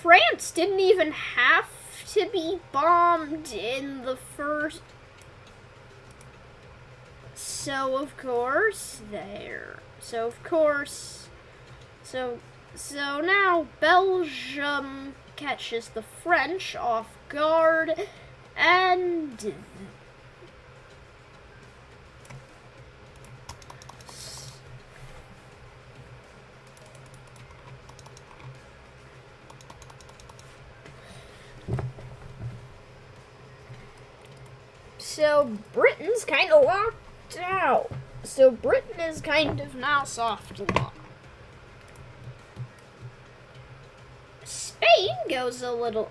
France didn't even have to be bombed in the first... So of course now Belgium catches the French off guard, and so Britain's kind of locked out. So Britain is kind of now soft locked. Spain does a little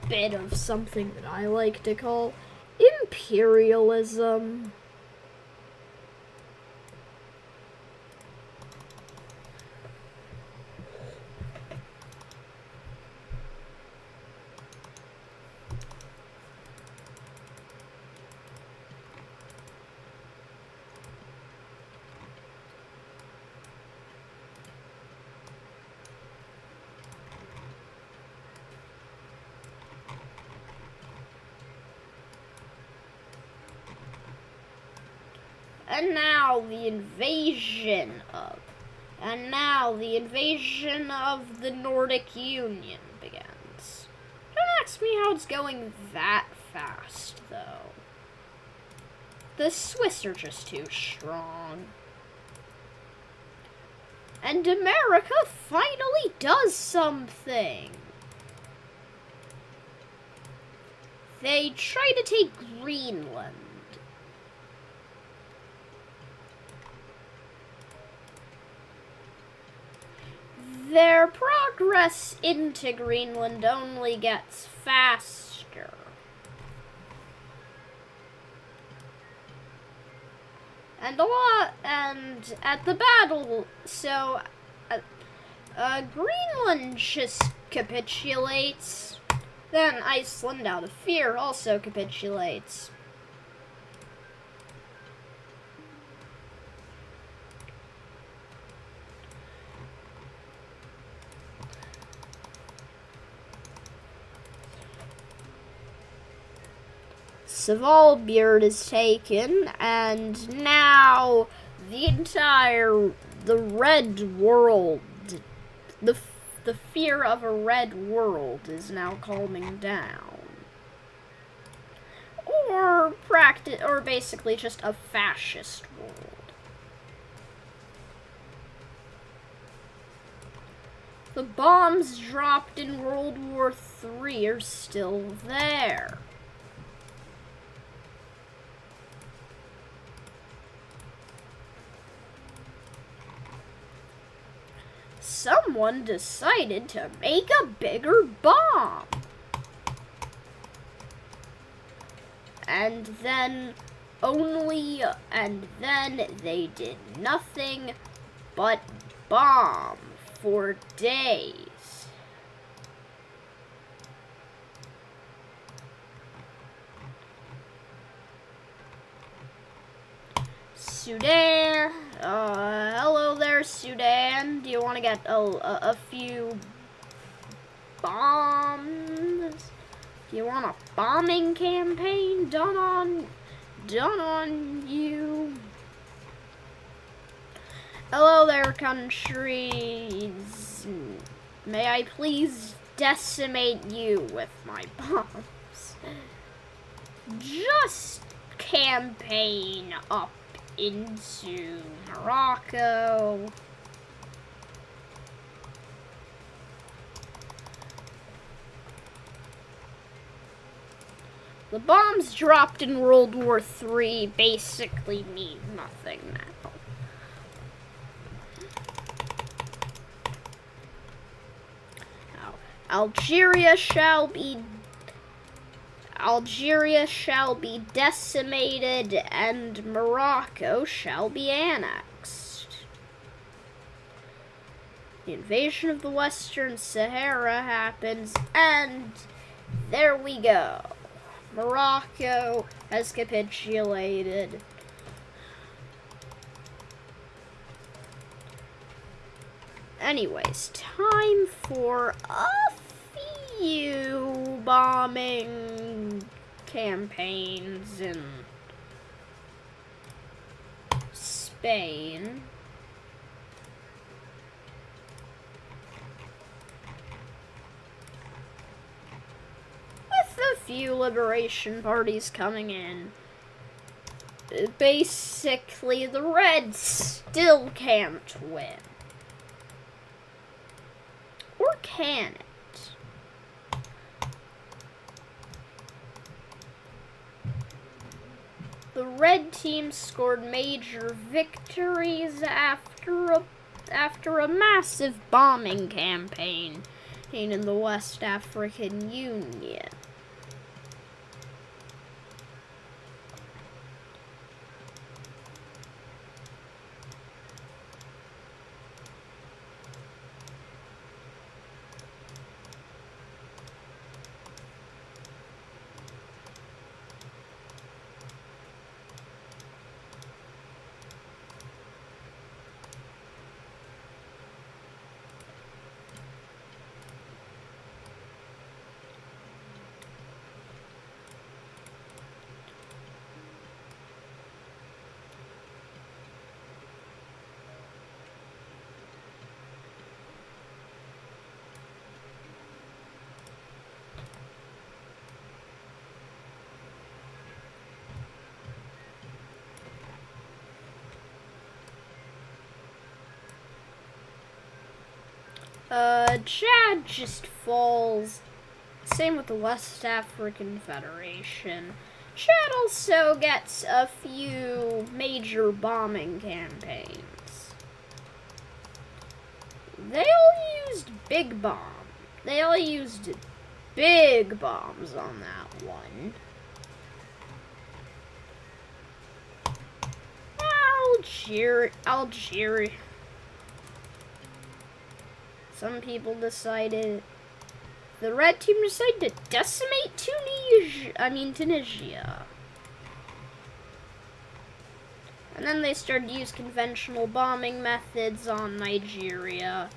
bit of something that I like to call imperialism. And now the invasion of the Nordic Union begins. Don't ask me how it's going that fast, though. The Swiss are just too strong. And America finally does something. They try to take Greenland. their progress into Greenland only gets faster. And at the battle, so Greenland just capitulates. Then Iceland, out of fear, also capitulates. Svalbard is taken, and now the red world, the fear of a red world is now calming down. Or basically just a fascist world. The bombs dropped in World War III are still there. Someone decided to make a bigger bomb. And then they did nothing but bomb for days. Sudan, hello there, Sudan. Do you want to get a few bombs? Do you want a bombing campaign done on you? Hello there, countries. May I please decimate you with my bombs? Just campaign up into Morocco. The bombs dropped in World War III basically mean nothing now. Algeria shall be decimated, and Morocco shall be annexed. The invasion of the Western Sahara happens, and there we go. Morocco has capitulated. Anyways, time for a few bombing campaigns in Spain. With a few liberation parties coming in. Basically, the Reds still can't win. Or can it? The red team scored major victories after a massive bombing campaign in the West African Union. Chad just falls. Same with the West African Federation. Chad also gets a few major bombing campaigns. They'll used big bomb. They all used big bombs on that one. Algeria. Some people decided, the red team decided to decimate Tunisia. And then they started to use conventional bombing methods on Nigeria.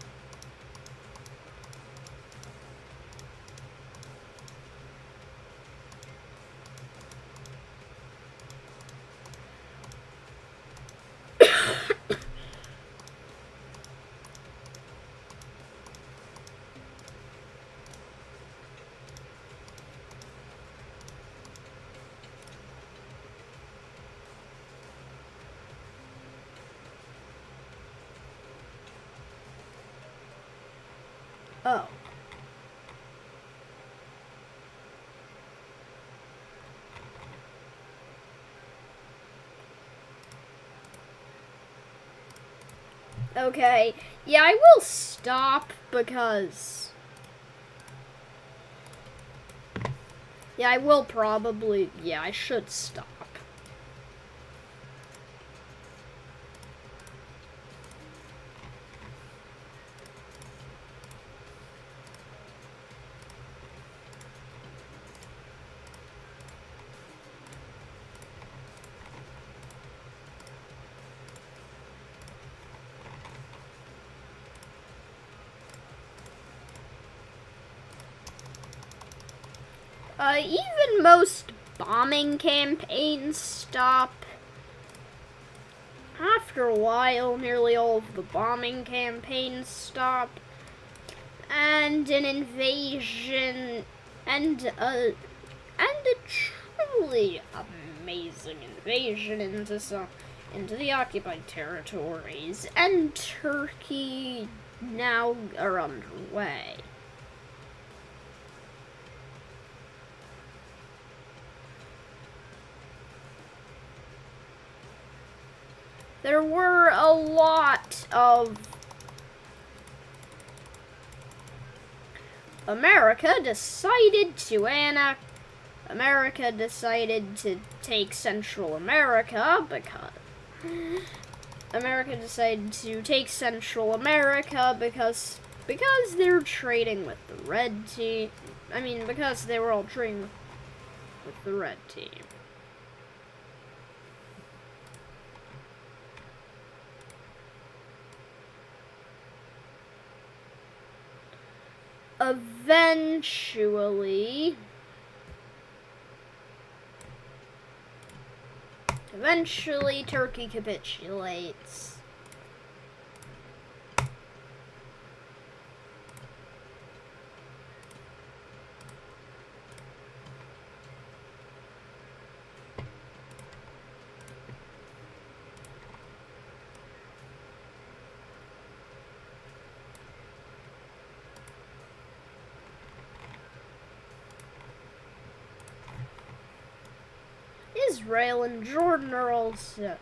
Oh. Okay. Yeah, I will stop because... Yeah, I will probably... Yeah, I should stop. Even most bombing campaigns stop. After a while, nearly all of the bombing campaigns stop. And an invasion, and a truly amazing invasion into the occupied territories and Turkey now are underway. There were a lot of America decided to take Central America because they're trading with the red team. I mean, because they were all trading with the red team. Eventually, Turkey capitulates. Israel and Jordan are also,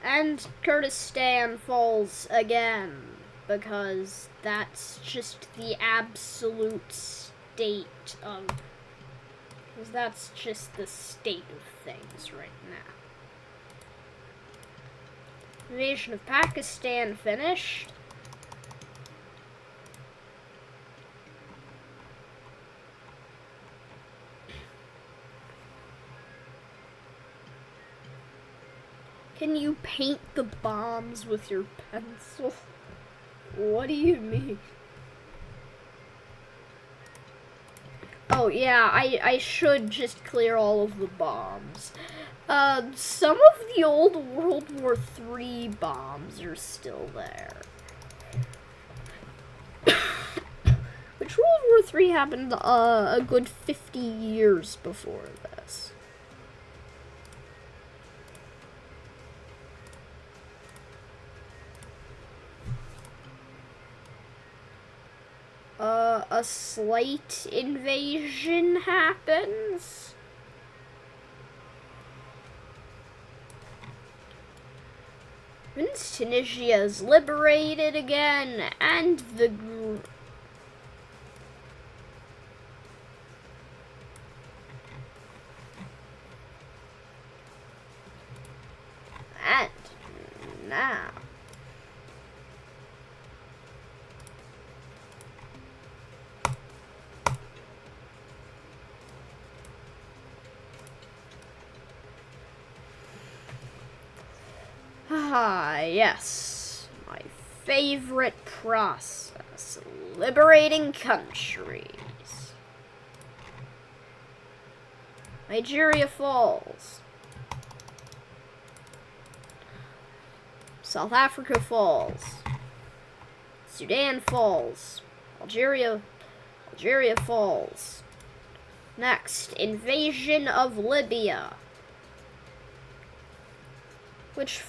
and Kurdistan falls again, because that's just the absolute state of, because that's just the state of things right now. Invasion of Pakistan finished. Can you paint the bombs with your pencil? What do you mean? Oh yeah, I should just clear all of the bombs. Some of the old World War III bombs are still there. Which World War III happened a good 50 years before this. A slight invasion happens. Once Tunisia is liberated again, and Ah, yes. My favorite process. Liberating countries. Nigeria falls. South Africa falls. Sudan falls. Algeria falls. Next, invasion of Libya. Which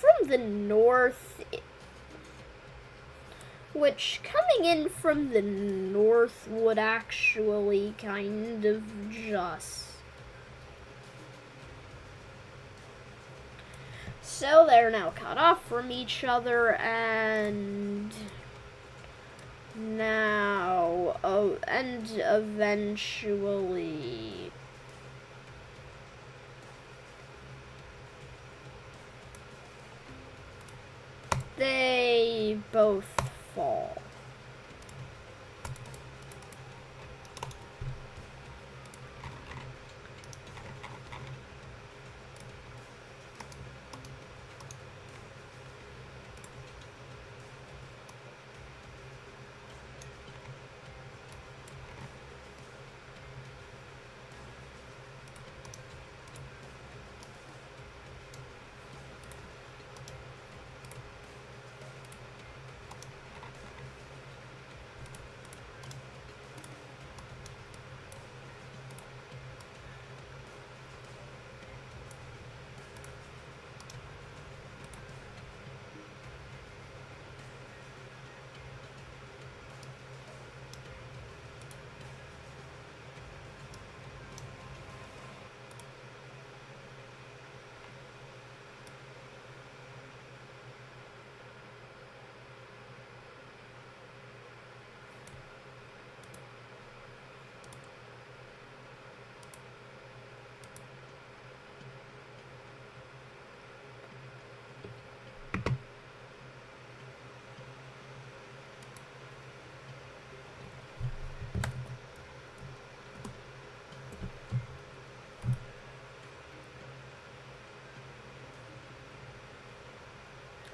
coming in from the north would actually kind of just. So they're now cut off from each other, and now, and eventually they both fall.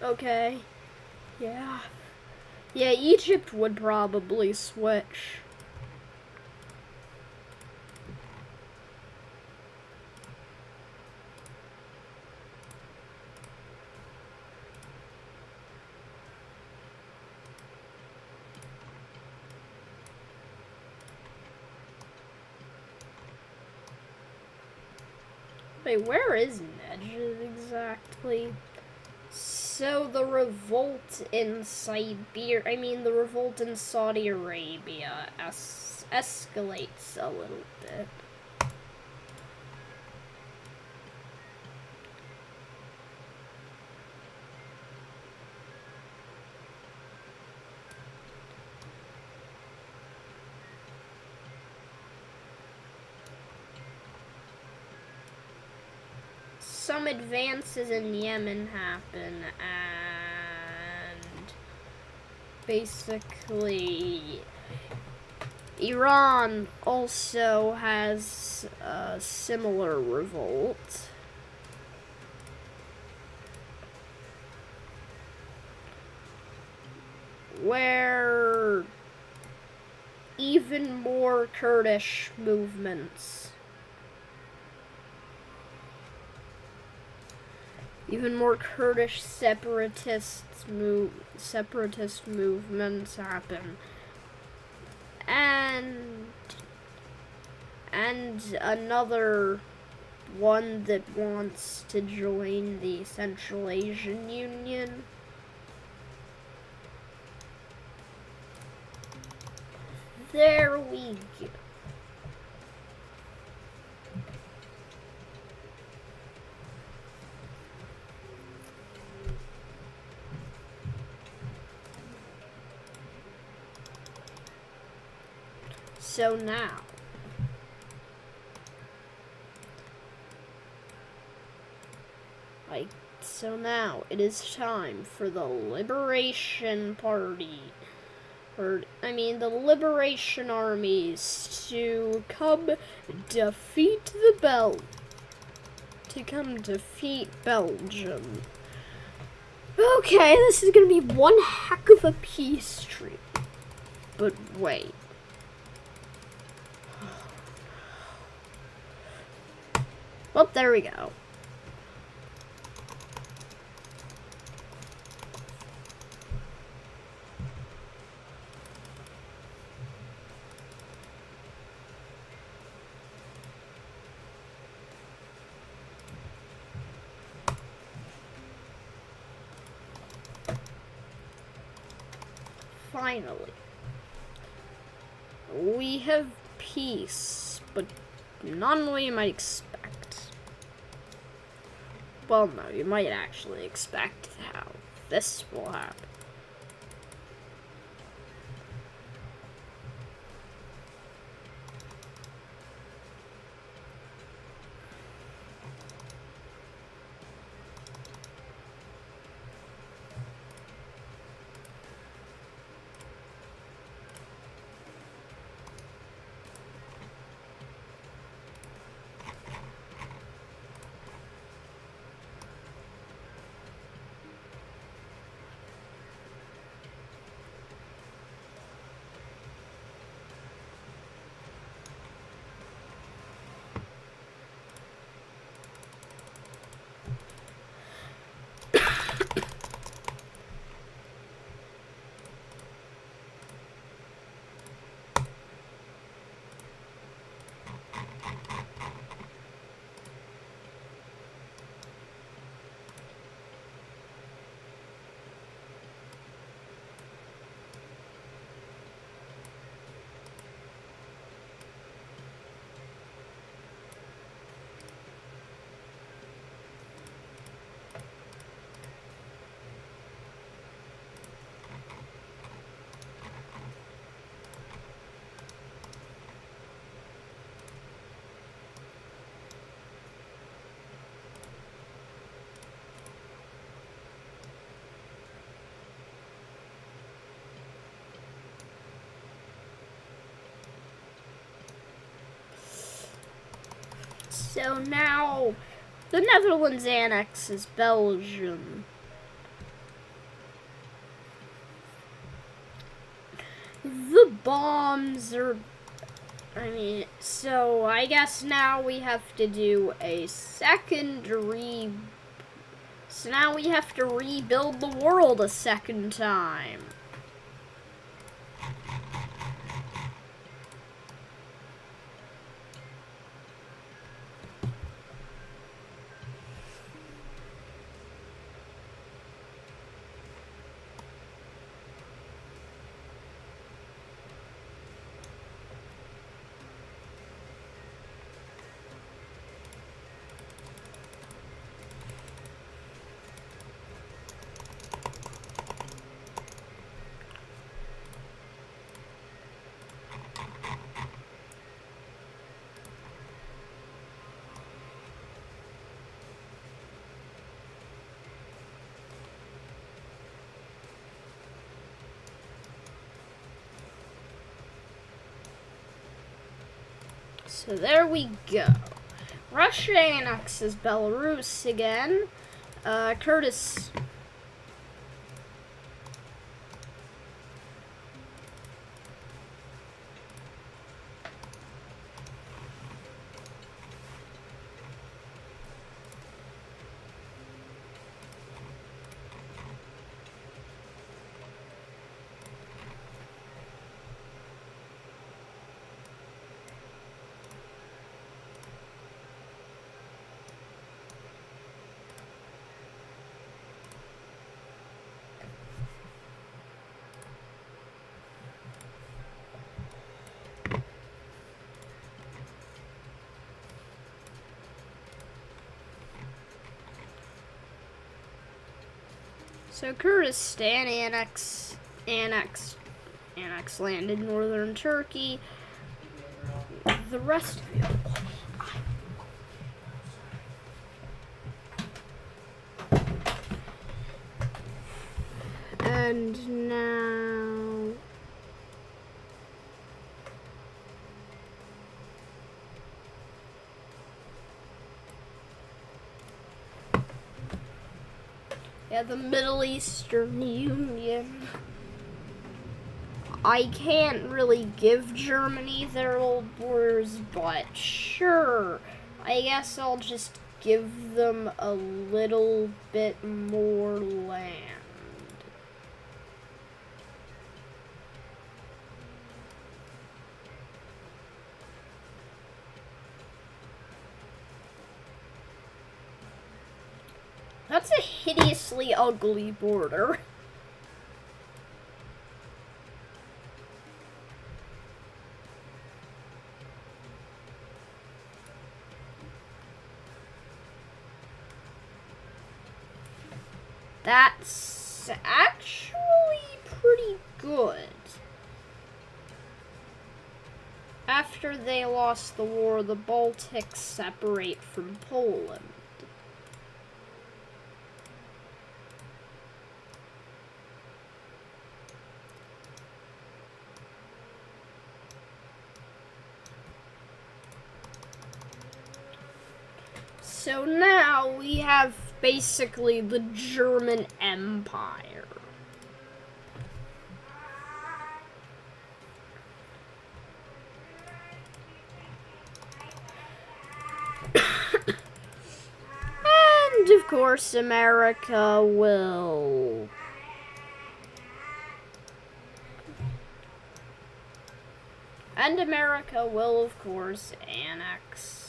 Okay. Yeah. Yeah, Egypt would probably switch. Wait, where is Najd exactly? So the revolt in the revolt in Saudi Arabia escalates a little bit. Some advances in Yemen happen, and basically Iran also has a similar revolt. Where even more Kurdish movements. Even more Kurdish separatist movements happen. And another one that wants to join the Central Asian Union. There we go. So now it is time for the Liberation Party, the Liberation Armies to come defeat Belgium. Okay, this is gonna be one heck of a peace stream. But wait. Well, there we go. Finally. We have peace, but none we might expect. Well, no, you might actually expect how this will happen. So now, the Netherlands annexes Belgium. The bombs are, so I guess now we have to do a second so now we have to rebuild the world a second time. So there we go. Russia annexes Belarus again. Curtis. So Kurdistan annex land in northern Turkey. The rest of it. And now Yeah, the Middle Eastern Union. I can't really give Germany their old borders, but sure. I guess I'll just give them a little bit more land. That's a hideously ugly border. That's actually pretty good. After they lost the war, the Baltics separate from Poland. So now we have basically the German Empire. And of course, America will... And America will, of course, annex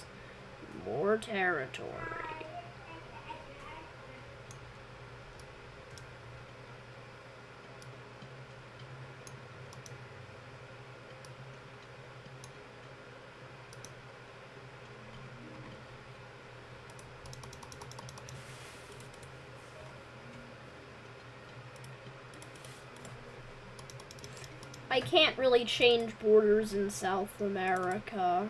more territory. I can't really change borders in South America.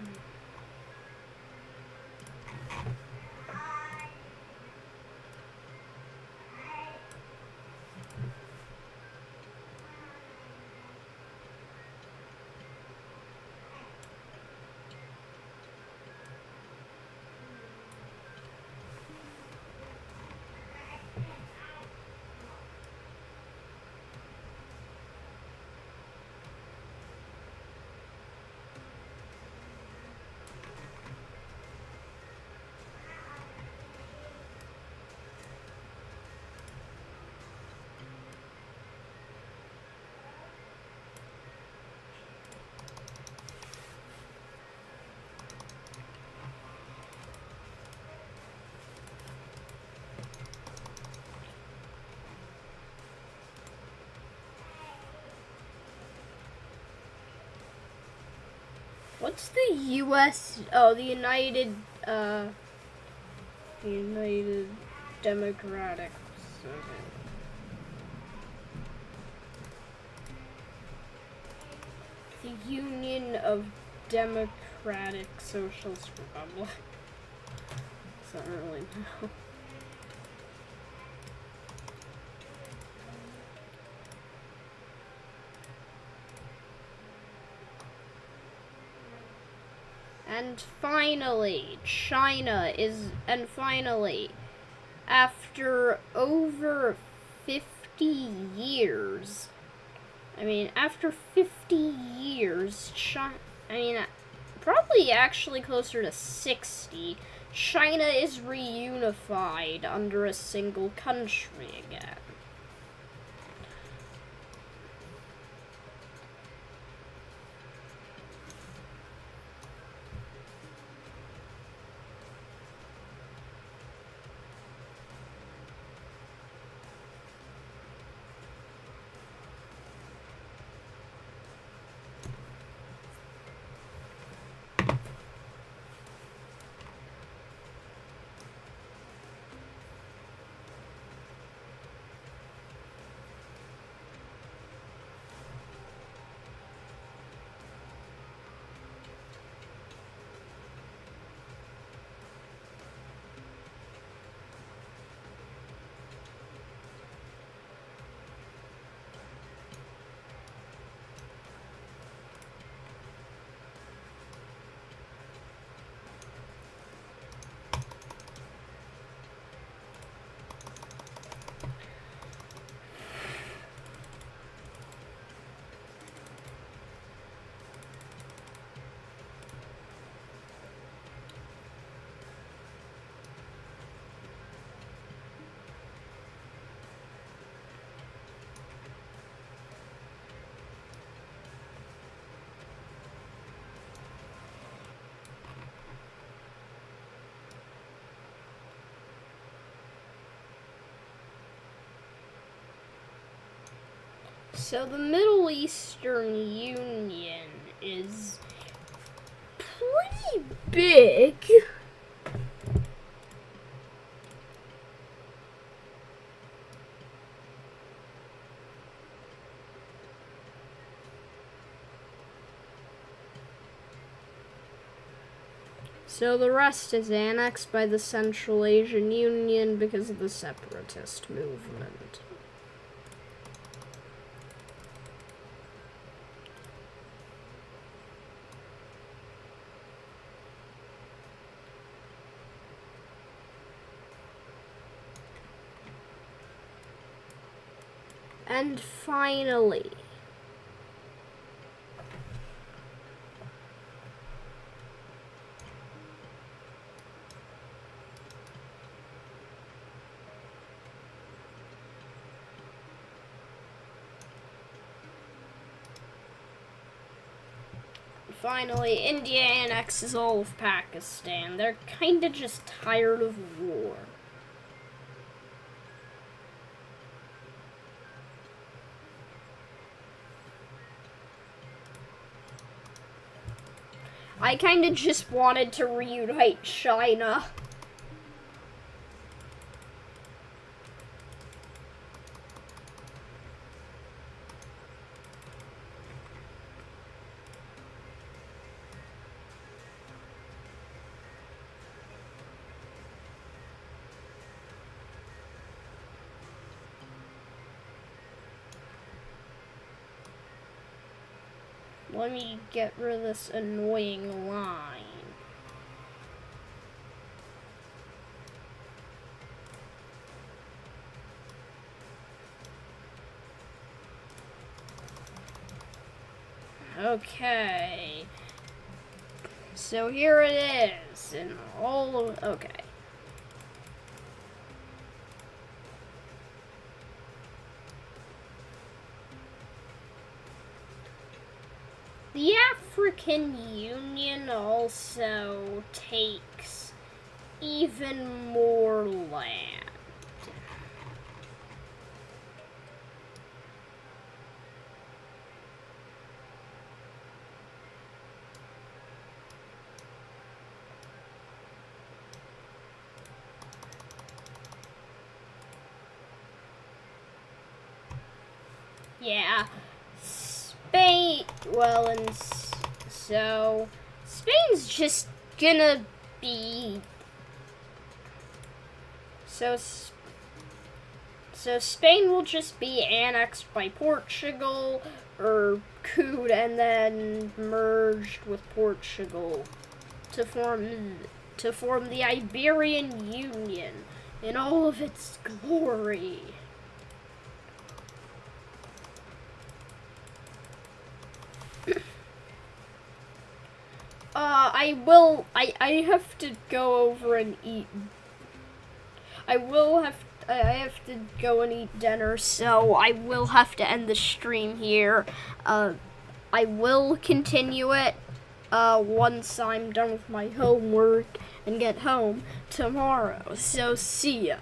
What's the U.S.? Oh, the United Democratic. The Union of Democratic Socialist Republic. I don't really know. And finally, after over 50 years, after 50 years, probably actually closer to 60, China is reunified under a single country again. So the Middle Eastern Union is pretty big. So the rest is annexed by the Central Asian Union because of the separatist movement. And finally, India annexes all of Pakistan. They're kinda just tired of war. I kinda just wanted to reunite China. Let me get rid of this annoying line. Okay. So here it is, and all of, okay. The African Union also takes even more land. Yeah. Spain, well, and so Spain's just gonna be, so Spain will just be annexed by Portugal, or couped and then merged with Portugal to form the Iberian Union in all of its glory. I have to go over and eat. I have to go and eat dinner, so I will have to end the stream here. I will continue it, once I'm done with my homework and get home tomorrow. So, see ya.